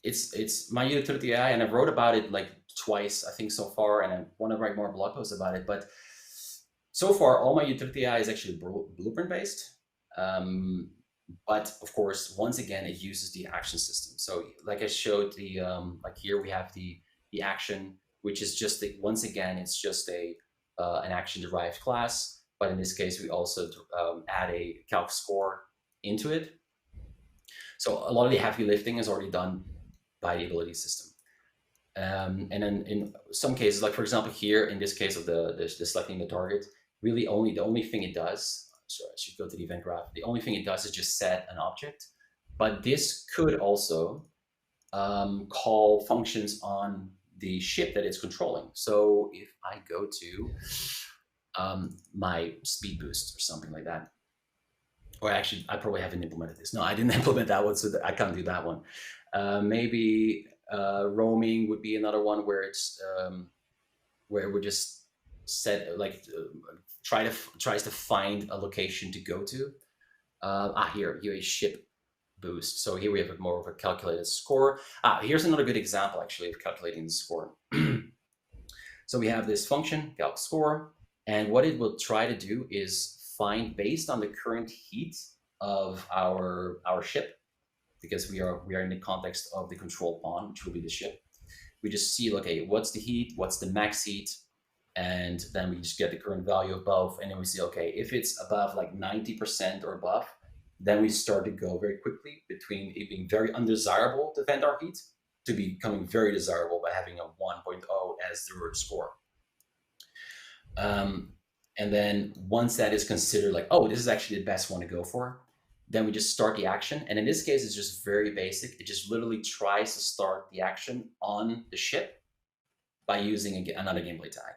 it's my utility AI, and I wrote about it like twice, I think, so far, and I want to write more blog posts about it. But so far, all my utility AI is actually blueprint based. But of course, once again, it uses the action system. So like I showed the, like here we have the action, which is just, once again, it's just an action derived class. But in this case, we also add a calc score into it. So a lot of the heavy lifting is already done by the ability system. And then in some cases, like for example, here, in this case of the selecting the target, really the only thing it does, so I should go to the event graph. The only thing it does is just set an object, but this could also call functions on the ship that it's controlling. So if I go to my speed boost or something like that, or actually, I probably haven't implemented this. No, I didn't implement that one, so I can't do that one. Maybe roaming would be another one where it's where we just set like tries to find a location to go to. Here a ship boost. So here we have more of a calculated score. Here's another good example actually of calculating the score. So we have this function calc score, and what it will try to do is find, based on the current heat of our ship, because we are in the context of the control pawn, which will be the ship. We just see, okay, what's the heat, what's the max heat, and then we just get the current value of both, and then we see, okay, if it's above like 90% or above, then we start to go very quickly between it being very undesirable to vent our heat to becoming very desirable by having a 1.0 as the root score. And then once that is considered like, oh, this is actually the best one to go for, then we just start the action. And in this case, it's just very basic. It just literally tries to start the action on the ship by using another gameplay tag.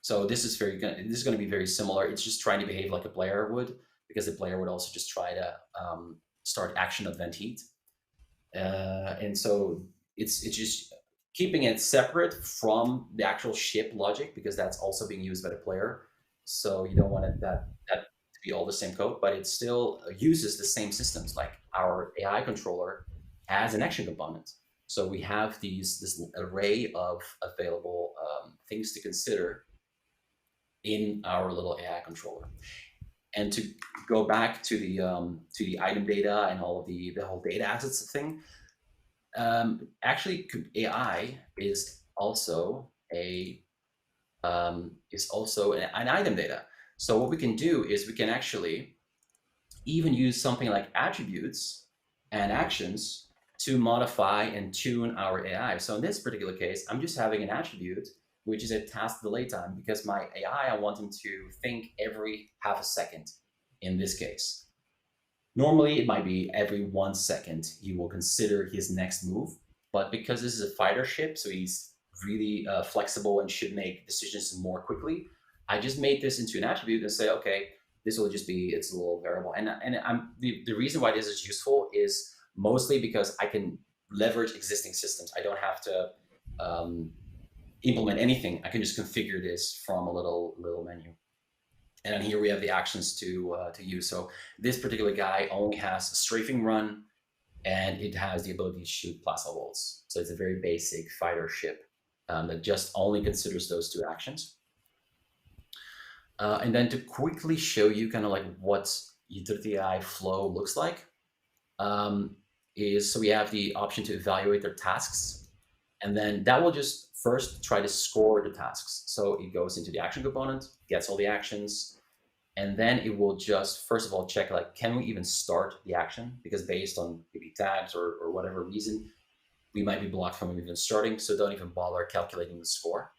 So this is going to be very similar. It's just trying to behave like a player would, because the player would also just try to start action of vent heat. And so it's just keeping it separate from the actual ship logic, because that's also being used by the player. So you don't want that to be all the same code, but it still uses the same systems. Like our AI controller has an action component. So we have this array of available things to consider in our little AI controller. And to go back to the item data and all of the whole data assets thing, actually AI is also an item data. So what we can do is we can actually even use something like attributes and actions to modify and tune our AI. So in this particular case, I'm just having an attribute, which is a task delay time, because my AI, I want him to think every half a second in this case. Normally, it might be every 1 second he will consider his next move, but because this is a fighter ship, so he's really flexible and should make decisions more quickly. I just made this into an attribute and say, okay, this will just be its little variable. And the reason why this is useful is mostly because I can leverage existing systems. I don't have to implement anything. I can just configure this from a little menu. And then here we have the actions to use. So this particular guy only has a strafing run, and it has the ability to shoot plasma bolts. So it's a very basic fighter ship that just only considers those two actions. And then to quickly show you kind of like what utility AI flow looks like, is so we have the option to evaluate their tasks, and then that will just first try to score the tasks. So it goes into the action component, gets all the actions, and then it will just, first of all, check like, can we even start the action? Because based on maybe tags or whatever reason, we might be blocked from even starting, so don't even bother calculating the score.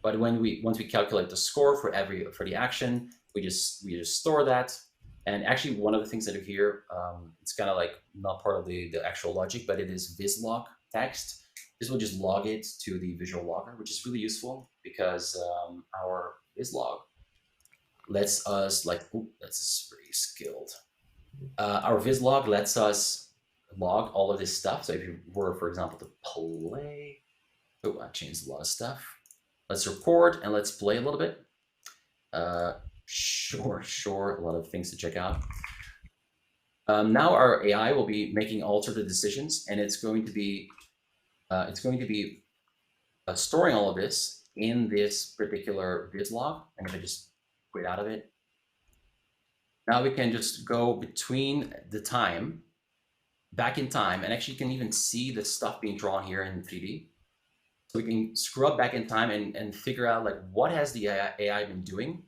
But once we calculate the score for the action, we just store that. And actually, one of the things that are here, it's kind of like not part of the actual logic, but it is vislog text. This will just log it to the visual logger, which is really useful because our vislog lets us like, ooh, that's very skilled. Our vislog lets us log all of this stuff. So if you were, for example, to play, oh, I changed a lot of stuff. Let's record and let's play a little bit. Sure, a lot of things to check out. Now our AI will be making all sorts of decisions, and it's going to be storing all of this in this particular vislog. I'm going to just quit out of it. Now we can just go between the time, back in time, and actually you can even see the stuff being drawn here in 3D. So we can scrub back in time and figure out like what has the AI been doing.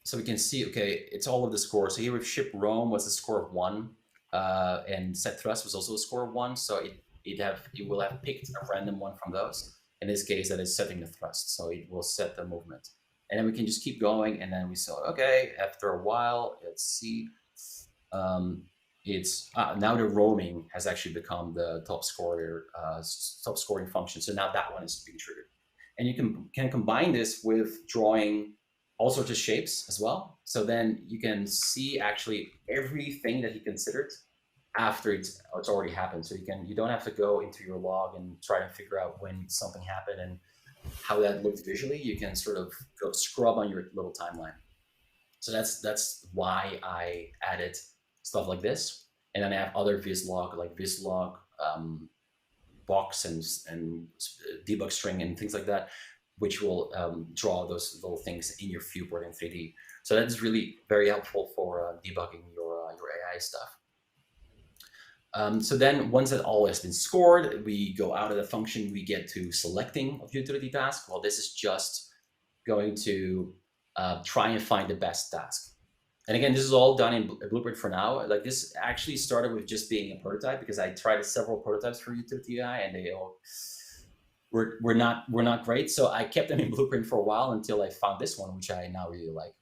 So we can see, okay, it's all of the scores. So here with ship Rome was a score of 1, and set thrust was also a score of 1. So it will have picked a random one from those. In this case, that is setting the thrust. So it will set the movement. And then we can just keep going. And then we saw, okay, after a while, let's see. Now the roaming has actually become the top scoring function. So now that one is being triggered. And you can combine this with drawing all sorts of shapes as well. So then you can see actually everything that he considered after it's already happened. So you don't have to go into your log and try to figure out when something happened and how that looked visually. You can sort of go scrub on your little timeline. So that's why I added stuff like this. And then I have other vislog, like vislog box and debug string and things like that, which will draw those little things in your viewport in 3D. So that is really very helpful for debugging your AI stuff. So then once that all has been scored, we go out of the function, we get to selecting of utility task. Well, this is just going to try and find the best task. And again, this is all done in Blueprint for now. Like this actually started with just being a prototype because I tried several prototypes for utility AI and they all were not great. So I kept them in Blueprint for a while until I found this one, which I now really like.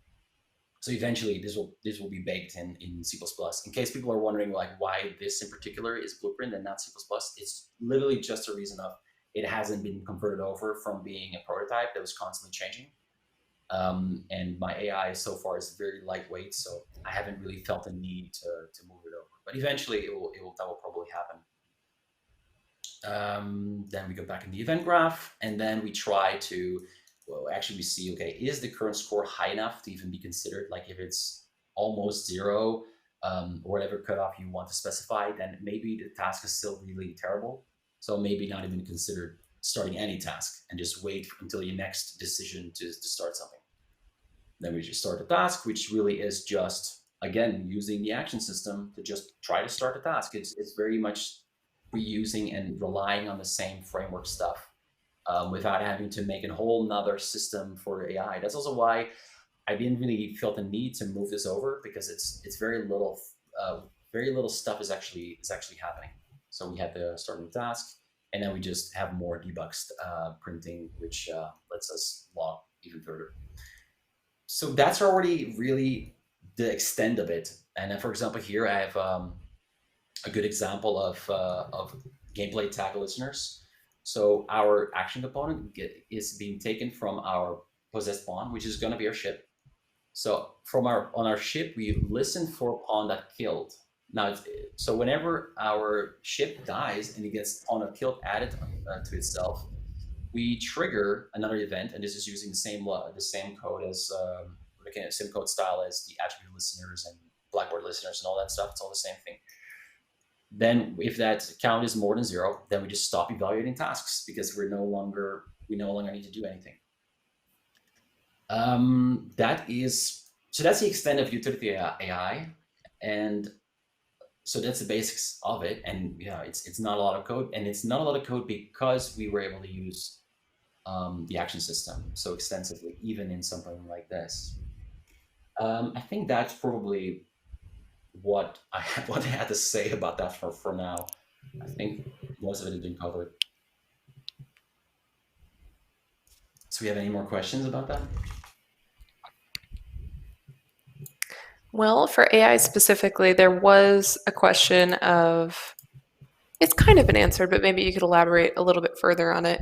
So eventually this will be baked in C++. In case people are wondering like why this in particular is Blueprint and not C++, it's literally just a reason of it hasn't been converted over from being a prototype that was constantly changing. And my AI so far is very lightweight, so I haven't really felt a need to move it over. But eventually that will probably happen. Then we go back in the event graph, and then we try to, well, actually we see, okay, is the current score high enough to even be considered? Like if it's almost 0, or whatever cutoff you want to specify, then maybe the task is still really terrible. So maybe not even considered starting any task and just wait until your next decision to start something. Then we just start the task, which really is just, again, using the action system to just try to start the task. It's very much reusing and relying on the same framework stuff without having to make a whole nother system for AI. That's also why I didn't really feel the need to move this over, because it's very little stuff is actually happening. So we had the starting task, and then we just have more debug printing, which lets us log even further. So that's already really the extent of it. And then, for example, here I have a good example of gameplay tag listeners. So our action component is being taken from our possessed pawn, which is going to be our ship. So on our ship, we listen for a pawn that killed. Now, so whenever our ship dies and it gets pawn that killed added to itself, we trigger another event, and this is using the same code as same code style as the attribute listeners and Blackboard listeners and all that stuff. It's all the same thing. Then, if that count is more than 0, then we just stop evaluating tasks because we no longer need to do anything. That's the extent of utility AI, and so that's the basics of it. And yeah, it's not a lot of code, and it's not a lot of code because we were able to use the action system so extensively, even in something like this. I think that's probably what I had to say about that for now. I think most of it has been covered. So we have any more questions about that? Well, for AI specifically, there was a question of, it's kind of been answered, but maybe you could elaborate a little bit further on it.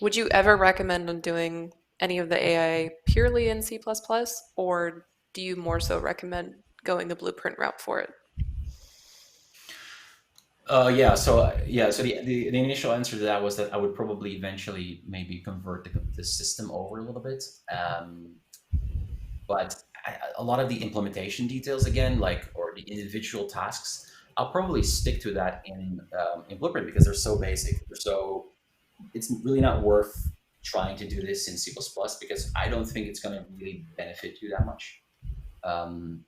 Would you ever recommend on doing any of the AI purely in C++, or do you more so recommend going the Blueprint route for it? So the initial answer to that was that I would probably eventually maybe convert the system over a little bit, but a lot of the implementation details again, or the individual tasks, I'll probably stick to that in Blueprint because they're so basic. It's really not worth trying to do this in C++ because I don't think it's going to really benefit you that much.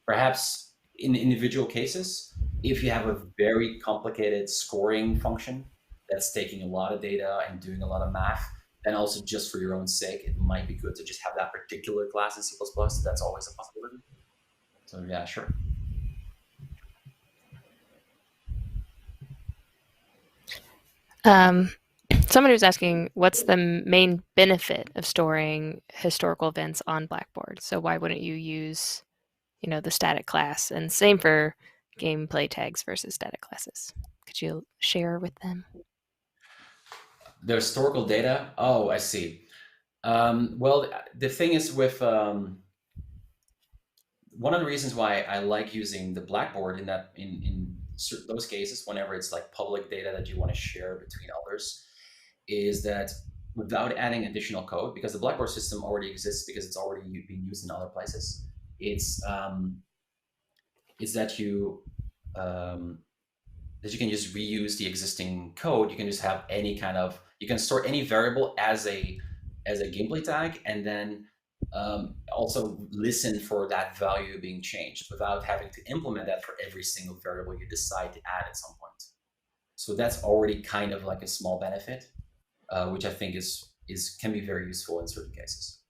Perhaps in individual cases, if you have a very complicated scoring function that's taking a lot of data and doing a lot of math, then also just for your own sake, it might be good to just have that particular class in C++. That's always a possibility. So yeah, sure. Someone who's asking, what's the main benefit of storing historical events on Blackboard? So why wouldn't you use, the static class? And same for gameplay tags versus static classes. Could you share with them? The historical data? Oh, I see. Well, the thing is with one of the reasons why I like using the Blackboard in those cases, whenever it's like public data that you want to share between others, is that without adding additional code, because the Blackboard system already exists because it's already being used in other places, it's that you can just reuse the existing code. You can just have you can store any variable as a gameplay tag, and then also listen for that value being changed without having to implement that for every single variable you decide to add at some point. So that's already kind of like a small benefit, which I think can be very useful in certain cases.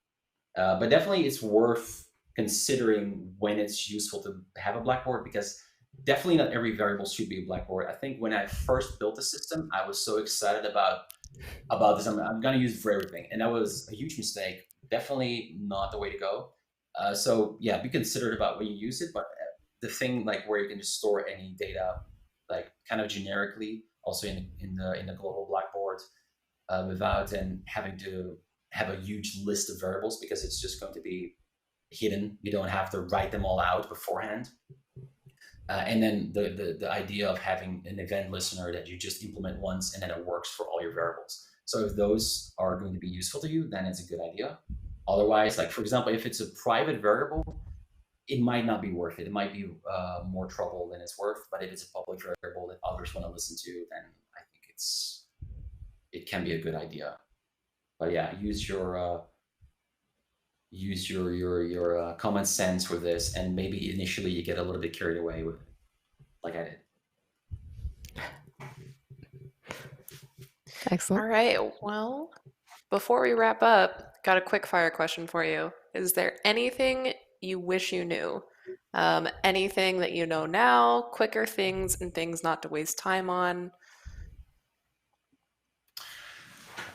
But definitely it's worth considering when it's useful to have a Blackboard, because definitely not every variable should be a Blackboard. I think when I first built the system, I was so excited about this. I'm going to use it for everything. And that was a huge mistake. Definitely not the way to go. So yeah, be considerate about when you use it. But the thing where you can just store any data kind of generically, also in the global Blackboard, without then having to have a huge list of variables, because it's just going to be hidden. You don't have to write them all out beforehand. And then the idea of having an event listener that you just implement once and then it works for all your variables. So if those are going to be useful to you, then it's a good idea. Otherwise, for example, if it's a private variable, it might not be worth it. It might be more trouble than it's worth. But if it's a public variable that others want to listen to, then I think it can be a good idea. But yeah, use your common sense with this, and maybe initially you get a little bit carried away with it, like I did. Excellent. All right. Well, before we wrap up, got a quick fire question for you. Is there anything you wish you knew? Anything that you know now, quicker things and things not to waste time on?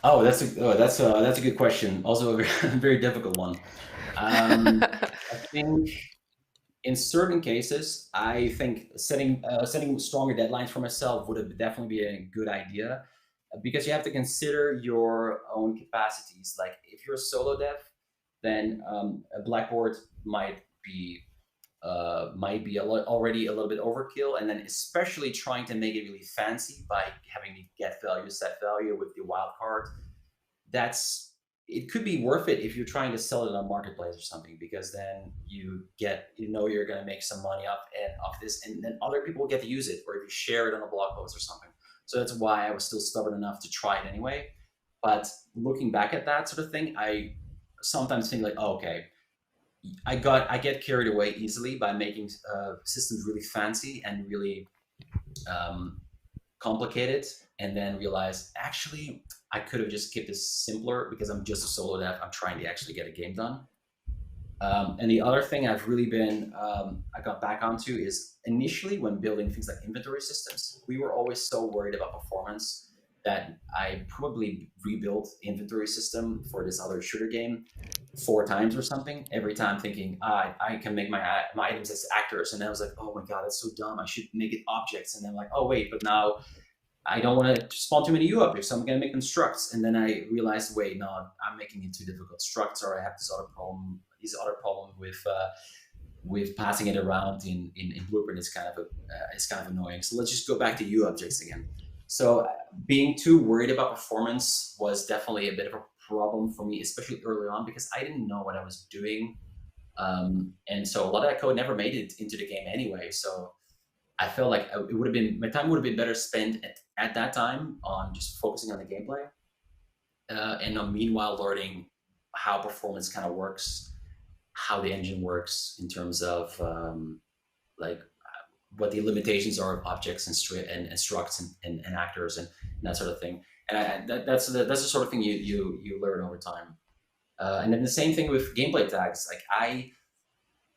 Oh, that's a good question. Also a very, very difficult one. I think In certain cases, I think setting stronger deadlines for myself would have definitely be a good idea, because you have to consider your own capacities. Like if you're a solo dev, then a Blackboard be might be already a little bit overkill, and then especially trying to make it really fancy by having to get value, set value with the wildcard. It could be worth it if you're trying to sell it on a marketplace or something, because then you're going to make some money off this, and then other people get to use it, or if you share it on a blog post or something. So that's why I was still stubborn enough to try it anyway. But looking back at that sort of thing, I sometimes think like, oh, okay, I get carried away easily by making systems really fancy and really complicated, and then realize actually I could have just kept this simpler because I'm just a solo dev. I'm trying to actually get a game done. And the other thing I've really I got back onto is initially when building things like inventory systems, we were always so worried about performance that I probably rebuilt the inventory system for this other shooter game 4 times or something, every time thinking, I can make my items as actors. And then I was like, oh my God, that's so dumb. I should make it objects. And then like, oh wait, but now I don't want to spawn too many U objects, so I'm going to make them structs. And then I realized, wait, no, I'm making it too difficult. Structs, or I have this other problem with passing it around in Blueprint is kind of annoying. So let's just go back to U objects again. So being too worried about performance was definitely a bit of a problem for me, especially early on, because I didn't know what I was doing. And so a lot of that code never made it into the game anyway. So I felt like my time would have been better spent at that time on just focusing on the gameplay, and meanwhile learning how performance kind of works, how the engine works in terms of what the limitations are of objects and structs and actors and that sort of thing. And that's the sort of thing you learn over time. And then the same thing with gameplay tags. Like I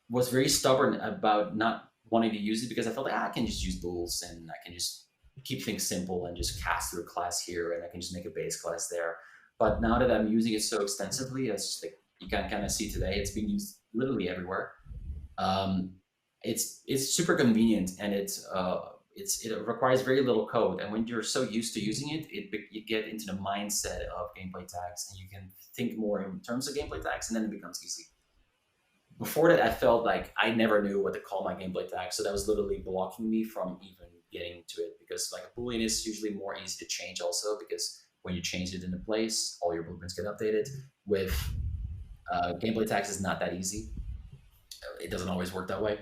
was very stubborn about not wanting to use it because I felt like I can just use bools and I can just keep things simple and just cast through a class here, and I can just make a base class there. But now that I'm using it so extensively, it's just like you can kind of see today, it's being used literally everywhere. It's super convenient, and it requires very little code. And when you're so used to using it, you get into the mindset of gameplay tags, and you can think more in terms of gameplay tags, and then it becomes easy. Before that, I felt like I never knew what to call my gameplay tag, so that was literally blocking me from even getting to it. Because like a Boolean is usually more easy to change, also because when you change it into place, all your blueprints get updated. With gameplay tags, is not that easy. It doesn't always work that way.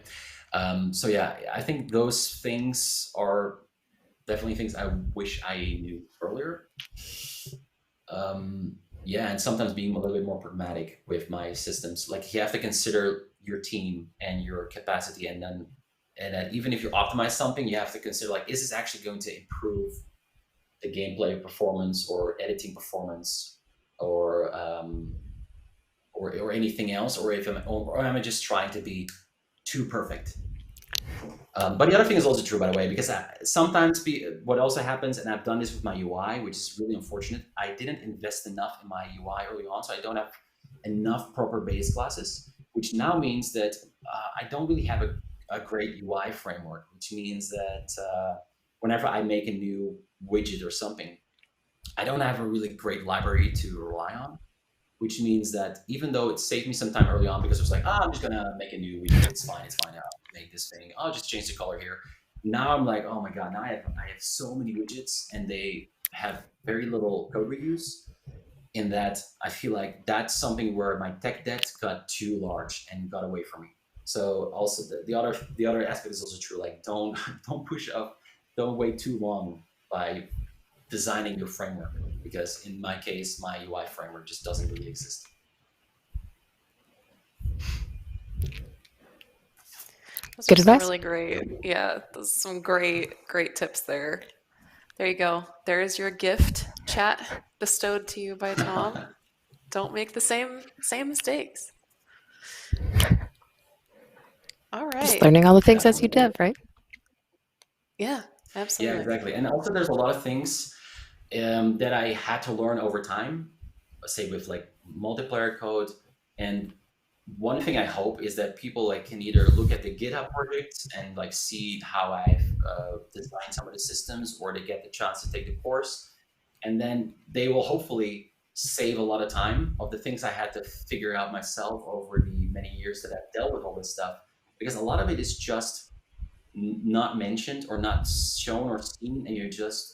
So yeah, I think those things are definitely things I wish I knew earlier. Yeah, and sometimes being a little bit more pragmatic with my systems. Like you have to consider your team and your capacity, and even if you optimize something, you have to consider like, is this actually going to improve the gameplay performance or editing performance or anything else, or am I just trying to be too perfect? But the other thing is also true, by the way, because sometimes what also happens, and I've done this with my UI, which is really unfortunate, I didn't invest enough in my UI early on, so I don't have enough proper base classes, which now means that I don't really have a great UI framework, which means that whenever I make a new widget or something, I don't have a really great library to rely on, which means that even though it saved me some time early on, because it was like, I'm just gonna make a new widget, it's fine, I'll make this thing, I'll just change the color here. Now I'm like, oh my God, now I have so many widgets, and they have very little code reuse, in that I feel like that's something where my tech debt got too large and got away from me. So also the other aspect is also true, like don't push up, don't wait too long by designing your framework, because in my case, my UI framework just doesn't really exist. Those Good are some advice. really great, yeah, those are some great tips there. There you go. There is your gift, chat, bestowed to you by Tom. Don't make the same mistakes. All right. Just learning all the things as you dev, right? Yeah, absolutely. Yeah, exactly. And also there's a lot of things that I had to learn over time, say with like multiplayer code, and one thing I hope is that people like can either look at the GitHub projects and like see how I've designed some of the systems, or they get the chance to take the course, and then they will hopefully save a lot of time of the things I had to figure out myself over the many years that I've dealt with all this stuff, because a lot of it is just not mentioned or not shown or seen, and you just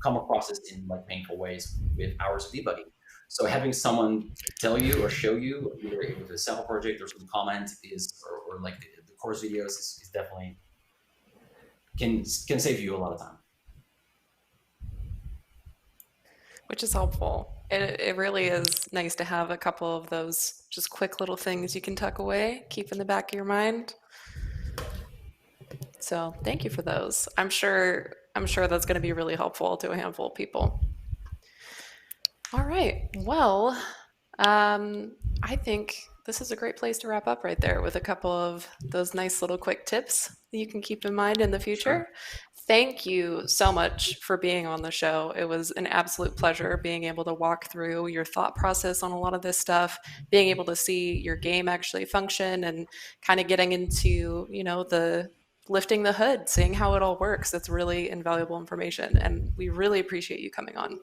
come across it in like painful ways with hours of debugging. So having someone tell you or show you, either with a sample project or some comment, or like the course videos is definitely can save you a lot of time. Which is helpful. It really is nice to have a couple of those just quick little things you can tuck away, keep in the back of your mind. So thank you for those. I'm sure that's going to be really helpful to a handful of people. All right. Well, I think this is a great place to wrap up right there with a couple of those nice little quick tips that you can keep in mind in the future. Thank you so much for being on the show. It was an absolute pleasure being able to walk through your thought process on a lot of this stuff, being able to see your game actually function, and kind of getting into, the lifting the hood, seeing how it all works. That's really invaluable information, and we really appreciate you coming on.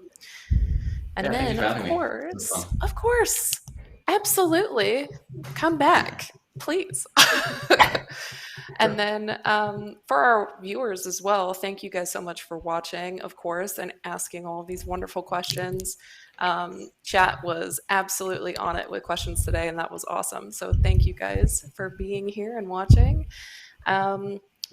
And then, of course, absolutely, come back, please. And then for our viewers as well, thank you guys so much for watching, of course, and asking all of these wonderful questions. Chat was absolutely on it with questions today, and that was awesome. So thank you guys for being here and watching.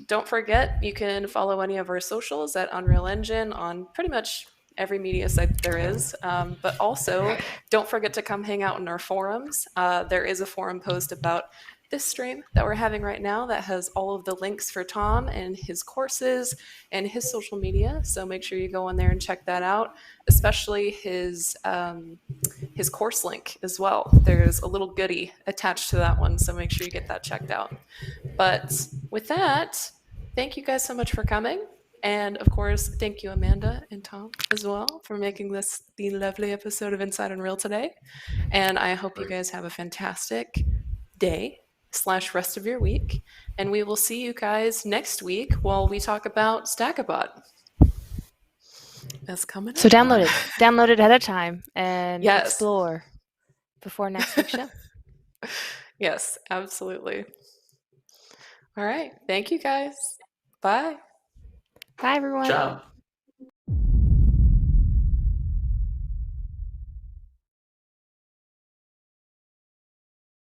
Don't forget, you can follow any of our socials at Unreal Engine on pretty much every media site that there is, but also don't forget to come hang out in our forums. There is a forum post about this stream that we're having right now that has all of the links for Tom and his courses and his social media, so make sure you go in there and check that out, especially his course link as well. There's a little goodie attached to that one, so make sure you get that checked out. But with that, thank you guys so much for coming. And of course, thank you, Amanda and Tom, as well, for making this the lovely episode of Inside Unreal today. And I hope you guys have a fantastic day / rest of your week. And we will see you guys next week while we talk about Stackabot. That's coming So up. download it ahead of time and Yes. explore before next week's show. Yes, absolutely. All right. Thank you, guys. Bye. Bye, everyone. Ciao.